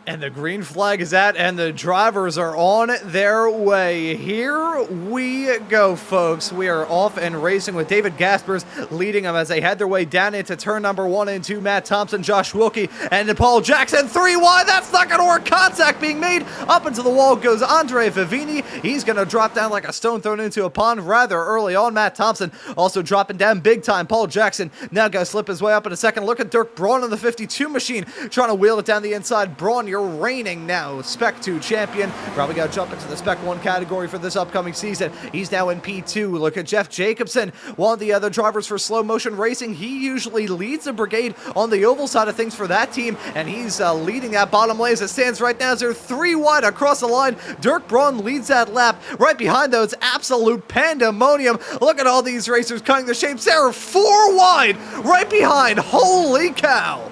And the green flag is out, and the drivers are on their way. Here we go, folks. We are off and racing with David Gaspers leading them as they head their way down into turn number 1 and 2. Matt Thompson, Josh Wilkie, and Paul Jackson. 3 wide. That's not going to work. Contact being made. Up into the wall goes Andre Favini. He's going to drop down like a stone thrown into a pond rather early on. Matt Thompson also dropping down big time. Paul Jackson now going to slip his way up in a second. Look at Dirk Braun on the 52 machine trying to wheel it down the inside. Braun, you're reigning now Spec 2 champion. Probably got to jump into the Spec 1 category for this upcoming season. He's now in P2. Look at Jeff Jacobson, one of the other drivers for Slow Motion Racing. He usually leads the brigade on the oval side of things for that team, and he's leading that bottom lane as it stands right now. They're 3 wide across the line. Dirk Braun leads that lap. Right behind, though, it's absolute pandemonium. Look at all these racers cutting the shapes. They're 4 wide right behind. Holy cow.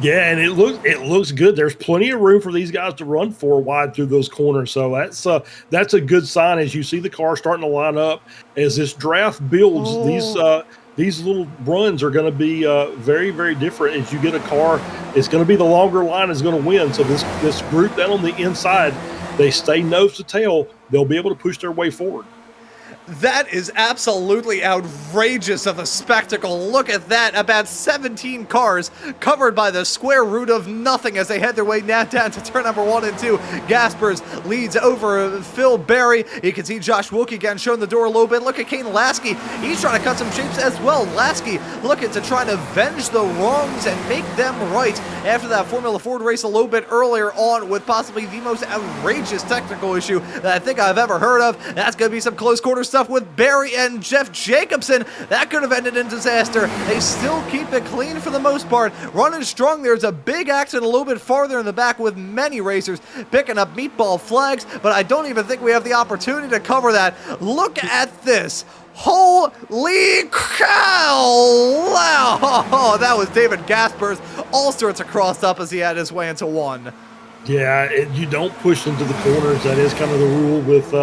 Yeah, and it looks good. There's plenty of room for these guys to run 4 wide through those corners. So that's a good sign as you see the car starting to line up. As this draft builds, these little runs are going to be very, very different. As you get a car, it's going to be the longer line is going to win. So this group down on the inside, they stay nose to tail. They'll be able to push their way forward. That is absolutely outrageous of a spectacle. Look at that. About 17 cars covered by the square root of nothing as they head their way now down to turn number 1 and 2. Gaspers leads over Phil Berry. You can see Josh Wilkie again showing the door a little bit. Look at Kane Lasky. He's trying to cut some shapes as well. Lasky looking to try to avenge the wrongs and make them right after that Formula Ford race a little bit earlier on with possibly the most outrageous technical issue that I think I've ever heard of. That's going to be some close quarter stuff with Barry and Jeff Jacobson. That could have ended in disaster. They still keep it clean for the most part. Running strong. There's a big accident a little bit farther in the back with many racers picking up meatball flags, but I don't even think we have the opportunity to cover that. Look at this. Holy cow! Wow! Oh, that was David Gaspers. All sorts of crossed up as he had his way into one. Yeah, you don't push into the corners. That is kind of the rule with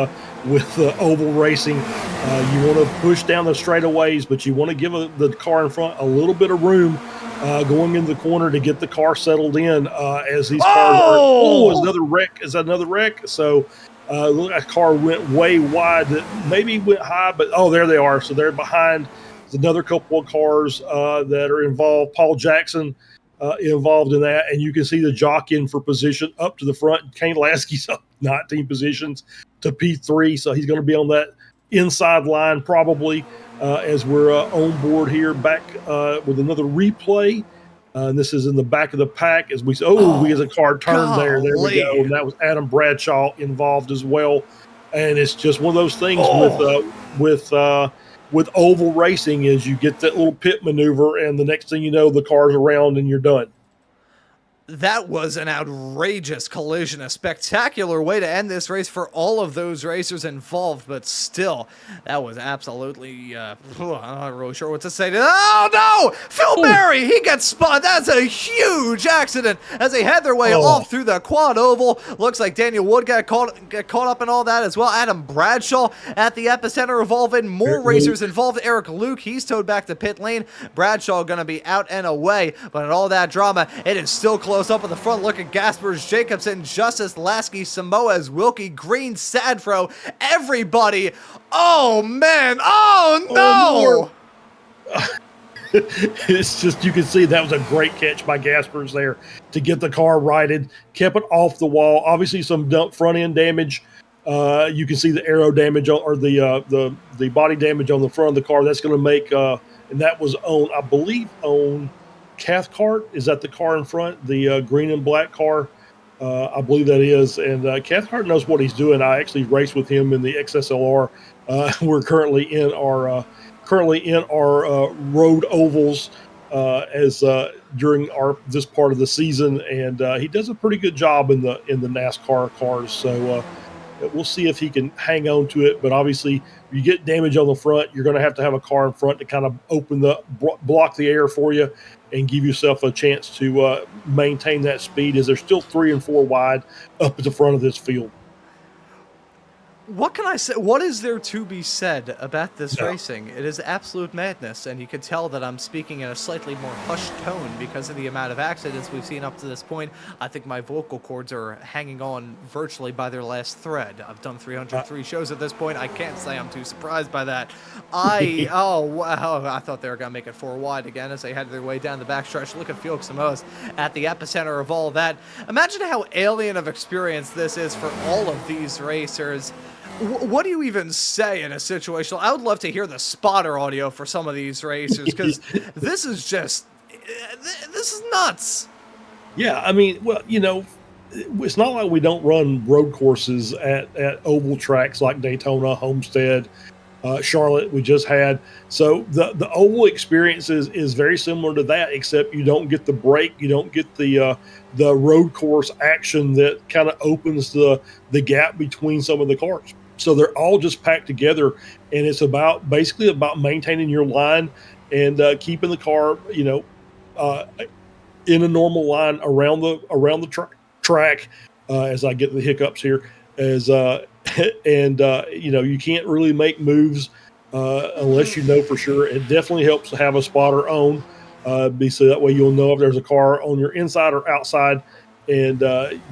oval racing. You want to push down the straightaways, but you want to give the car in front a little bit of room going into the corner to get the car settled in as these cars are. Oh, is another wreck. Is that another wreck? So a car went way wide. Maybe went high, but there they are. So they're behind. There's another couple of cars that are involved. Paul Jackson involved in that, and you can see the jockeying for position up to the front. Kane Lasky's up 19 positions to P3, so he's going to be on that inside line probably as we're on board here back with another replay. And this is in the back of the pack as we as a car turned there. There we go. And that was Adam Bradshaw involved as well. And it's just one of those things with oval racing is you get that little pit maneuver, and the next thing you know, the car's around and you're done. That was an outrageous collision, a spectacular way to end this race for all of those racers involved, but still, that was absolutely, I'm not really sure what to say. Oh no! Phil Berry, he gets spun. That's a huge accident as they head their way off through the quad oval. Looks like Daniel Wood got caught up in all that as well. Adam Bradshaw at the epicenter of all of it. More racers involved. Eric Luke, he's towed back to pit lane. Bradshaw going to be out and away, but in all that drama, it is still close up at the front. Look at Gaspers, Jacobson, Justice, Lasky, Samoas, Wilkie, Green, Sadfro, everybody. Oh man, oh no! It's just, you can see that was a great catch by Gaspers there to get the car righted, kept it off the wall. Obviously some front end damage. You can see the aero damage or the body damage on the front of the car. That's going to make and that was on, I believe, on Cathcart. Is that the car in front, the green and black car? I believe that is. And Cathcart knows what he's doing. I actually raced with him in the XSLR. We're currently in our road ovals as during this part of the season, and he does a pretty good job in the NASCAR cars. So we'll see if he can hang on to it. But obviously, if you get damage on the front, you're going to have a car in front to kind of block the air for you and give yourself a chance to maintain that speed, as they're still 3 and 4 wide up at the front of this field. What can I say? What is there to be said about this racing? It is absolute madness, and you can tell that I'm speaking in a slightly more hushed tone because of the amount of accidents we've seen up to this point. I think my vocal cords are hanging on virtually by their last thread. I've done 303 shows at this point. I can't say I'm too surprised by that. Oh, wow. I thought they were going to make it 4 wide again as they headed their way down the backstretch. Look at Felix Samoas at the epicenter of all of that. Imagine how alien of experience this is for all of these racers. What do you even say in a situation? I would love to hear the spotter audio for some of these racers, because this is nuts. Yeah, I mean, well, it's not like we don't run road courses at oval tracks like Daytona, Homestead, Charlotte we just had. So the oval experience is very similar to that, except you don't get the break, you don't get the road course action that kind of opens the gap between some of the cars. So they're all just packed together, and it's basically about maintaining your line and keeping the car, in a normal line around the track. As I get the hiccups here, you can't really make moves unless you know for sure. It definitely helps to have a spotter on, so that way you'll know if there's a car on your inside or outside, and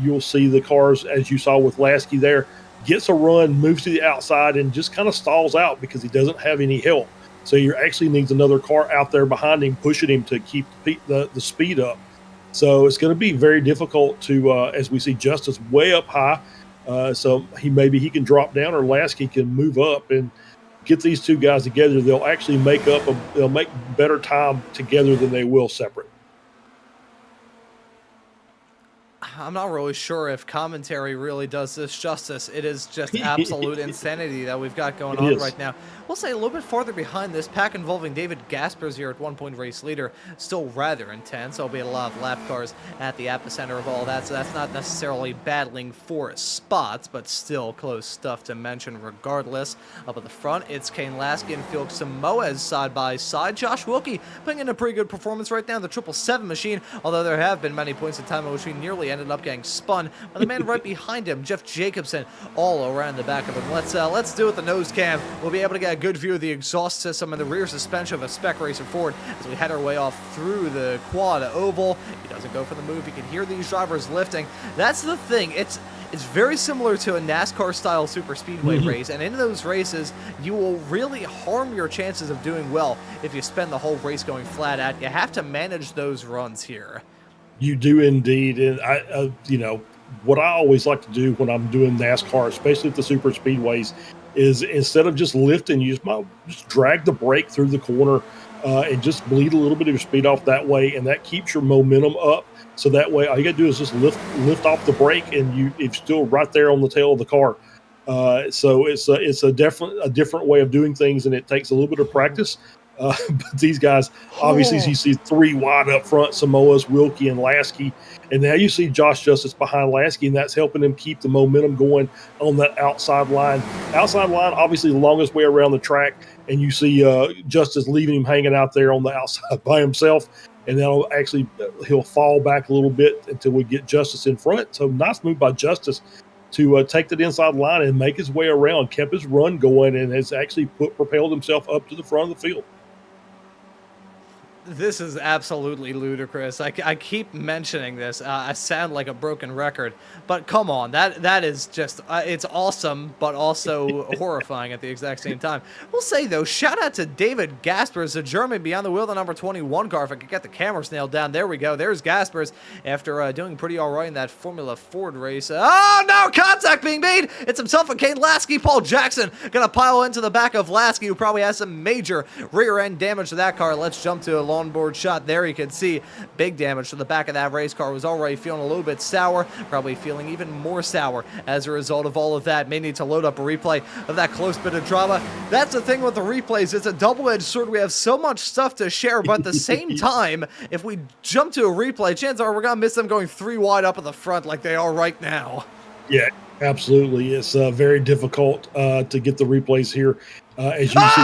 you'll see the cars, as you saw with Lasky there, gets a run, moves to the outside, and just kind of stalls out because he doesn't have any help. So he actually needs another car out there behind him, pushing him to keep the speed up. So it's going to be very difficult to, as we see Justice way up high. So maybe he can drop down, or Lasky can move up and get these two guys together. They'll actually they'll make better time together than they will separate. I'm not really sure if commentary really does this justice. It is just absolute insanity that we've got going on right now. We'll say a little bit farther behind this, pack involving David Gaspers here at 1 point race leader, still rather intense, albeit a lot of lap cars at the epicenter of all that, so that's not necessarily battling for spots, but still close stuff to mention regardless. Up at the front, it's Kane Lasky and Felix Samoas side by side. Josh Wilkie putting in a pretty good performance right now, the 777 machine, although there have been many points in time in which he nearly ended up getting spun by the man right behind him, Jeff Jacobson, all around the back of him. Let's do it with the nose cam. We'll be able to get a good view of the exhaust system and the rear suspension of a spec racer Ford as we head our way off through the quad oval. He doesn't go for the move. You can hear these drivers lifting. That's the thing. It's very similar to a NASCAR style super speedway race, and in those races you will really harm your chances of doing well if you spend the whole race going flat out. You have to manage those runs here. You do indeed, and I what I always like to do when I'm doing NASCAR, especially at the super speedways, is instead of just lifting, you just drag the brake through the corner and just bleed a little bit of your speed off that way, and that keeps your momentum up. So that way, all you got to do is just lift off the brake, and it's still right there on the tail of the car. So it's a different way of doing things, and it takes a little bit of practice. But these guys, obviously, you see three wide up front: Samoas, Wilkie, and Lasky. And now you see Josh Justice behind Lasky, and that's helping him keep the momentum going on that outside line. Outside line, obviously, the longest way around the track, and you see Justice leaving him hanging out there on the outside by himself. And then he'll fall back a little bit until we get Justice in front. So nice move by Justice to take that inside line and make his way around, kept his run going, and has actually propelled himself up to the front of the field. This is absolutely ludicrous. I keep mentioning this. I sound like a broken record, but come on, that is just it's awesome, but also horrifying at the exact same time. We'll say though, shout out to David Gaspers, the German behind the wheel, the number 21 car. If I could get the cameras nailed down, there we go. There's Gaspers after doing pretty all right in that Formula Ford race. Oh no, contact being made. It's himself and Kane Lasky. Paul Jackson gonna pile into the back of Lasky, who probably has some major rear end damage to that car. Let's jump to a onboard shot. There you can see big damage to the back of that race car. Was already feeling a little bit sour, probably feeling even more sour as a result of all of that. May need to load up a replay of that close bit of drama. That's the thing with the replays. It's a double-edged sword. We have so much stuff to share, but at the same time, if we jump to a replay, chances are we're going to miss them going three wide up at the front like they are right now. Yeah, absolutely. It's very difficult to get the replays here. As you see,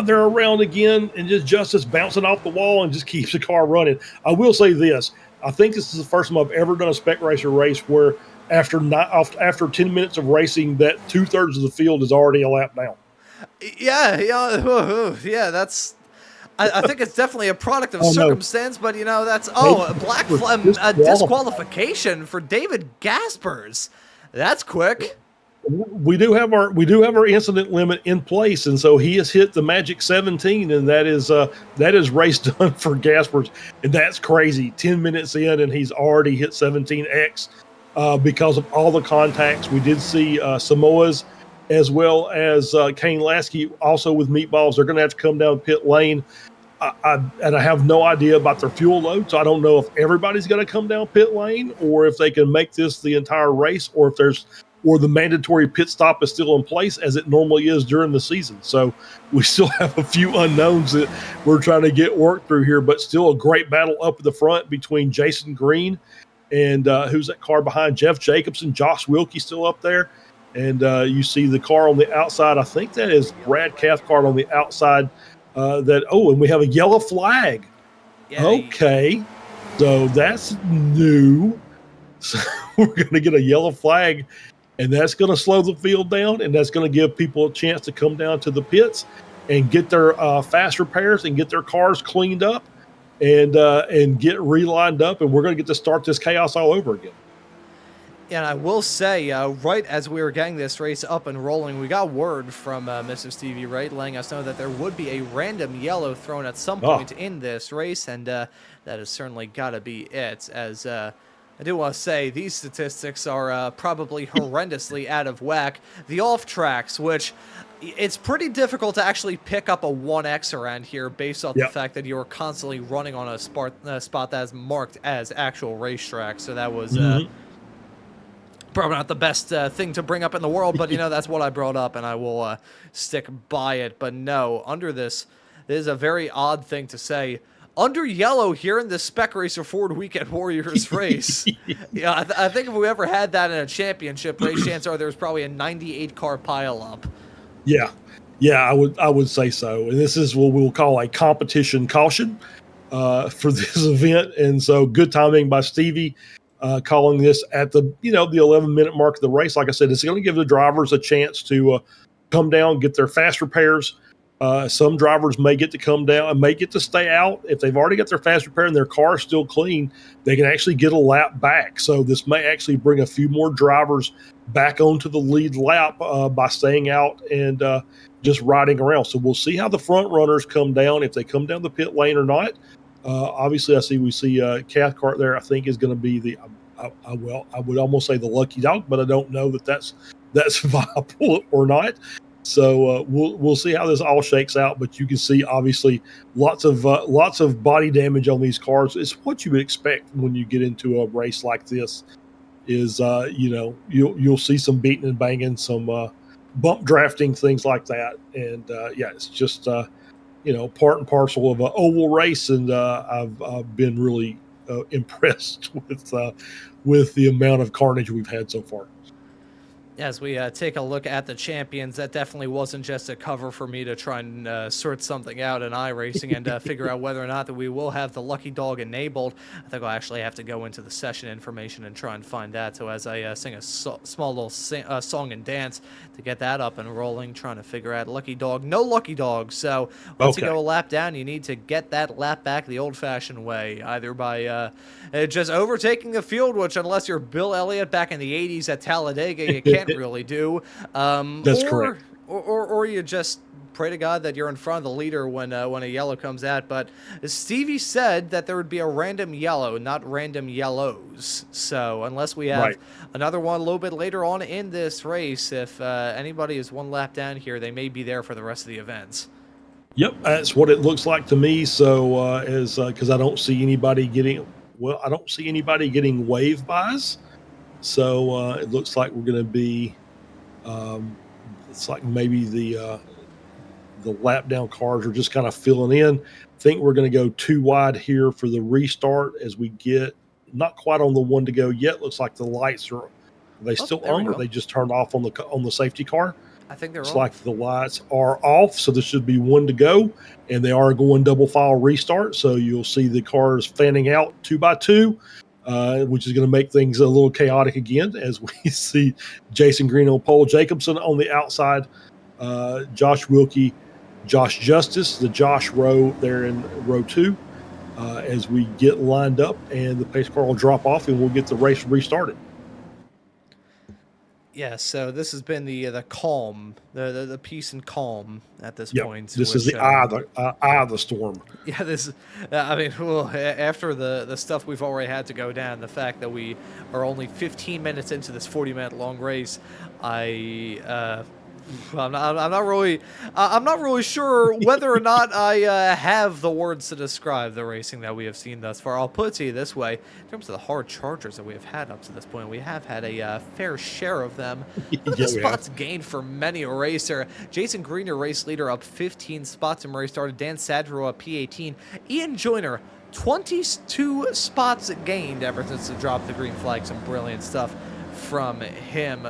they're around again, and just Justice bouncing off the wall and just keeps the car running. I will say this. I think this is the first time I've ever done a spec racer race where after 10 minutes of racing, that 2/3 of the field is already a lap down. Yeah, that's... I think it's definitely a product of circumstance, but that's a disqualification for David Gaspers. That's quick. We do have our incident limit in place, and so he has hit the magic 17, and that is race done for Gaspers, and that's crazy. 10 minutes in, and he's already hit 17x because of all the contacts. We did see Samoas as well as Kane Lasky also with meatballs. They're going to have to come down pit lane. I have no idea about their fuel load, so I don't know if everybody's going to come down pit lane or if they can make this the entire race, or the mandatory pit stop is still in place as it normally is during the season. So we still have a few unknowns that we're trying to get worked through here, but still a great battle up at the front between Jason Green and who's that car behind? Jeff Jacobson. Josh Wilkie still up there. And you see the car on the outside. I think that is Brad Cathcart on the outside. And we have a yellow flag. Yeah, okay. So that's new. So we're going to get a yellow flag, and that's going to slow the field down, and that's going to give people a chance to come down to the pits and get their fast repairs and get their cars cleaned up and get relined up, and we're going to get to start this chaos all over again. Yeah, and I will say, right as we were getting this race up and rolling, we got word from Mr. Stevie Wright letting us know that there would be a random yellow thrown at some point in this race, and that has certainly got to be it. As I do want to say, these statistics are probably horrendously out of whack. The off tracks, which it's pretty difficult to actually pick up a 1X around here based off the fact that you're constantly running on a spot that is marked as actual racetrack. So that was probably not the best thing to bring up in the world, but, that's what I brought up, and I will stick by it. But no, under this is a very odd thing to say. Under yellow here in the Spec Racer Ford Weekend Warriors race. Yeah, I think if we ever had that in a championship race, chances are there's probably a 98 car pileup. Yeah, I would say so. And this is what we'll call a competition caution for this event. And so good timing by Stevie calling this at the 11-minute mark of the race. Like I said, it's going to give the drivers a chance to come down, get their fast repairs. Some drivers may get to come down and may get to stay out. If they've already got their fast repair and their car is still clean, they can actually get a lap back. So this may actually bring a few more drivers back onto the lead lap by staying out and just riding around. So we'll see how the front runners come down, if they come down the pit lane or not. Obviously, we see Cathcart there. I think is going to be the I would almost say the lucky dog, but I don't know that that's viable or not. So we'll see how this all shakes out. But you can see obviously lots of body damage on these cars. It's what you would expect when you get into a race like this. Is you'll see some beating and banging, some bump drafting, things like that. And it's just part and parcel of an oval race, and I've been really impressed with the amount of carnage we've had so far. As we take a look at the champions, that definitely wasn't just a cover for me to try and sort something out in iRacing and figure out whether or not that we will have the lucky dog enabled. I think I'll actually have to go into the session information and try and find that. So as I sing a small little song and dance to get that up and rolling, trying to figure out lucky dog, no lucky dog. So once you go a lap down, you need to get that lap back the old-fashioned way, either by just overtaking the field, which unless you're Bill Elliott back in the 80s at Talladega, you can't really do. That's correct. Or you just pray to God that you're in front of the leader when a yellow comes out. But Stevie said that there would be a random yellow, not random yellows. So unless we have another one a little bit later on in this race, if anybody is one lap down here, they may be there for the rest of the events. Yep, that's what it looks like to me. So because I don't see anybody getting wave bys. So it looks like we're going to be, it's like maybe the lap down cars are just kind of filling in. I think we're going to go too wide here for the restart as we get not quite on the one to go yet. Looks like the lights are they still on, or they just turned off on the safety car? I think they're off. It's like the lights are off, so there should be one to go, and they are going double file restart. So you'll see the cars fanning out 2 by 2. Which is going to make things a little chaotic again as we see Jason Green on pole, Jacobson on the outside, Josh Wilkie, Josh Justice, the Josh row there in row 2 as we get lined up, and the pace car will drop off and we'll get the race restarted. Yeah, so this has been the calm, the peace and calm at this point. This is the eye of the storm. Yeah, this. I mean, after the stuff we've already had to go down, the fact that we are only 15 minutes into this 40-minute long race, I'm not really sure whether or not I have the words to describe the racing that we have seen thus far. I'll put it to you this way: in terms of the hard chargers that we have had up to this point, we have had a fair share of them. The spots gained for many a racer. Jason Green, your race leader, up 15 spots in where he started. Dan Sadro up P18. Ian Joyner, 22 spots gained ever since the drop of the green flag. Some brilliant stuff from him.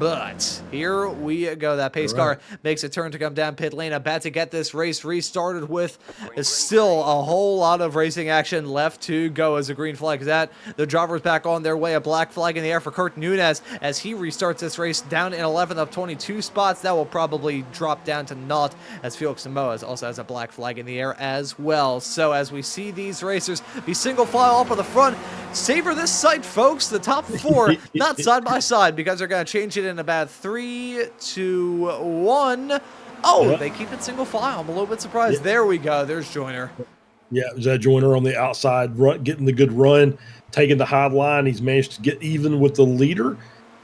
But here we go. That pace car makes a turn to come down pit lane. About to get this race restarted with still a whole lot of racing action left to go as a green flag is out. The driver's back on their way. A black flag in the air for Kurt Nunez as he restarts this race down in 11th of 22 spots. That will probably drop down to naught as Felix Samoa also has a black flag in the air as well. So as we see these racers be single file up on the front, savor this sight, folks. The top four, not side by side, because they're going to change it in about 3, 2, 1. Oh, they keep it single file. I'm a little bit surprised. Yeah. There we go. There's Joyner. Yeah, it was that Joyner on the outside, getting the good run, taking the high line. He's managed to get even with the leader.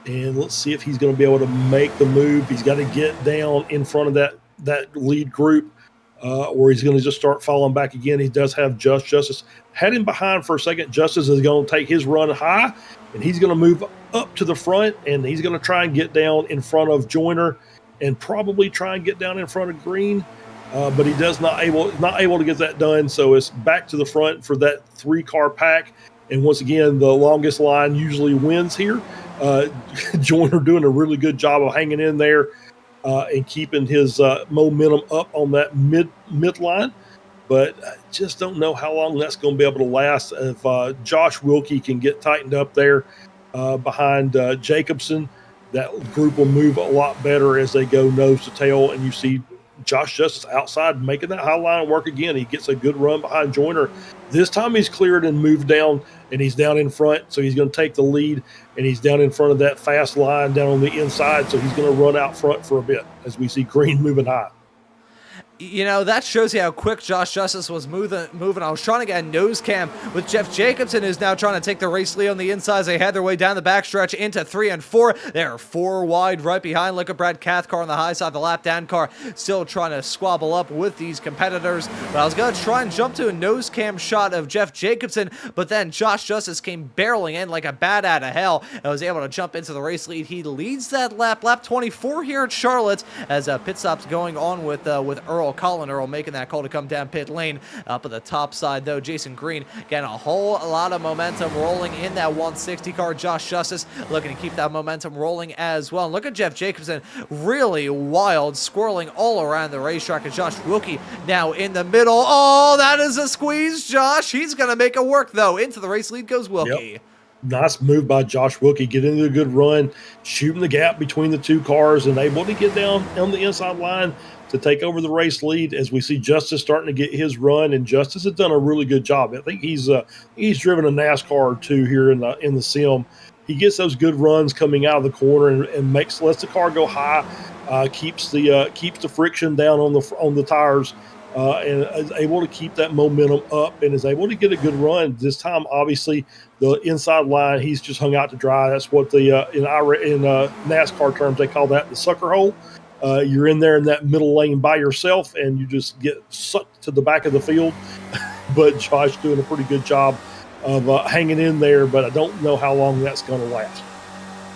And let's see if he's going to be able to make the move. He's got to get down in front of that lead group, or he's going to just start falling back again. He does have Justice. Had him behind for a second. Justice is going to take his run high, and he's going to move up to the front, and he's going to try and get down in front of Joyner and probably try and get down in front of Green. But he does not able to get that done. So it's back to the front for that 3-car pack. And once again, the longest line usually wins here. Joyner doing a really good job of hanging in there and keeping his momentum up on that midline. But I just don't know how long that's going to be able to last. If Josh Wilkie can get tightened up there behind Jacobson, that group will move a lot better as they go nose to tail. And you see Josh Justice outside making that high line work again. He gets a good run behind Joyner. This time he's cleared and moved down, and he's down in front. So he's going to take the lead, and he's down in front of that fast line down on the inside. So he's going to run out front for a bit as we see Green moving high. You know, that shows you how quick Josh Justice was moving. I was trying to get a nose cam with Jeff Jacobson, who's now trying to take the race lead on the inside as they head their way down the backstretch into 3 and 4. They're 4 wide right behind. Look at Brad Cathcart on the high side. The lap down car still trying to squabble up with these competitors. But I was going to try and jump to a nose cam shot of Jeff Jacobson, but then Josh Justice came barreling in like a bat out of hell and was able to jump into the race lead. He leads that lap 24 here at Charlotte as pit stops going on with Earl Colin Earl making that call to come down pit lane. Up at the top side, though, Jason Green getting a whole lot of momentum rolling in that 160 car. Josh Justice looking to keep that momentum rolling as well. And look at Jeff Jacobson, really wild, squirreling all around the racetrack. And Josh Wilkie now in the middle. Oh, that is a squeeze, Josh. He's going to make it work, though. Into the race lead goes Wilkie. Yep. Nice move by Josh Wilkie, getting into a good run, shooting the gap between the 2 cars, and able to get down on the inside line to take over the race lead as we see Justice starting to get his run. And Justice has done a really good job. I think he's driven a NASCAR or 2 here in the sim. He gets those good runs coming out of the corner and lets the car go high, keeps the friction down on the tires, and is able to keep that momentum up and is able to get a good run. This time, obviously, the inside line, he's just hung out to dry. That's what in NASCAR terms, they call that the sucker hole. You're in there in that middle lane by yourself, and you just get sucked to the back of the field. But Josh doing a pretty good job of hanging in there, but I don't know how long that's going to last.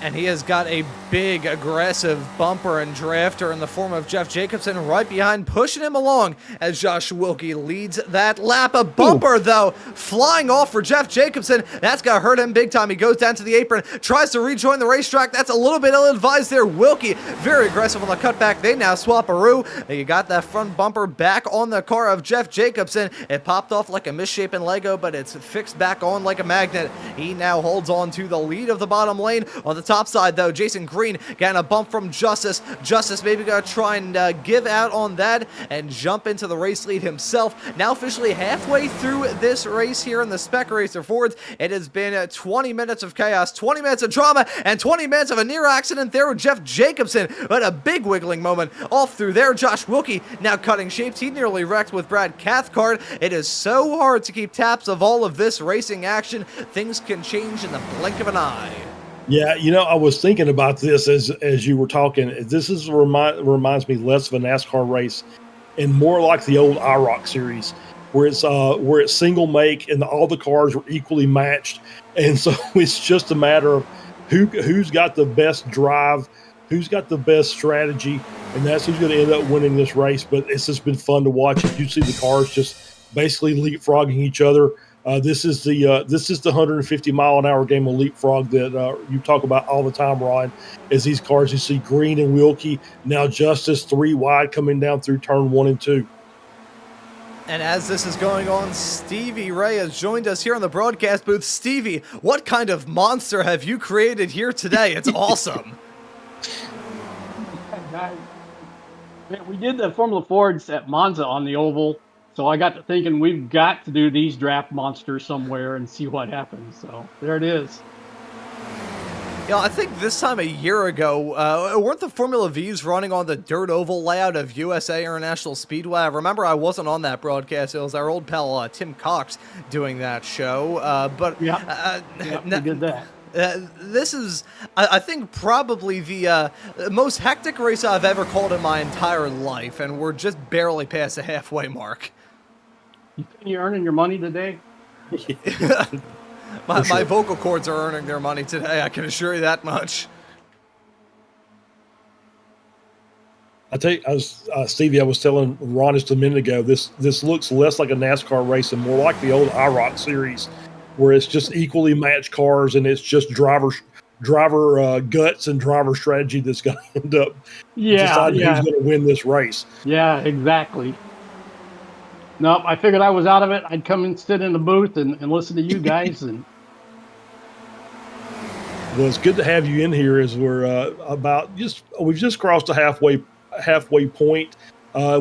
And he has got a big, aggressive bumper and drafter in the form of Jeff Jacobson right behind, pushing him along as Josh Wilkie leads that lap. A bumper, though, flying off for Jeff Jacobson. That's going to hurt him big time. He goes down to the apron, tries to rejoin the racetrack. That's a little bit ill-advised there. Wilkie, very aggressive on the cutback. They now swap-a-roo. You got that front bumper back on the car of Jeff Jacobson. It popped off like a misshapen Lego, but it's fixed back on like a magnet. He now holds on to the lead of the bottom lane. On the top side, though, Jason Green getting a bump from Justice. Justice maybe going to try and give out on that and jump into the race lead himself. Now officially halfway through this race here in the Spec Racer Fords. It has been 20 minutes of chaos, 20 minutes of drama, and 20 minutes of a near accident there with Jeff Jacobson. But a big wiggling moment off through there. Josh Wilkie now cutting shapes. He nearly wrecked with Brad Cathcart. It is so hard to keep tabs of all of this racing action. Things can change in the blink of an eye. Yeah, I was thinking about this as you were talking. This reminds me less of a NASCAR race and more like the old IROC series, where it's single make and all the cars were equally matched, and so it's just a matter of who's got the best drive, who's got the best strategy, and that's who's going to end up winning this race. But it's just been fun to watch. You see the cars just basically leapfrogging each other This is the 150-mile-an-hour game of leapfrog that you talk about all the time, Ron. As these cars, you see Green and Wilkie, now Justice 3 wide coming down through turn 1 and 2. And as this is going on, Stevie Ray has joined us here on the broadcast booth. Stevie, what kind of monster have you created here today? It's awesome. Guys, we did the Formula Fords at Monza on the oval, so I got to thinking we've got to do these draft monsters somewhere and see what happens. So there it is. You know, I think this time a year ago, weren't the Formula Vs running on the dirt oval layout of USA International Speedway? I remember I wasn't on that broadcast. It was our old pal Tim Cox doing that show. We did that. This is, I think, probably the most hectic race I've ever called in my entire life, and we're just barely past the halfway mark. You think you're earning your money today? My vocal cords are earning their money today, I can assure you that much. I tell you, Stevie, I was telling Ron just a minute ago, this looks less like a NASCAR race and more like the old IROC series, where it's just equally matched cars and it's just driver guts and driver strategy that's going to end up deciding who's going to win this race. Yeah, exactly. Nope, I figured I was out of it. I'd come and sit in the booth and listen to you guys. And well, it's good to have you in here as we're we've just crossed the halfway point.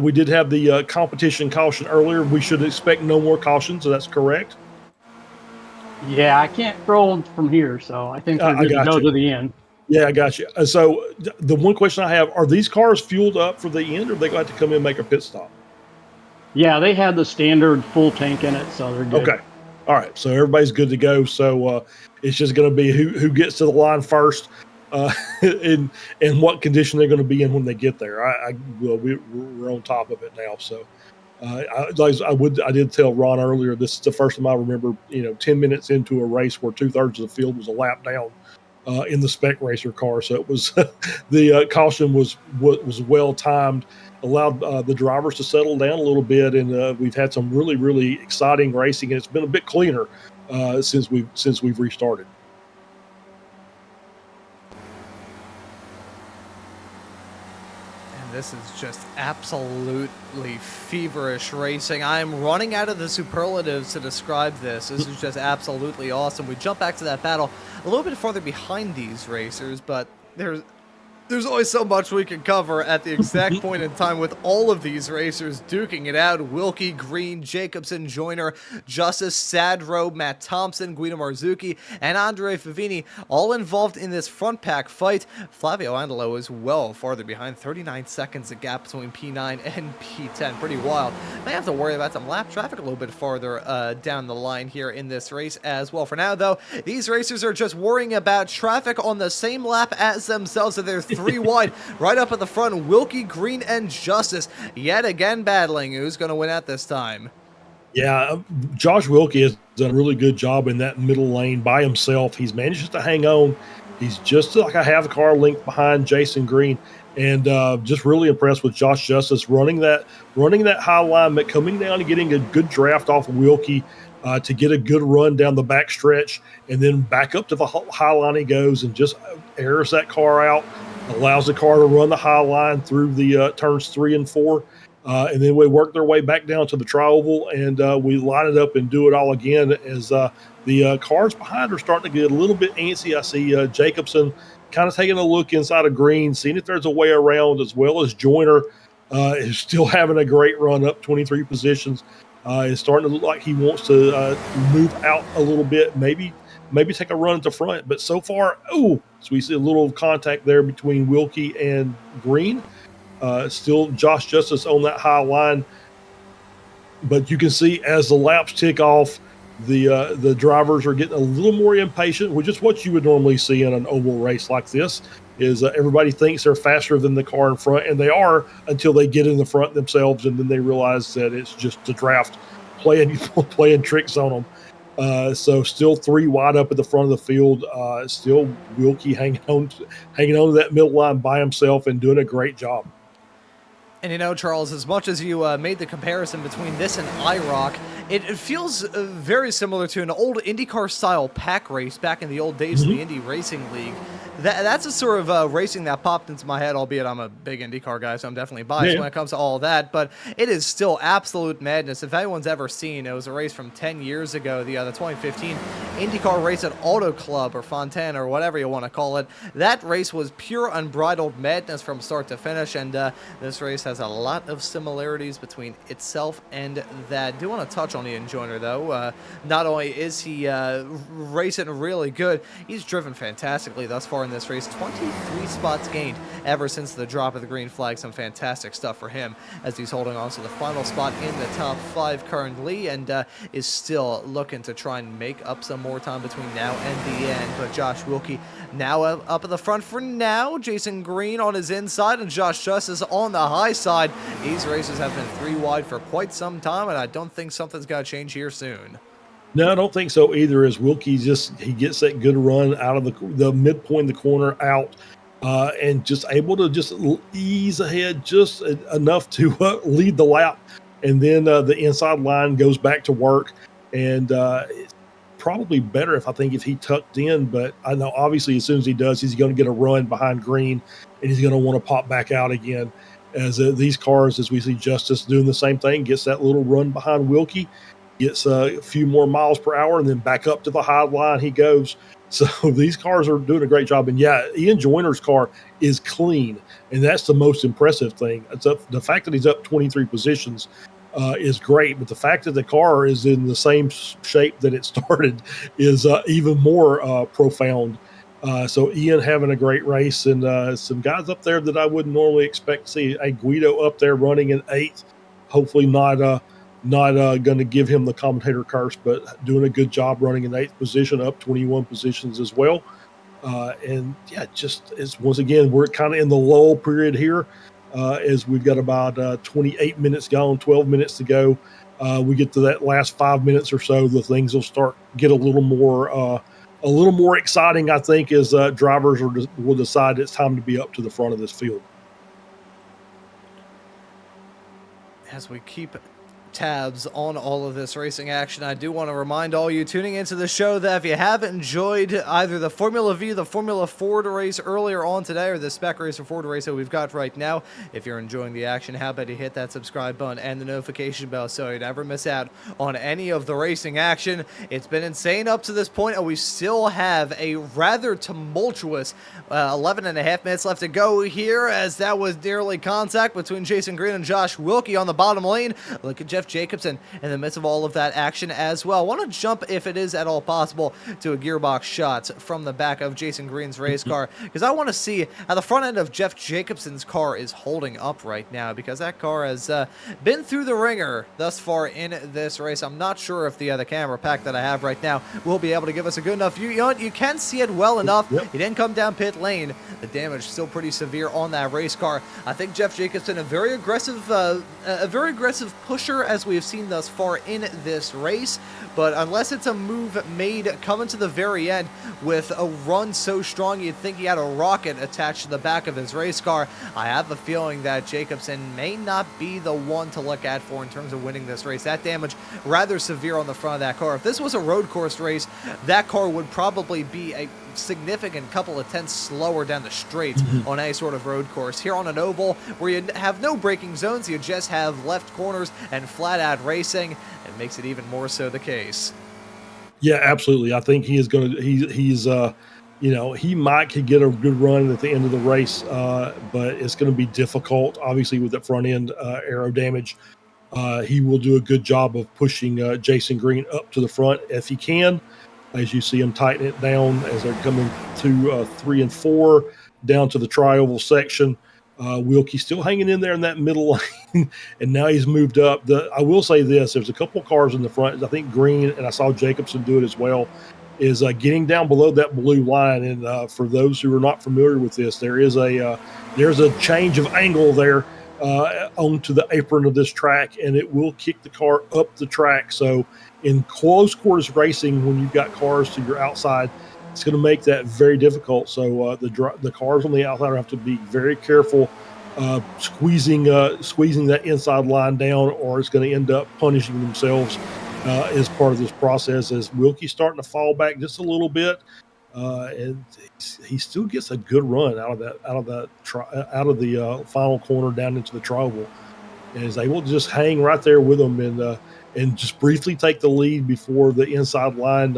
We did have the competition caution earlier. We should expect no more cautions, so that's correct. Yeah, I can't throw from here, so I think we're good to go to the end. Yeah, I got you. So the one question I have, are these cars fueled up for the end, or are they going to have to come in and make a pit stop? Yeah, they had the standard full tank in it, so they're good. Okay. All right. So everybody's good to go. So it's just going to be who gets to the line first and what condition they're going to be in when they get there. We're on top of it now. So I did tell Ron earlier, this is the first time I remember, 10 minutes into a race where 2/3 of the field was a lap down in the spec racer car. So it was the caution was well timed. Allowed the drivers to settle down a little bit, and we've had some really, really exciting racing, and it's been a bit cleaner since we've restarted. And this is just absolutely feverish racing. I am running out of the superlatives to describe this. This is just absolutely awesome. We jump back to that battle a little bit farther behind these racers, but there's always so much we can cover at the exact point in time with all of these racers duking it out. Wilkie, Green, Jacobson, Joyner, Justice, Sadro, Matt Thompson, Guido Marzucchi, and Andre Favini all involved in this front pack fight. Flavio Andolo is well farther behind, 39 seconds a gap between P9 and P10. Pretty wild. May have to worry about some lap traffic a little bit farther down the line here in this race as well. For now, though, these racers are just worrying about traffic on the same lap as themselves, so they're 3 wide right up at the front. Wilkie, Green, and Justice yet again battling. Who's going to win out this time? Yeah, Josh Wilkie has done a really good job in that middle lane by himself. He's managed to hang on. He's just like a half car length behind Jason Green, and just really impressed with Josh Justice running that high line, but coming down and getting a good draft off of Wilkie to get a good run down the back stretch, and then back up to the high line he goes and just airs that car out. Allows the car to run the high line through the turns 3 and 4. And then we work their way back down to the tri-oval, and we line it up and do it all again as the cars behind are starting to get a little bit antsy. I see Jacobson kind of taking a look inside of Green, seeing if there's a way around, as well as Joyner is still having a great run up 23 positions. It's starting to look like he wants to move out a little bit, maybe take a run at the front. But so far, so we see a little contact there between Wilkie and Green. Still Josh Justice on that high line. But you can see as the laps tick off, the drivers are getting a little more impatient, which is what you would normally see in an oval race like this, is everybody thinks they're faster than the car in front, and they are until they get in the front themselves, and then they realize that it's just the draft playing tricks on them. So still 3 wide up at the front of the field. Still Wilkie hanging on to that middle line by himself and doing a great job. And Charles, as much as you made the comparison between this and IROC, It feels very similar to an old IndyCar style pack race back in the old days of the Indy Racing League. That's a sort of racing that popped into my head, albeit I'm a big IndyCar guy, so I'm definitely biased when it comes to all of that. But it is still absolute madness. If anyone's ever seen, it was a race from 10 years ago, the 2015 IndyCar race at Auto Club or Fontana or whatever you want to call it. That race was pure unbridled madness from start to finish, and this race has a lot of similarities between itself and that. I do want to touch on Ian Joyner, though. Not only is he racing really good, he's driven fantastically thus far in this race. 23 spots gained ever since the drop of the green flag. Some fantastic stuff for him as he's holding on to the final spot in the top 5 currently, and is still looking to try and make up some more time between now and the end. But Josh Wilkie now up at the front for now. Jason Green on his inside and Josh Justice on the high side. These races have been 3 wide for quite some time, and I don't think something's got to change here soon. No, I don't think so either. As Wilkie he gets that good run out of the midpoint of the corner out, and just able to just ease ahead just enough to lead the lap, and then the inside line goes back to work, and it's probably better if he tucked in. But I know obviously as soon as he does, he's going to get a run behind Green, and he's going to want to pop back out again. As these cars, as we see Justice doing the same thing, gets that little run behind Wilkie, gets a few more miles per hour, and then back up to the high line he goes. So these cars are doing a great job. And yeah, Ian Joyner's car is clean, and that's the most impressive thing. The fact that he's up 23 positions is great, but the fact that the car is in the same shape that it started is even more profound. So Ian having a great race, and some guys up there that I wouldn't normally expect to see. A Guido up there running in 8th, hopefully not going to give him the commentator curse, but doing a good job running in 8th position, up 21 positions as well. And yeah, just as once again, we're kind of in the lull period here, as we've got about 28 minutes gone, 12 minutes to go. We get to that last 5 minutes or so, the things will start get a little more exciting, I think, as drivers will decide it's time to be up to the front of this field. As we keep tabs on all of this racing action, I do want to remind all you tuning into the show that if you haven't enjoyed either the Formula V, the Formula Ford race earlier on today, or the Spec Racer Ford race that we've got right now, if you're enjoying the action, how about you hit that subscribe button and the notification bell so you never miss out on any of the racing action. It's been insane up to this point, and we still have a rather tumultuous 11 and a half minutes left to go here, as that was nearly contact between Jason Green and Josh Wilkie on the bottom lane. Look at Jeff Jacobson in the midst of all of that action as well. I want to jump, if it is at all possible, to a gearbox shot from the back of Jason Green's race car, because I want to see how the front end of Jeff Jacobson's car is holding up right now, because that car has been through the ringer thus far in this race. I'm not sure if the camera pack that I have right now will be able to give us a good enough view. You know what? You can see it well enough. He didn't come down pit lane. The damage still pretty severe on that race car. I think Jeff Jacobson, a very aggressive pusher, as we have seen thus far in this race, but unless it's a move made coming to the very end with a run so strong you'd think he had a rocket attached to the back of his race car, I have a feeling that Jacobson may not be the one to look at for in terms of winning this race. That damage rather severe on the front of that car. If this was a road course race, that car would probably be a significant couple of tenths slower down the straight on any sort of road course. Here on an oval where you have no braking zones, you just have left corners and flat out racing, it makes it even more so the case. Yeah, absolutely. I think he is going to, he might could get a good run at the end of the race, but it's going to be difficult, obviously, with that front end aero damage. He will do a good job of pushing Jason Green up to the front if he can. As you see him tighten it down as they're coming to 3 and 4 down to the tri-oval section. Wilkie still hanging in there in that middle lane, and now he's moved up. I will say this, there's a couple cars in the front. I think Green, and I saw Jacobson do it as well, is getting down below that blue line. And for those who are not familiar with this, there's a change of angle there onto the apron of this track, and it will kick the car up the track. So in close quarters racing, when you've got cars to your outside, it's going to make that very difficult. So the cars on the outside have to be very careful squeezing that inside line down, or it's going to end up punishing themselves is part of this process. As Wilkie's starting to fall back just a little bit, and he still gets a good run out of the final corner down into the troval, and is able to just hang right there with him and just briefly take the lead before the inside line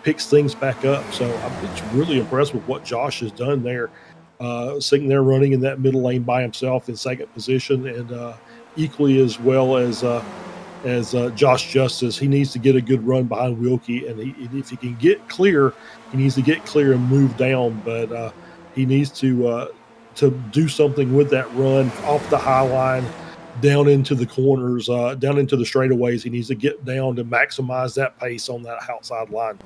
picks things back up. So I'm just really impressed with what Josh has done there, sitting there running in that middle lane by himself in second position, and equally as well as Josh Justice. He needs to get a good run behind Wilkie, and if he can get clear, he needs to get clear and move down. But he needs to do something with that run off the high line, down into the corners, down into the straightaways. He needs to get down to maximize that pace on that outside line.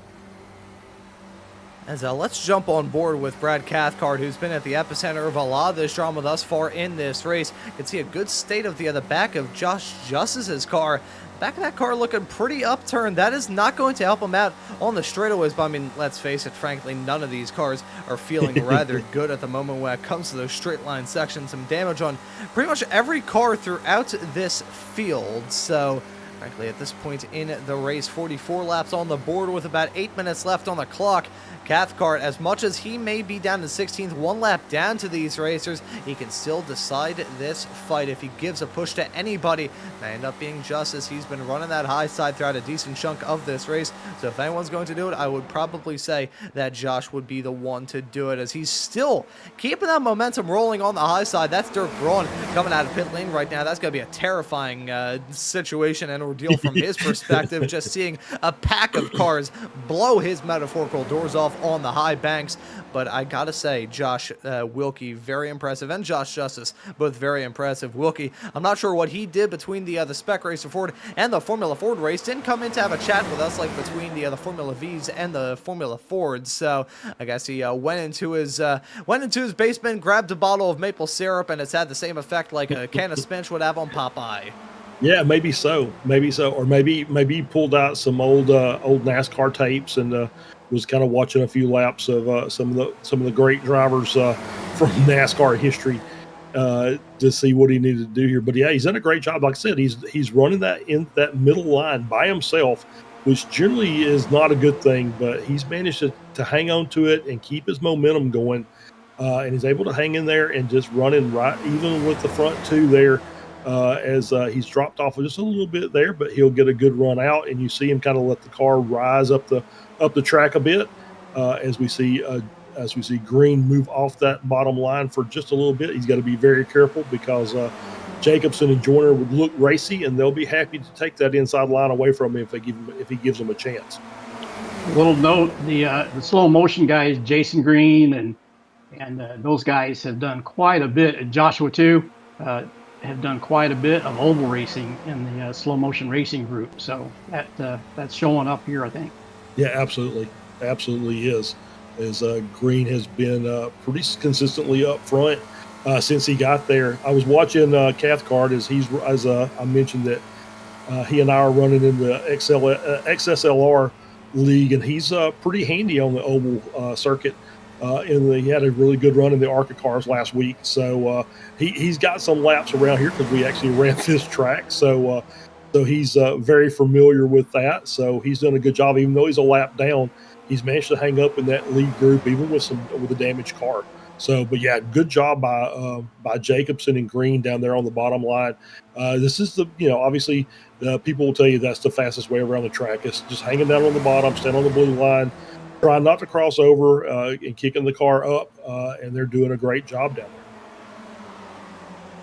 As let's jump on board with Brad Cathcart, who's been at the epicenter of a lot of this drama thus far in this race. You can see a good state of the back of Josh Justice's car. Back of that car looking pretty upturned. That is not going to help him out on the straightaways, but I mean, let's face it, frankly, none of these cars are feeling rather good at the moment when it comes to those straight line sections. Some damage on pretty much every car throughout this field. So frankly, at this point in the race, 44 laps on the board with about 8 minutes left on the clock. Cathcart, as much as he may be down to 16th, one lap down to these racers, he can still decide this fight. If he gives a push to anybody, it may end up being Justice. He's been running that high side throughout a decent chunk of this race, so if anyone's going to do it, I would probably say that Josh would be the one to do it, as he's still keeping that momentum rolling on the high side. That's Dirk Braun coming out of pit lane right now. That's going to be a terrifying situation and ordeal from his perspective, just seeing a pack of cars blow his metaphorical doors off on the high banks. But I gotta say, Josh Wilkie, very impressive, and Josh Justice, both very impressive. Wilkie, I'm not sure what he did between the Spec Racer Ford and the Formula Ford race. Didn't come in to have a chat with us like between the Formula Vs and the Formula Fords. So I guess he went into his basement, grabbed a bottle of maple syrup, and it's had the same effect like a can of Spinach would have on Popeye. Yeah, maybe so, or maybe he pulled out some old NASCAR tapes and was kind of watching a few laps of some of the great drivers from NASCAR history to see what he needed to do here. But yeah, he's done a great job. Like I said, he's running that in that middle line by himself, which generally is not a good thing. But he's managed to hang on to it and keep his momentum going, and he's able to hang in there and just running right even with the front two there. As he's dropped off just a little bit there, but he'll get a good run out, and you see him kind of let the car rise up the track a bit as we see Green move off that bottom line for just a little bit. He's got to be very careful because Jacobson and Joyner would look racy, and they'll be happy to take that inside line away from him if he gives them a chance. A little note: the slow motion guys, Jason Green and those guys have done quite a bit. And Joshua too. Have done quite a bit of oval racing in the slow motion racing group, so that's showing up here, I think. Yeah, absolutely is. As Green has been pretty consistently up front since he got there. I was watching Cathcart as I mentioned that he and I are running in the XSLR league, and he's pretty handy on the oval circuit. And he had a really good run in the ARCA cars last week. So he's got some laps around here because we actually ran this track. So he's very familiar with that. So he's done a good job. Even though he's a lap down, he's managed to hang up in that lead group, even with a damaged car. So, but yeah, good job by Jacobson and Green down there on the bottom line. This is obviously people will tell you that's the fastest way around the track. It's just hanging down on the bottom, stand on the blue line, trying not to cross over and kicking the car up, and they're doing a great job down there.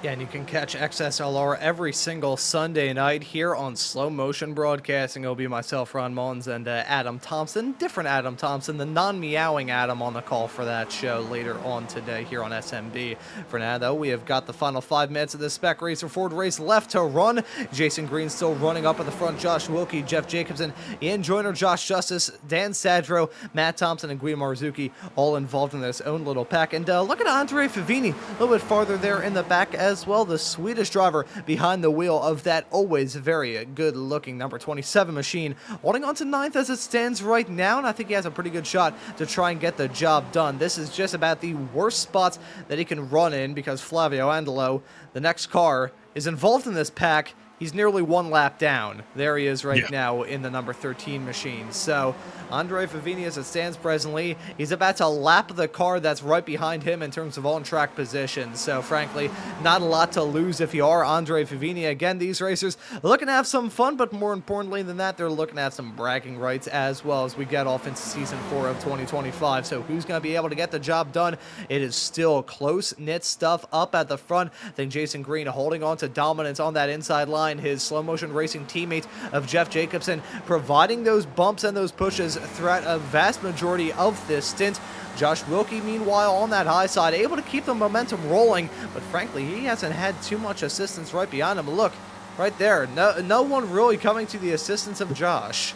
Yeah, and you can catch XSLR every single Sunday night here on Slow Motion Broadcasting. It'll be myself, Ron Mullins, and Adam Thompson. Different Adam Thompson, the non-meowing Adam on the call for that show later on today here on SMB. For now, though, we have got the final 5 minutes of the Spec Racer Ford race left to run. Jason Green still running up at the front. Josh Wilkie, Jeff Jacobson, Ian Joyner, Josh Justice, Dan Sadro, Matt Thompson, and Guido Marzuki all involved in this own little pack. And look at Andre Favini a little bit farther there in the back as well, the Swedish driver behind the wheel of that always very good-looking number 27 machine, holding on to 9th as it stands right now, and I think he has a pretty good shot to try and get the job done. This is just about the worst spots that he can run in because Flavio Andolo, the next car, is involved in this pack. he's nearly 1 lap down. There he is right Yeah. now in the number 13 machine. So Andre Favini, as it stands presently, he's about to lap the car that's right behind him in terms of on-track position. So frankly, not a lot to lose if you are Andre Favini. Again, these racers looking to have some fun, but more importantly than that, they're looking to have some bragging rights as well as we get off into season 4 of 2025. So who's going to be able to get the job done? It is still close-knit stuff up at the front. I think Jason Green holding on to dominance on that inside line. His slow motion racing teammate of Jeff Jacobson providing those bumps and those pushes throughout a vast majority of this stint. Josh Wilkie, meanwhile, on that high side, able to keep the momentum rolling, but frankly, he hasn't had too much assistance right behind him. Look, right there, no one really coming to the assistance of Josh.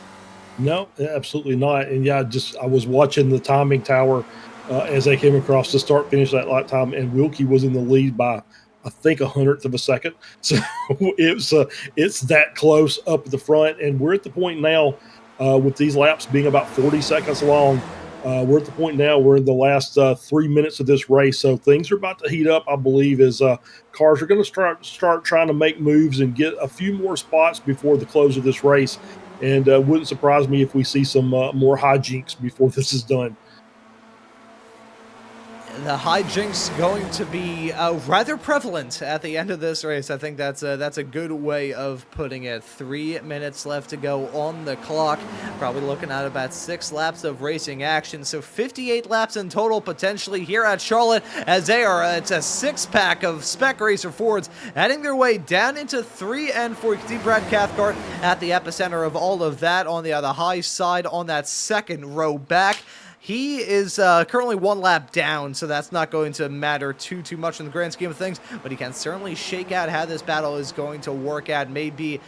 No, absolutely not. And yeah, I was watching the timing tower as they came across the start-finish that lap time, and Wilkie was in the lead by, I think, 100th of a second. So it's that close up at the front, and we're at the point now with these laps being about 40 seconds long. We're at the point now we're in the last 3 minutes of this race, so things are about to heat up, I believe, as cars are going to start trying to make moves and get a few more spots before the close of this race. And wouldn't surprise me if we see some more hijinks before this is done. The hijinks going to be rather prevalent at the end of this race. I think that's a good way of putting it. 3 minutes left to go on the clock. Probably looking at about 6 laps of racing action. So 58 laps in total potentially here at Charlotte, as they are. It's a 6-pack of Spec Racer Fords heading their way down into 3 and 4. You can see Brad Cathcart at the epicenter of all of that on the high side on that second row back. He is currently 1 lap down, so that's not going to matter too much in the grand scheme of things, but he can certainly shake out how this battle is going to work out. Maybe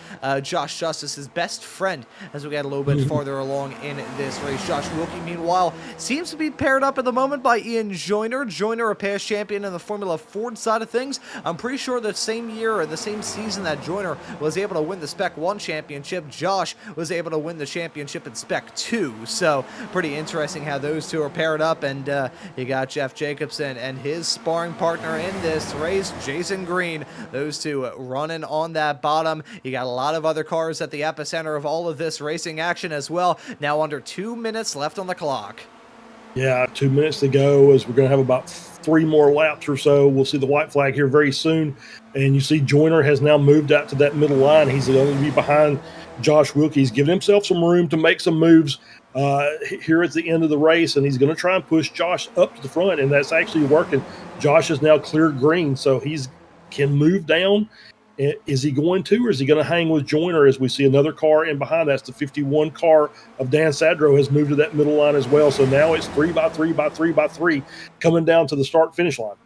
Josh Justice, his best friend, as we get a little bit farther along in this race. Josh Wilkie, meanwhile, seems to be paired up at the moment by Ian Joyner. Joyner, a past champion in the Formula Ford side of things. I'm pretty sure the same year or the same season that Joyner was able to win the Spec 1 championship, Josh was able to win the championship in Spec 2. So pretty interesting how those two are paired up, and you got Jeff Jacobson and his sparring partner in this race, Jason Green. Those two running on that bottom. You got a lot of other cars at the epicenter of all of this racing action as well. Now under 2 minutes left on the clock. Yeah, 2 minutes to go, as we're going to have about 3 more laps or so. We'll see the white flag here very soon. And you see Joyner has now moved out to that middle line. He's going to be behind Josh Wilkie. He's giving himself some room to make some moves here at the end of the race, and he's going to try and push Josh up to the front, and that's actually working. Josh is now cleared green, so he's can move down. Is he going to, or is he going to hang with Joyner as we see another car in behind? That's the 51 car of Dan Sadro has moved to that middle line as well. So now it's 3 by 3 by 3 by 3 coming down to the start-finish line.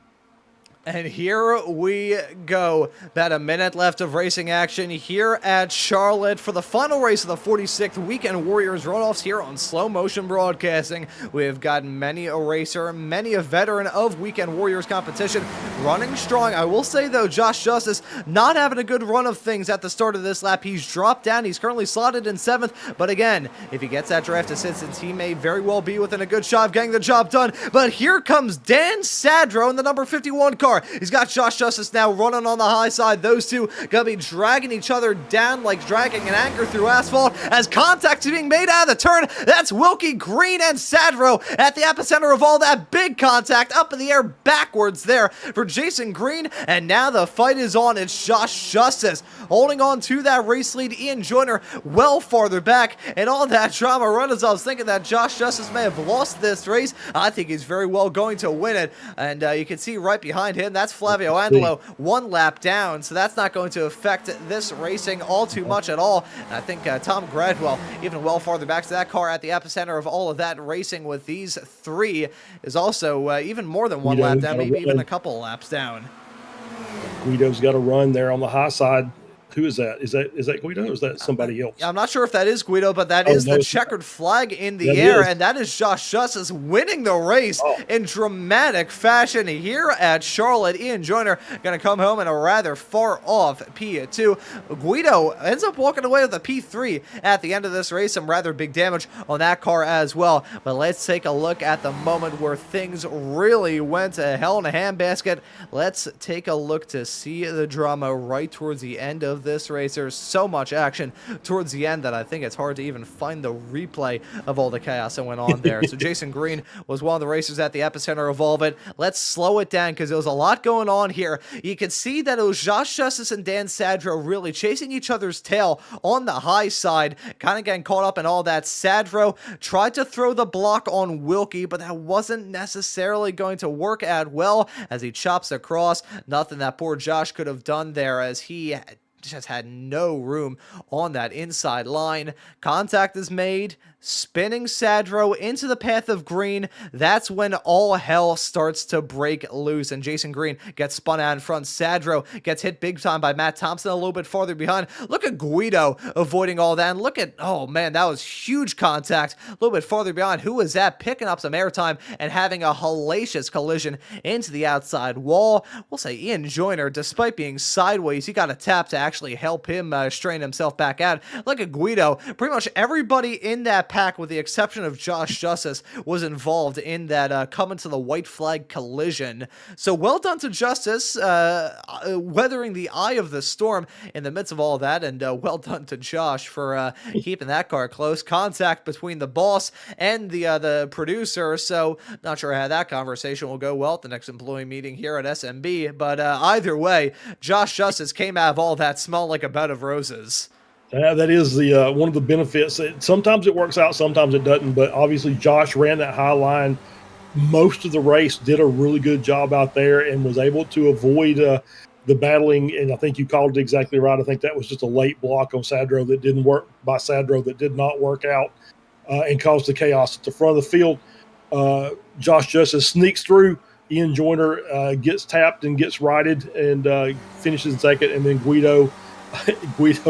And here we go. About a minute left of racing action here at Charlotte for the final race of the 46th Weekend Warriors Runoffs here on Slow Motion Broadcasting. We have got many a racer, many a veteran of Weekend Warriors competition running strong. I will say, though, Josh Justice not having a good run of things at the start of this lap. He's dropped down. He's currently slotted in 7th. But again, if he gets that draft assistance, he may very well be within a good shot of getting the job done. But here comes Dan Sadro in the number 51 car. He's got Josh Justice now running on the high side. Those two gonna be dragging each other down like dragging an anchor through asphalt as contact is being made out of the turn. That's Wilkie, Green, and Sadro at the epicenter of all that big contact, up in the air backwards there for Jason Green. And now the fight is on. It's Josh Justice holding on to that race lead. Ian Joyner well farther back, and all that drama run as I was thinking that Josh Justice may have lost this race. I think he's very well going to win it. And you can see right behind him, that's Flavio Angelo 1 lap down, so that's not going to affect this racing all too much at all. And I think Tom Gradwell, even well farther back to that car at the epicenter of all of that racing with these 3, is also even more than 1 lap down, maybe even a couple laps down. Guido's got a run there on the high side. Who is that? Is that Guido, or is that somebody else? I'm not sure if that is Guido, but that is the checkered flag in the air, and that is Josh Justice winning the race in dramatic fashion here at Charlotte. Ian Joyner going to come home in a rather far-off P2. Guido ends up walking away with a P3 at the end of this race. Some rather big damage on that car as well. But let's take a look at the moment where things really went to hell in a handbasket. Let's take a look to see the drama right towards the end of this race. There's so much action towards the end that I think it's hard to even find the replay of all the chaos that went on there. So Jason Green was one of the racers at the epicenter of all of it. Let's slow it down because there was a lot going on here. You can see that it was Josh Justice and Dan Sadro really chasing each other's tail on the high side, kind of getting caught up in all that. Sadro tried to throw the block on Wilkie, but that wasn't necessarily going to work out well as he chops across. Nothing that poor Josh could have done there as he just had no room on that inside line. Contact is made, spinning Sadro into the path of Green. That's when all hell starts to break loose, and Jason Green gets spun out in front. Sadro gets hit big time by Matt Thompson a little bit farther behind. Look at Guido avoiding all that, and look at, oh man, that was huge contact a little bit farther behind. Who was that? Picking up some airtime and having a hellacious collision into the outside wall. We'll say Ian Joyner, despite being sideways, he got a tap to actually help him straighten himself back out. Look at Guido. Pretty much everybody in that pack, with the exception of Josh Justice, was involved in that coming to the white flag collision. So well done to Justice, weathering the eye of the storm in the midst of all that, and well done to Josh for keeping that car close. Contact between the boss and the producer, so not sure how that conversation will go well at the next employee meeting here at SMB, but either way, Josh Justice came out of all that smelling like a bed of roses. That is the one of the benefits. Sometimes it works out, sometimes it doesn't. But obviously, Josh ran that high line most of the race, did a really good job out there, and was able to avoid the battling. And I think you called it exactly right. I think that was just a late block on Sadro that didn't work by Sadro that did not work out and caused the chaos at the front of the field. Josh Justice sneaks through. Ian Joyner gets tapped and gets righted and finishes in second, and then Guido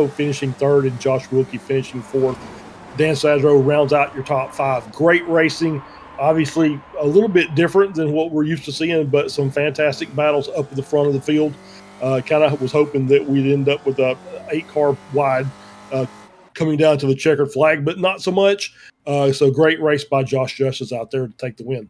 finishing third and Josh Wilkie finishing fourth. Dan Sadro rounds out your top five. Great racing. Obviously a little bit different than what we're used to seeing, but some fantastic battles up at the front of the field. Kind of was hoping that we'd end up with a 8-car wide coming down to the checkered flag, but not so much. So great race by Josh Justice out there to take the win.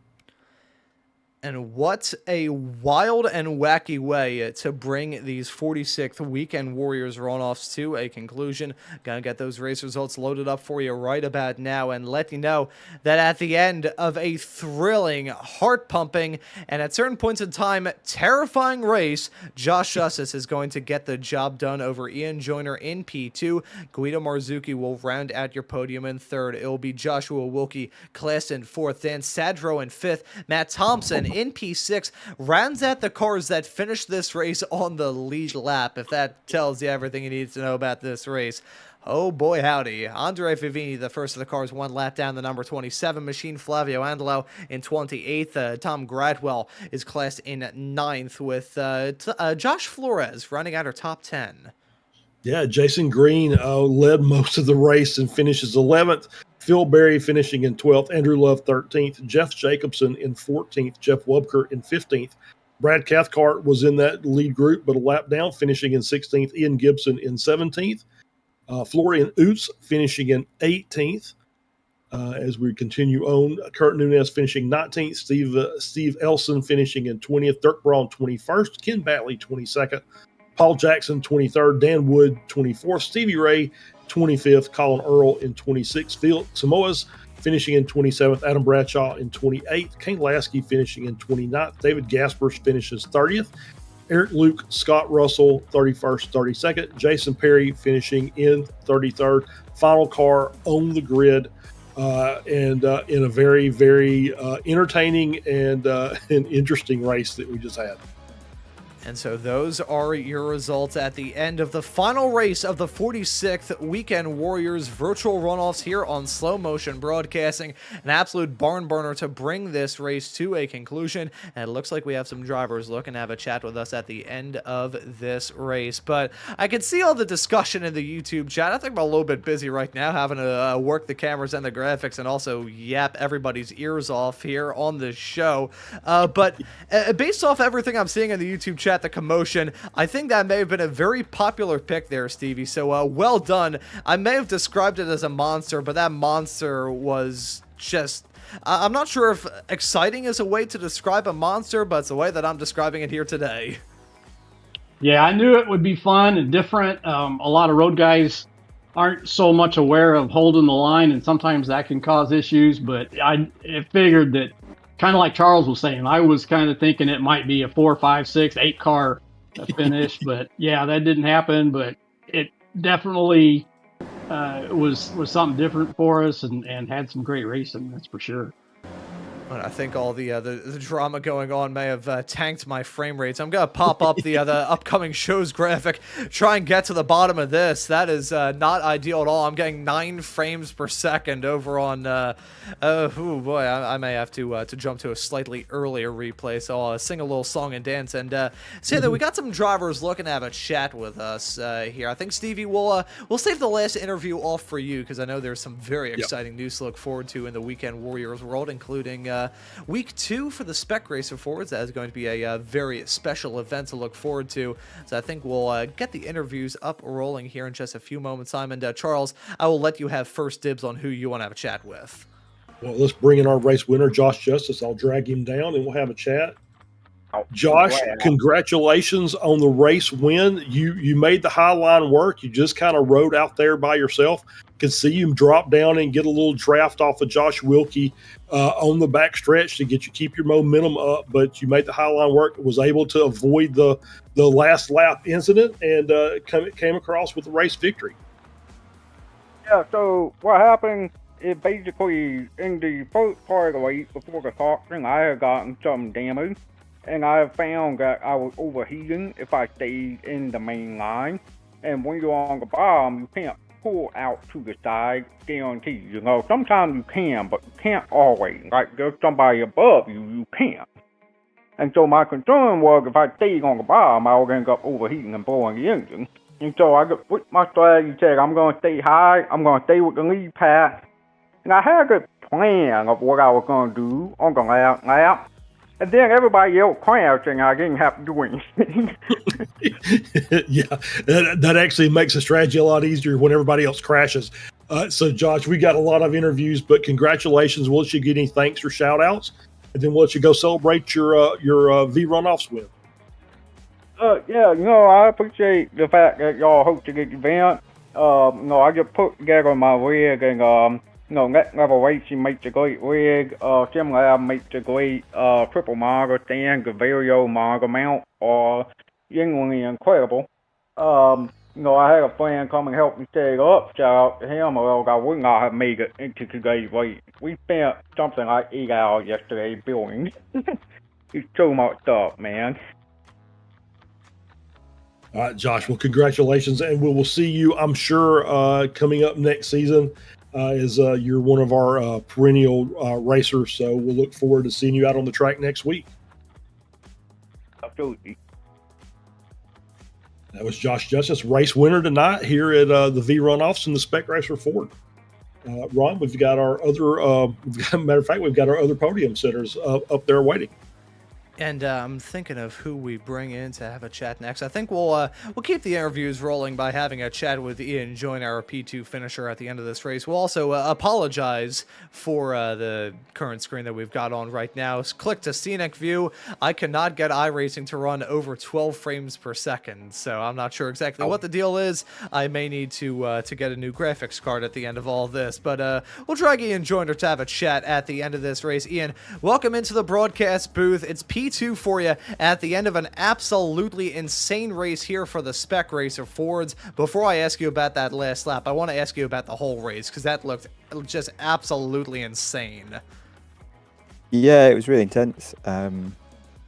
And what a wild and wacky way to bring these 46th Weekend Warriors runoffs to a conclusion. Gonna get those race results loaded up for you right about now and let you know that at the end of a thrilling, heart-pumping, and at certain points in time, terrifying race, Josh Justice is going to get the job done over Ian Joyner in P2. Guido Marzuki will round out your podium in third. It will be Joshua Wilkie classed in fourth, then Sadro in fifth. Matt Thompson in P6 rounds out the cars that finished this race on the lead lap, if that tells you everything you need to know about this race. Oh boy howdy. Andre Favini, the first of the cars, one lap down the number 27 machine. Flavio Andelo in 28th. Tom Gradwell is classed in 9th with Josh Flores running out her top 10. Yeah, Jason Green led most of the race and finishes 11th. Phil Berry finishing in 12th, Andrew Love 13th, Jeff Jacobson in 14th, Jeff Wubker in 15th. Brad Cathcart was in that lead group, but a lap down, finishing in 16th. Ian Gibson in 17th. Florian Oots finishing in 18th. As we continue on, Kurt Nunez finishing 19th, Steve Elson finishing in 20th, Dirk Braun 21st, Ken Batley 22nd, Paul Jackson 23rd, Dan Wood 24th, Stevie Ray 25th, Colin Earl in 26th, Phil Samoas finishing in 27th, Adam Bradshaw in 28th, Kane Lasky finishing in 29th, David Gaspers finishes 30th, Eric Luke, Scott Russell 31st, 32nd, Jason Perry finishing in 33rd, final car on the grid, and in a very, very entertaining and interesting race that we just had. And so those are your results at the end of the final race of the 46th Weekend Warriors virtual runoffs here on Slow Motion Broadcasting. An absolute barn burner to bring this race to a conclusion. And it looks like we have some drivers looking to have a chat with us at the end of this race. But I can see all the discussion in the YouTube chat. I think I'm a little bit busy right now having to work the cameras and the graphics and also yap everybody's ears off here on the show. But based off everything I'm seeing in the YouTube chat, the commotion, I think that may have been a very popular pick there, Stevie. So well done. I may have described it as a monster, but that monster was just... I'm not sure if exciting is a way to describe a monster, but it's the way that I'm describing it here today. Yeah, I knew it would be fun and different. A lot of road guys aren't so much aware of holding the line, and sometimes that can cause issues. But I figured that, kind of like Charles was saying, I was kind of thinking it might be a 4, 5, 6, 8 car finish. But yeah, that didn't happen. But it definitely was something different for us, and had some great racing. That's for sure. And I think all the drama going on may have tanked my frame rates. I'm gonna pop up the upcoming shows graphic, try and get to the bottom of this. That is not ideal at all. I'm getting 9 frames per second over on. Oh boy, I may have to jump to a slightly earlier replay. So I'll sing a little song and dance and say that we got some drivers looking to have a chat with us here. I think Stevie we'll save the last interview off for you because I know there's some very exciting news to look forward to in the Weekend Warriors world, including. Week 2 for the Spec Racer Forwards. That is going to be a very special event to look forward to. So I think we'll get the interviews up rolling here in just a few moments time. And Charles, I will let you have first dibs on who you want to have a chat with. Well, let's bring in our race winner, Josh Justice. I'll drag him down and we'll have a chat. Josh, congratulations on the race win. You made the high line work. You just kind of rode out there by yourself. Could see you drop down and get a little draft off of Josh Wilkie on the back stretch to keep your momentum up. But you made the high line work. Was able to avoid the last lap incident and came across with the race victory. Yeah. So what happened is basically in the first part of the race before the caution, I had gotten some damage. And I found that I was overheating if I stayed in the main line. And when you're on the bottom, you can't pull out to the side, guaranteed. You know, sometimes you can, but you can't always. Like, there's somebody above you, you can't. And so my concern was if I stayed on the bottom, I would end up overheating and blowing the engine. And so I put my strategy, said I'm going to stay high, I'm going to stay with the lead pack. And I had a good plan of what I was going to do on the last lap. And then everybody else crashed, and I didn't have to do anything. Yeah, that actually makes the strategy a lot easier when everybody else crashes. So, Josh, we got a lot of interviews, but congratulations. We'll let you get any thanks or shout-outs, and then we'll let you go celebrate your V Runoffs win. Yeah, I appreciate the fact that y'all hosted the event. I just put together my rig and, Next Level Racing makes a great rig. SimLab makes a great triple monitor stand. The Vario monitor mount are genuinely incredible. I had a friend come and help me set it up. Shout out to him, or else I would not have made it into today's race. We spent something like 8 hours yesterday building. It's too much stuff, man. All right, Josh. Well, congratulations, and we will see you, I'm sure, coming up next season. You're one of our perennial racers, so we'll look forward to seeing you out on the track next week. Absolutely. That was Josh Justice, race winner tonight here at the V Runoffs in the Spec Racer Ford. Ron, we've got our other, matter of fact, we've got our other podium sitters up there waiting. And I'm thinking of who we bring in to have a chat next. I think we'll keep the interviews rolling by having a chat with Ian Joyner, our P2 finisher at the end of this race. We'll also apologize for the current screen that we've got on right now. Click to scenic view. I cannot get iRacing to run over 12 frames per second, so I'm not sure exactly what the deal is. I may need to get a new graphics card at the end of all this, but we'll drag Ian Joyner to have a chat at the end of this race. Ian, welcome into the broadcast booth. It's P2 for you at the end of an absolutely insane race here for the Spec Racer Fords. Before I ask you about that last lap, I want to ask you about the whole race because that looked just absolutely insane. Yeah, it was really intense. At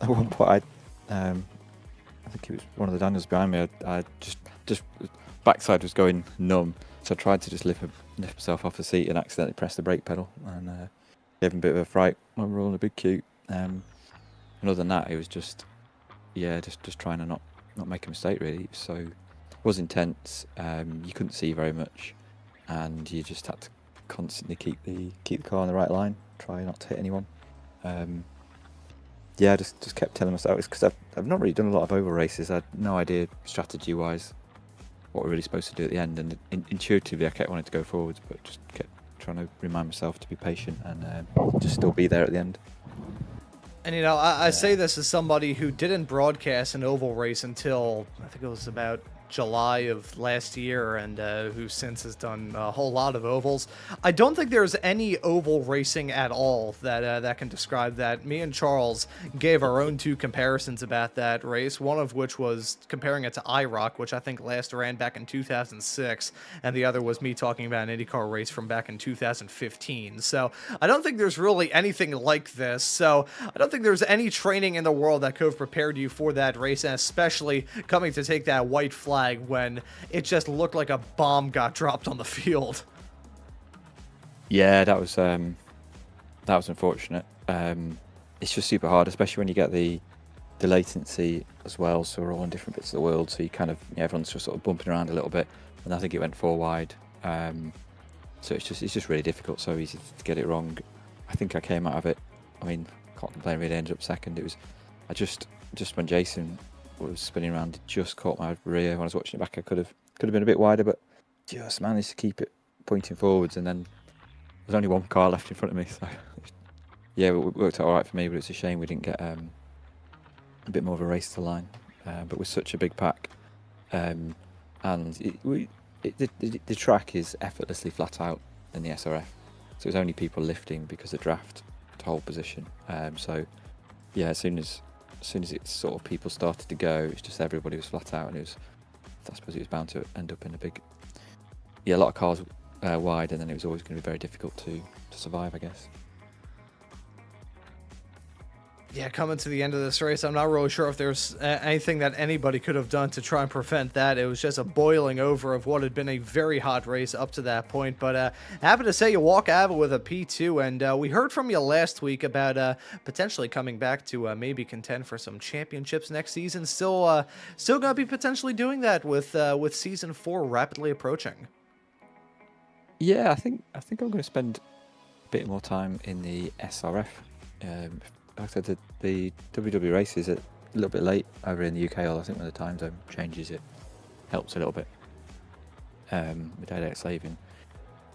one point, I think it was one of the Daniels behind me. I just backside was going numb, so I tried to just lift myself off the seat and accidentally press the brake pedal and gave him a bit of a fright when we were all in a big queue. And other than that, it was just trying to not make a mistake, really. So it was intense. You couldn't see very much, and you just had to constantly keep the car on the right line, try not to hit anyone. I just kept telling myself, it's because I've not really done a lot of oval races. I had no idea strategy-wise what we're really supposed to do at the end, and intuitively I kept wanting to go forwards, but just kept trying to remind myself to be patient and just still be there at the end. And I say this as somebody who didn't broadcast an oval race until I think it was about July of last year, and who since has done a whole lot of ovals. I don't think there's any oval racing at all that can describe that. Me and Charles gave our own two comparisons about that race, one of which was comparing it to IROC, which I think last ran back in 2006, and the other was me talking about an IndyCar race from back in 2015. So I don't think there's really anything like this. So I don't think there's any training in the world that could have prepared you for that race, and especially coming to take that white flag when it just looked like a bomb got dropped on the field. Yeah, that was unfortunate. It's just super hard, especially when you get the latency as well. So we're all in different bits of the world, so you kind of everyone's just sort of bumping around a little bit. And I think it went 4 wide, so it's just really difficult. So easy to get it wrong. I think I came out of it. I mean, can't complain. Really ended up second. It was just when Jason was spinning around, it just caught my rear when I was watching it back. I could have been a bit wider, but just managed to keep it pointing forwards, and then there's only one car left in front of me, so yeah, it worked out all right for me. But it's a shame we didn't get a bit more of a race to the line, but with such a big pack, and the track is effortlessly flat out in the SRF, so it's only people lifting because of draft to hold position. So yeah, as soon as it's sort of people started to go, it's just everybody was flat out, and I suppose it was bound to end up in a lot of cars wide, and then it was always going to be very difficult to survive, I guess. Yeah, coming to the end of this race, I'm not really sure if there's anything that anybody could have done to try and prevent that. It was just a boiling over of what had been a very hot race up to that point. But happy to say you walk out of it with a P2, and we heard from you last week about potentially coming back to maybe contend for some championships next season. Still going to be potentially doing that with Season 4 rapidly approaching. Yeah, I think I'm going to spend a bit more time in the SRF. Like I said, the WW race is a little bit late over in the UK, although I think when the time zone changes, it helps a little bit with daylight saving.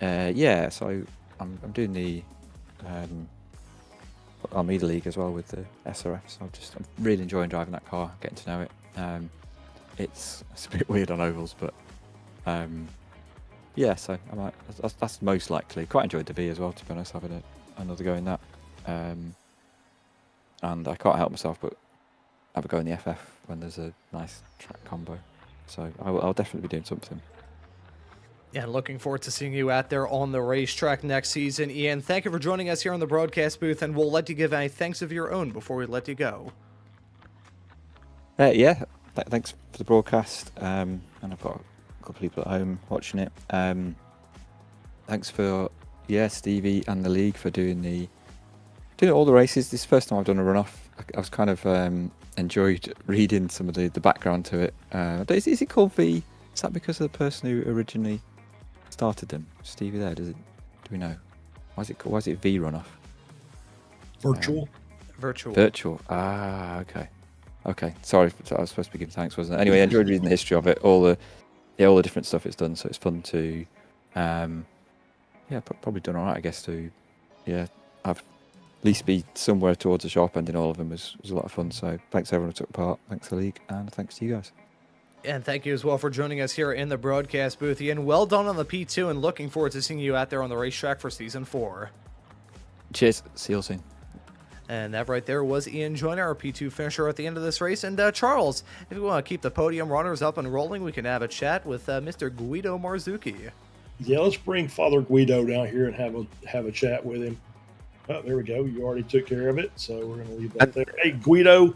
Yeah, so I'm doing the Almeida League as well with the SRF, so I'm really enjoying driving that car, getting to know it. It's a bit weird on ovals, but yeah, so that's most likely. Quite enjoyed the V as well, to be honest, having another go in that. And I can't help myself but have a go in the FF when there's a nice track combo. So I'll definitely be doing something. Yeah, looking forward to seeing you out there on the racetrack next season. Ian, thank you for joining us here on the broadcast booth, and we'll let you give any thanks of your own before we let you go. Yeah, thanks for the broadcast. And I've got a couple of people at home watching it. Thanks for Stevie and the league for doing all the races. This is the first time I've done a runoff. I was kind of enjoyed reading some of the background to it. Is it called V? Is that because of the person who originally started them? Stevie there, do we know? Why is it V Runoff? Virtual. Virtual. Ah, okay. Sorry, I was supposed to be giving thanks, wasn't it? Anyway, I enjoyed reading the history of it, all the different stuff it's done. So it's fun to, probably done all right, I guess. To, have at least be somewhere towards the sharp end in all of them was a lot of fun. So thanks everyone who took part. Thanks to the league, and thanks to you guys. And thank you as well for joining us here in the broadcast booth. Ian, well done on the P2, and looking forward to seeing you out there on the racetrack for Season 4. Cheers. See you all soon. And that right there was Ian Joyner, our P2 finisher at the end of this race. And Charles, if you want to keep the podium runners up and rolling, we can have a chat with Mr. Guido Marzucchi. Yeah, let's bring Father Guido down here and have a chat with him. Oh, there we go. You already took care of it, so we're going to leave that there. Hey, Guido.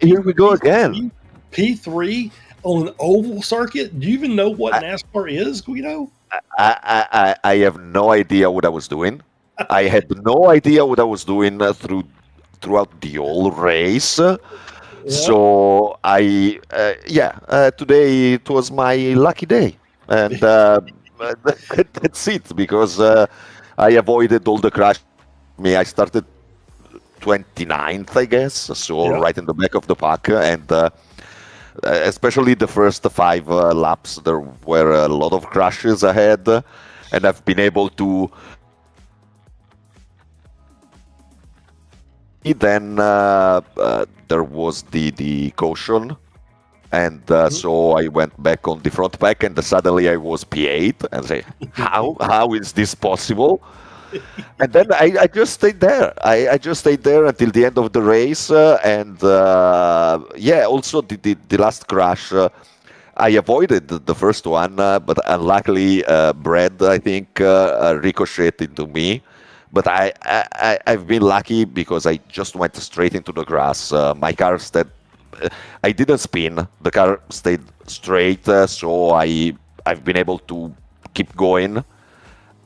Here we go again. P3 on an oval circuit? Do you even know what NASCAR is, Guido? I have no idea what I was doing. I had no idea what I was doing throughout the whole race. Yeah. So today it was my lucky day, and that's it, because I avoided all the crash. I started 29th, I guess, so right in the back of the pack, and especially the first 5 laps, there were a lot of crashes ahead, and I've been able to then there was the caution, and so I went back on the front pack, and suddenly I was P8, and say, how is this possible? And then I just stayed there. I just stayed there until the end of the race, and also the last crash. I avoided the first one, but unluckily, Brad, I think, ricocheted into me. But I've been lucky because I just went straight into the grass. My car I didn't spin. The car stayed straight, so I've been able to keep going.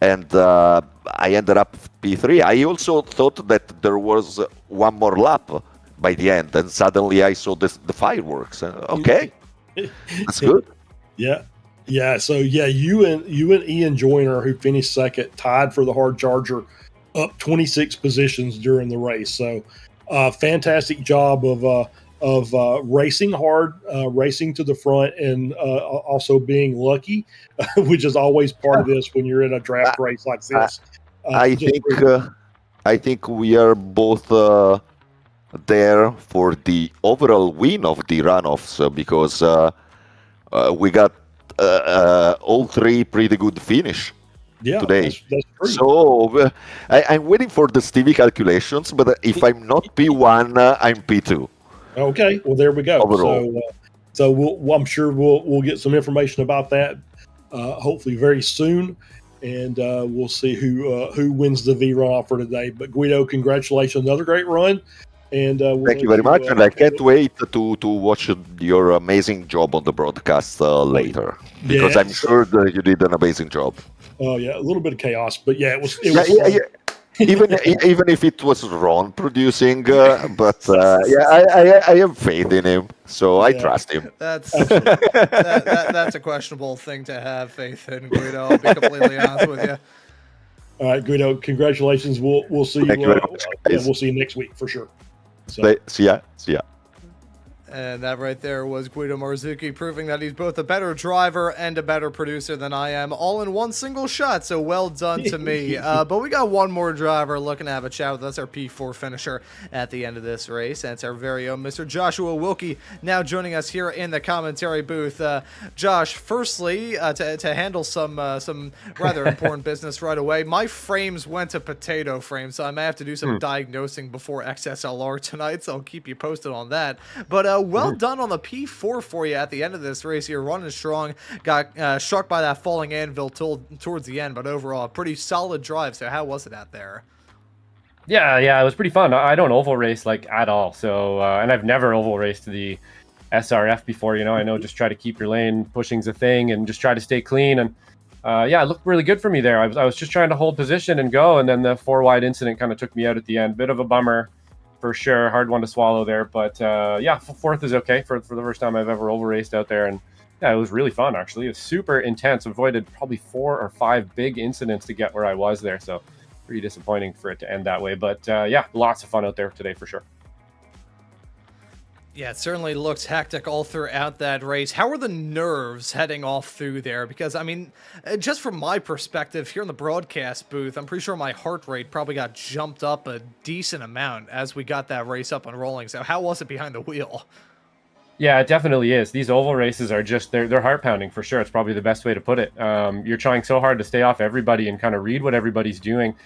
And I ended up P3. I also thought that there was one more lap by the end, and suddenly I saw the fireworks. Okay, that's good. Yeah. So you and Ian Joyner, who finished second, tied for the hard charger, up 26 positions during the race. So, fantastic job of racing hard, racing to the front, and also being lucky, which is always part of this when you're in a draft race like this. I think we are both there for the overall win of the runoffs because we got all three pretty good finish today. That's true. So I'm waiting for the Stevie calculations, but if I'm not P1, I'm P2. Okay, well there we go. Overall. So I'm sure we'll get some information about that hopefully very soon, and we'll see who wins the V runoff for today. But Guido, congratulations, another great run, and thank you very much, and I can't wait to watch your amazing job on the broadcast later because I'm sure that you did an amazing job. Oh yeah, a little bit of chaos, but yeah, it was. Even if it was Ron producing, but I have faith in him, so I trust him. That's a questionable thing to have faith in, Guido. I'll be completely honest with you. All right, Guido, congratulations. We'll see you. Thank you very much, guys. We'll see you next week for sure. So. See ya. And that right there was Guido Marzucchi proving that he's both a better driver and a better producer than I am, all in one single shot. So well done to me. But we got one more driver looking to have a chat with us, our P4 finisher at the end of this race. And it's our very own Mr. Joshua Wilkie now joining us here in the commentary booth. Josh, firstly, to handle some rather important business right away, my frames went to potato frames, so I may have to do some diagnosing before XSLR tonight, so I'll keep you posted on that. But well done on the P4 for you at the end of this race. You're running strong. Got struck by that falling anvil towards the end, but overall, a pretty solid drive. So how was it out there? Yeah, it was pretty fun. I don't oval race like at all. So, and I've never oval raced the SRF before. I know just try to keep your lane, pushing's a thing, and just try to stay clean. And it looked really good for me there. I was just trying to hold position and go, and then the 4-wide incident kind of took me out at the end. Bit of a bummer. For sure, hard one to swallow there, but fourth is okay for the first time I've ever oval raced out there, and it was really fun actually. It was super intense. Avoided probably 4 or 5 big incidents to get where I was there, so pretty disappointing for it to end that way. But lots of fun out there today for sure. Yeah, it certainly looks hectic all throughout that race. How are the nerves heading off through there? Because, I mean, just from my perspective here in the broadcast booth, I'm pretty sure my heart rate probably got jumped up a decent amount as we got that race up and rolling. So how was it behind the wheel? Yeah, it definitely is. These oval races are just, they're heart pounding for sure. It's probably the best way to put it. You're trying so hard to stay off everybody and kind of read what everybody's doing.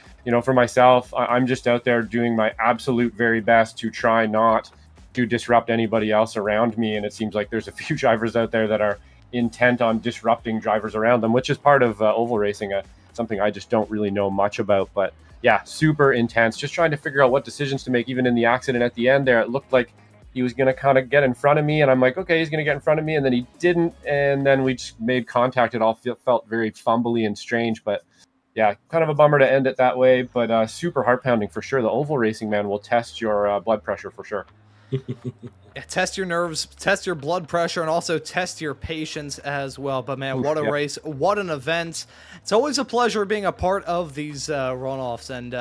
For myself, I'm just out there doing my absolute very best to try not to disrupt anybody else around me, and it seems like there's a few drivers out there that are intent on disrupting drivers around them, which is part of oval racing, something I just don't really know much about. But yeah, super intense, just trying to figure out what decisions to make. Even in the accident at the end there, it looked like he was going to kind of get in front of me, and I'm like, okay, he's going to get in front of me, and then he didn't, and then we just made contact. It all felt very fumbly and strange, but yeah, kind of a bummer to end it that way, but super heart pounding for sure. The oval racing, man, will test your blood pressure for sure. Yeah, test your nerves, test your blood pressure, and also test your patience as well. But man, what a race, what an event. It's always a pleasure being a part of these runoffs, and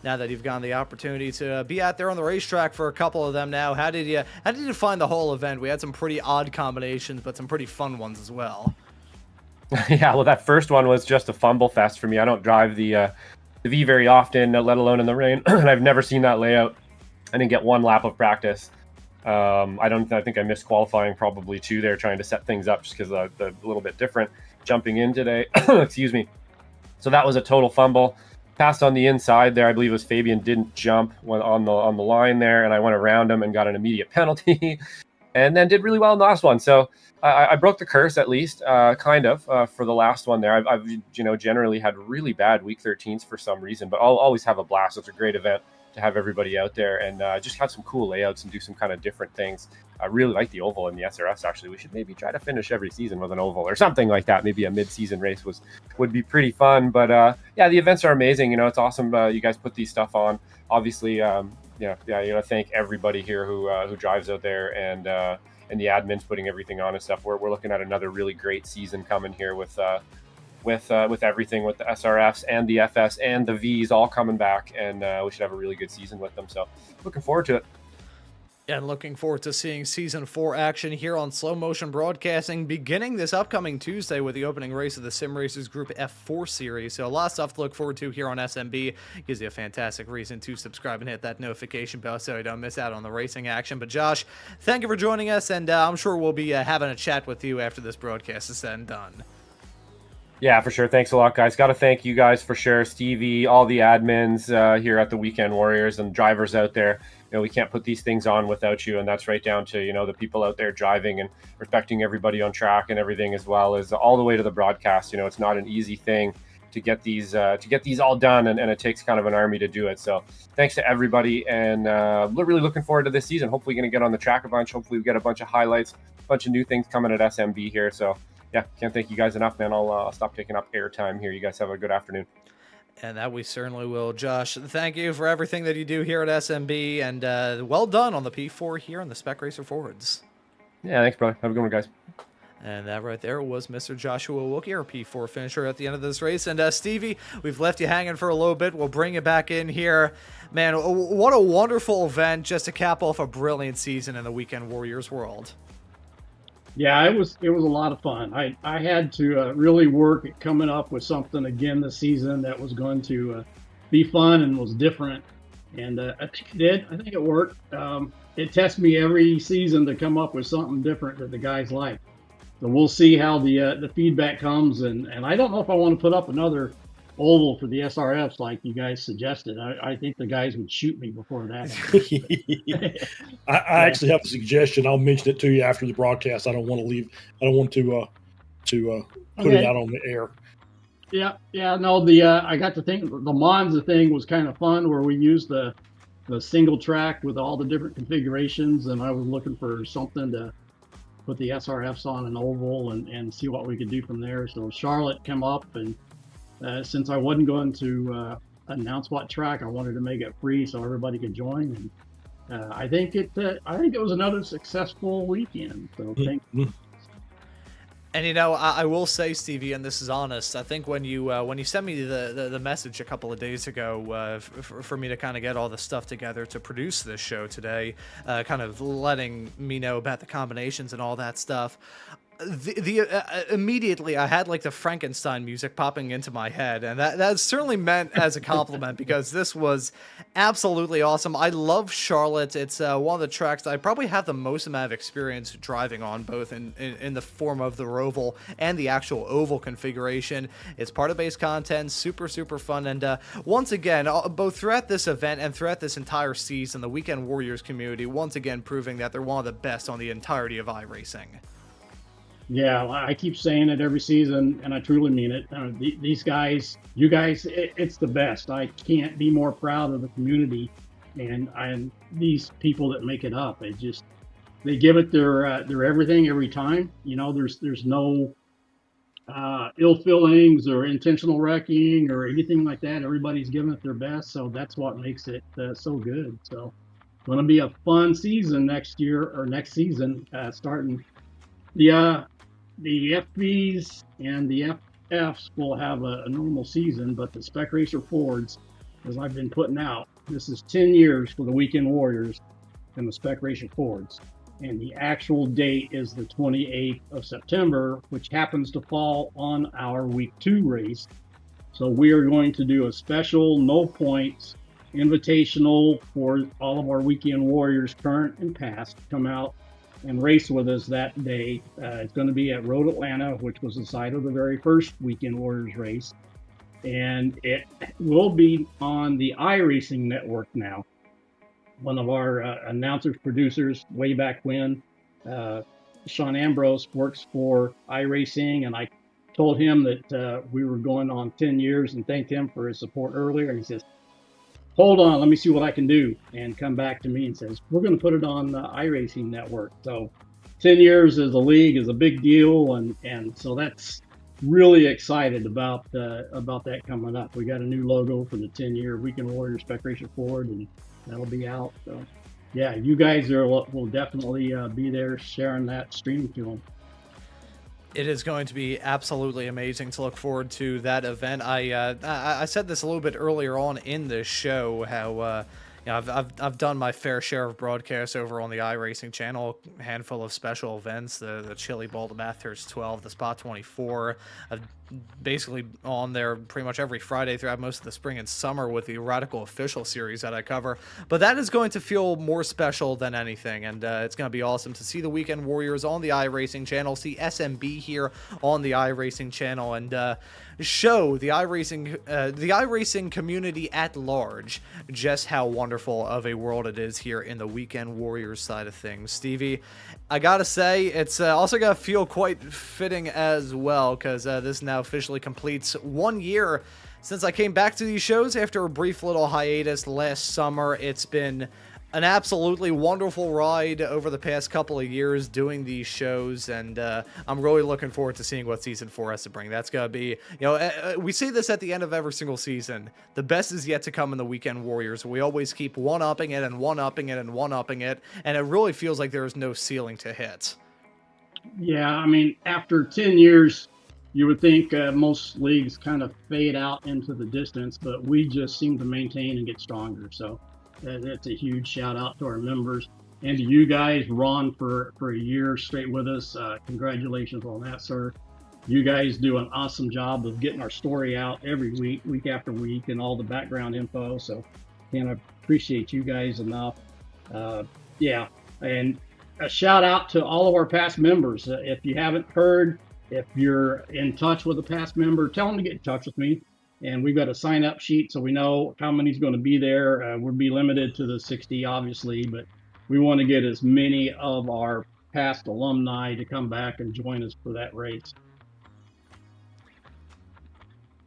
now that you've gotten the opportunity to be out there on the racetrack for a couple of them now, how did you find the whole event? We had some pretty odd combinations, but some pretty fun ones as well. Yeah, well, that first one was just a fumble fest for me. I don't drive the V very often, let alone in the rain, and I've never seen that layout. I didn't get one lap of practice. I think I missed qualifying probably 2 there, trying to set things up just because the a little bit different jumping in today. Excuse me. So that was a total fumble. Passed on the inside there. I believe it was Fabian didn't jump on the line there, and I went around him and got an immediate penalty, and then did really well in the last one. So I broke the curse at least, for the last one there. I've generally had really bad week 13s for some reason, but I'll always have a blast. It's a great event to have everybody out there and just have some cool layouts and do some kind of different things. I really like the oval and the SRS. Actually, we should maybe try to finish every season with an oval or something like that. Maybe a mid-season race would be pretty fun. But yeah, the events are amazing. It's awesome. You guys put these stuff on. Obviously, thank everybody here who drives out there and the admins putting everything on and stuff. We're looking at another really great season coming here with everything, with the SRFs and the FS and the Vs all coming back, and we should have a really good season with them. So looking forward to it. And looking forward to seeing Season 4 action here on Slow Motion Broadcasting beginning this upcoming Tuesday with the opening race of the Sim Racers Group F4 Series. So a lot of stuff to look forward to here on SMB. Gives you a fantastic reason to subscribe and hit that notification bell so you don't miss out on the racing action. But Josh, thank you for joining us, and I'm sure we'll be having a chat with you after this broadcast is said and done. Yeah, for sure. Thanks a lot, guys. Got to thank you guys for sure. Stevie, all the admins here at the Weekend Warriors and drivers out there. We can't put these things on without you, and that's right down to the people out there driving and respecting everybody on track and everything, as well as all the way to the broadcast. It's not an easy thing to get these all done, and it takes kind of an army to do it. So thanks to everybody, and really looking forward to this season. Hopefully going to get on the track a bunch. Hopefully we get a bunch of highlights, a bunch of new things coming at SMB here. So yeah, can't thank you guys enough, man. I'll stop taking up airtime here. You guys have a good afternoon. And that we certainly will. Josh, thank you for everything that you do here at SMB, and well done on the P4 here on the Spec Racer Forwards. Yeah, thanks, brother. Have a good one, guys. And that right there was Mr. Joshua Wookie, our P4 finisher at the end of this race. And Stevie, we've left you hanging for a little bit. We'll bring you back in here. Man, what a wonderful event just to cap off a brilliant season in the Weekend Warriors world. Yeah, it was a lot of fun. I had to really work at coming up with something again this season that was going to be fun and was different, and I think it did. I think it worked. It tests me every season to come up with something different that the guys like. So we'll see how the feedback comes, and I don't know if I want to put up another oval for the SRFs like you guys suggested. I think the guys would shoot me before that. I actually have a suggestion. I'll mention it to you after the broadcast. I don't want to put it out on the air. Yeah. No, I got to think the Monza thing was kind of fun, where we used the single track with all the different configurations, and I was looking for something to put the SRFs on an oval and see what we could do from there. So Charlotte came up, and since I wasn't going to announce what track, I wanted to make it free so everybody could join. And I think it was another successful weekend. So thank you. And I will say, Stevie, and this is honest, I think when you sent me the message a couple of days ago for me to kind of get all the stuff together to produce this show today, kind of letting me know about the combinations and all that stuff, immediately I had like the Frankenstein music popping into my head, and that's certainly meant as a compliment because this was absolutely awesome. I love Charlotte. It's one of the tracks that I probably have the most amount of experience driving on, both in the form of the Roval and the actual oval configuration. It's part of base content, super fun, and once again, both throughout this event and throughout this entire season, the Weekend Warriors community once again proving that they're one of the best on the entirety of iRacing. Yeah, I keep saying it every season, and I truly mean it. These guys, you guys, it's the best. I can't be more proud of the community and these people that make it up. They give it their everything every time. There's no ill feelings or intentional wrecking or anything like that. Everybody's giving it their best, so that's what makes it so good. So, it's going to be a fun season next season, starting. The FBs and the FFs will have a normal season, but the Spec Racer Fords, as I've been putting out, this is 10 years for the Weekend Warriors and the Spec Racer Fords. And the actual date is the 28th of September, which happens to fall on our Week 2 race. So we are going to do a special no points invitational for all of our weekend warriors, current and past, to come out and race with us that day. It's going to be at Road Atlanta, which was the site of the very first weekend warriors race. And it will be on the iRacing network now. One of our announcers, producers, way back when, Sean Ambrose, works for iRacing, and I told him that we were going on 10 years and thanked him for his support earlier. And he says, hold on, let me see what I can do, and come back to me and says, we're going to put it on the iRacing network. So 10 years as a league is a big deal, and so that's really excited about that coming up. We got a new logo for the 10-year Weekend Warriors Spec Racer Ford, and that'll be out. So yeah, you guys will definitely be there sharing that stream to them. It is going to be absolutely amazing to look forward to that event. I said this a little bit earlier on in this show, how I've done my fair share of broadcasts over on the iRacing channel, a handful of special events, the Chili Bowl, the Bathurst 12, the Spot 24. I've basically on there pretty much every Friday throughout most of the spring and summer with the Radical Official series that I cover. But that is going to feel more special than anything, and it's going to be awesome to see the Weekend Warriors on the iRacing channel, see SMB here on the iRacing channel, and show the iRacing community at large just how wonderful of a world it is here in the Weekend Warriors side of things. Stevie, I gotta say, it's also gonna feel quite fitting as well, because this now officially completes 1 year since I came back to these shows after a brief little hiatus last summer. It's been an absolutely wonderful ride over the past couple of years doing these shows, and I'm really looking forward to seeing what season 4 has to bring. That's gonna be, we say this at the end of every single season, the best is yet to come in the Weekend Warriors. We always keep one-upping it and one-upping it and one-upping it, and it really feels like there is no ceiling to hit. Yeah, I mean, after 10 years, you would think most leagues kind of fade out into the distance, but we just seem to maintain and get stronger. So that's a huge shout out to our members and to you guys. Ron, for a year straight with us. Congratulations on that, sir. You guys do an awesome job of getting our story out every week after week, and all the background info. So can't appreciate you guys enough. Yeah, and a shout out to all of our past members. If you haven't heard, if you're in touch with a past member, tell them to get in touch with me. And we've got a sign up sheet so we know how many's going to be there. We'll be limited to the 60, obviously, but we want to get as many of our past alumni to come back and join us for that race.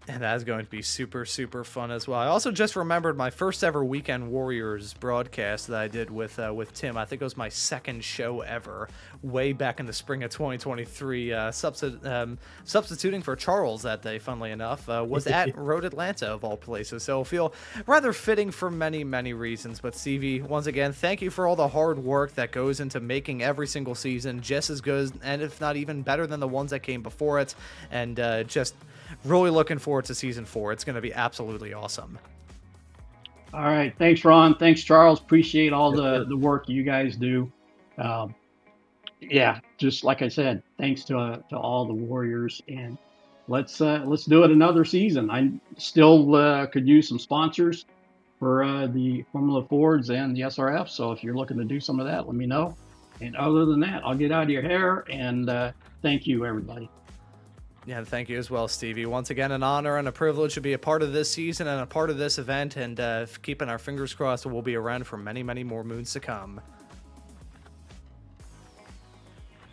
And that's going to be super, super fun as well. I also just remembered my first ever Weekend Warriors broadcast that I did with Tim. I think it was my second show ever, way back in the spring of 2023, substituting for Charles that day, funnily enough, was at Road Atlanta, of all places. So it'll feel rather fitting for many, many reasons. But Stevie, once again, thank you for all the hard work that goes into making every single season just as good, and if not even better than the ones that came before it. And just really looking forward to season 4. It's going to be absolutely awesome. All right. Thanks, Ron. Thanks, Charles. Appreciate all the work you guys do. Yeah, just like I said, thanks to all the Warriors, and let's do it another season. I still could use some sponsors for the Formula Fords and the SRF. So if you're looking to do some of that, let me know. And other than that, I'll get out of your hair, and thank you, everybody. Yeah, thank you as well, Stevie. Once again, an honor and a privilege to be a part of this season and a part of this event, and keeping our fingers crossed, we'll be around for many, many more moons to come.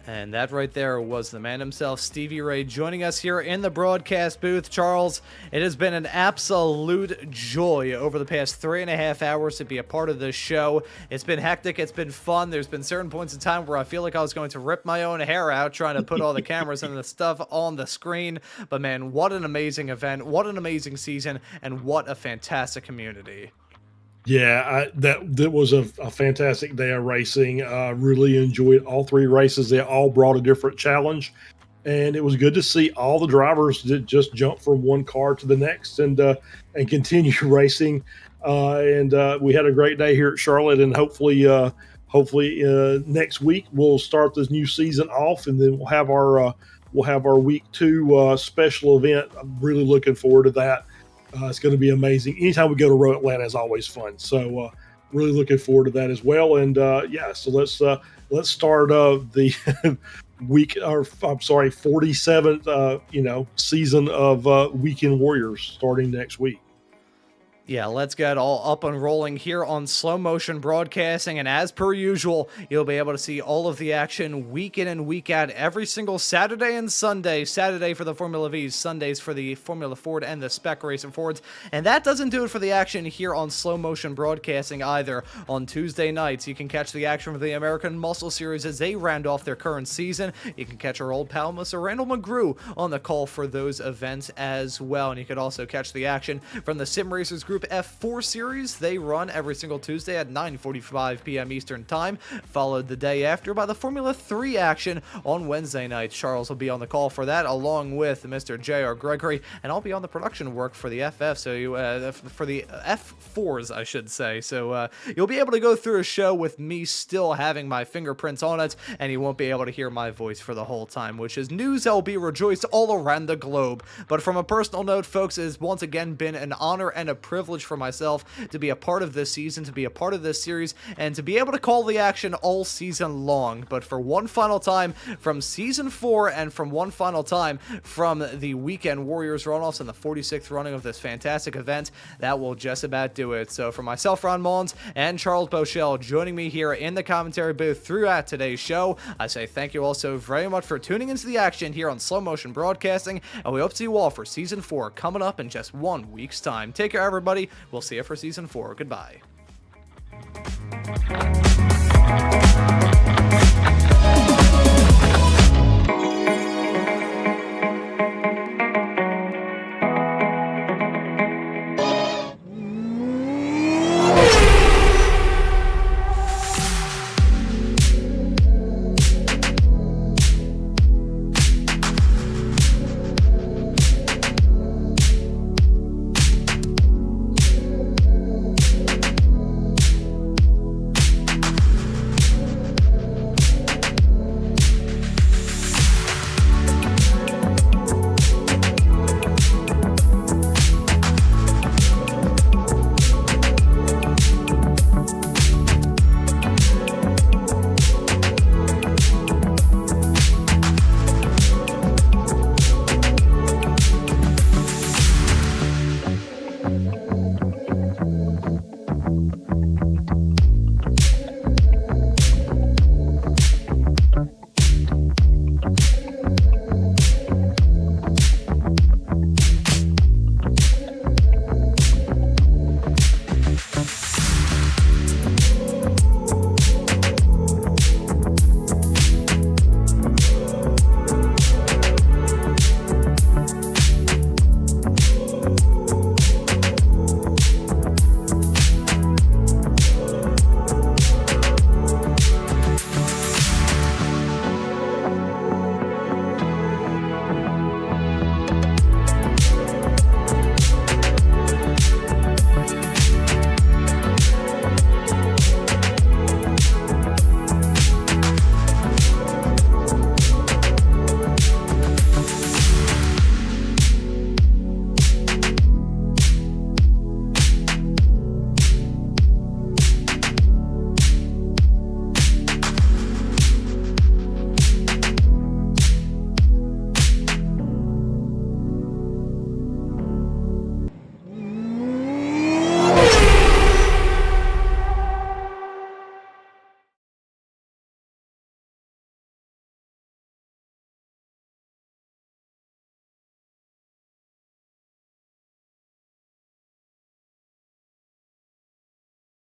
And that right there was the man himself, Stevie Ray, joining us here in the broadcast booth. Charles, it has been an absolute joy over the past 3.5 hours to be a part of this show. It's been hectic. It's been fun. There's been certain points in time where I feel like I was going to rip my own hair out trying to put all the cameras and the stuff on the screen. But man, what an amazing event. What an amazing season. And what a fantastic community. Yeah, that was a fantastic day of racing. Really enjoyed all 3 races. They all brought a different challenge, and it was good to see all the drivers that just jump from one car to the next and continue racing. And we had a great day here at Charlotte, and hopefully next week we'll start this new season off, and then we'll have our week 2 special event. I'm really looking forward to that. It's going to be amazing. Anytime we go to Row Atlanta is always fun. So really looking forward to that as well. And so let's start the week, or I'm sorry, 47th season of Weekend Warriors starting next week. Yeah, let's get all up and rolling here on Slow Motion Broadcasting, and as per usual, you'll be able to see all of the action week in and week out every single Saturday and Sunday. Saturday for the Formula Vs, Sundays for the Formula Ford and the Spec Racing Fords, and that doesn't do it for the action here on Slow Motion Broadcasting either. On Tuesday nights, you can catch the action for the American Muscle Series as they round off their current season. You can catch our old pal, Mr. Randall McGrew, on the call for those events as well, and you could also catch the action from the Sim Racers Group F4 Series. They run every single Tuesday at 9:45 p.m. Eastern Time, followed the day after by the Formula 3 action on Wednesday night. Charles will be on the call for that, along with Mr. J.R. Gregory, and I'll be on the production work for the FF, so for the F4s, I should say. So you'll be able to go through a show with me still having my fingerprints on it, and you won't be able to hear my voice for the whole time, which is news that will be rejoiced all around the globe. But from a personal note, folks, it has once again been an honor and a privilege for myself to be a part of this season, to be a part of this series, and to be able to call the action all season long. But for one final time from Season 4 and from one final time from the Weekend Warriors Runoffs and the 46th running of this fantastic event, that will just about do it. So for myself, Ron Mullins, and Charles Bochelle joining me here in the commentary booth throughout today's show, I say thank you all so very much for tuning into the action here on Slow Motion Broadcasting, and we hope to see you all for Season 4 coming up in just 1 week's time. Take care, everybody. We'll see you for Season 4. Goodbye.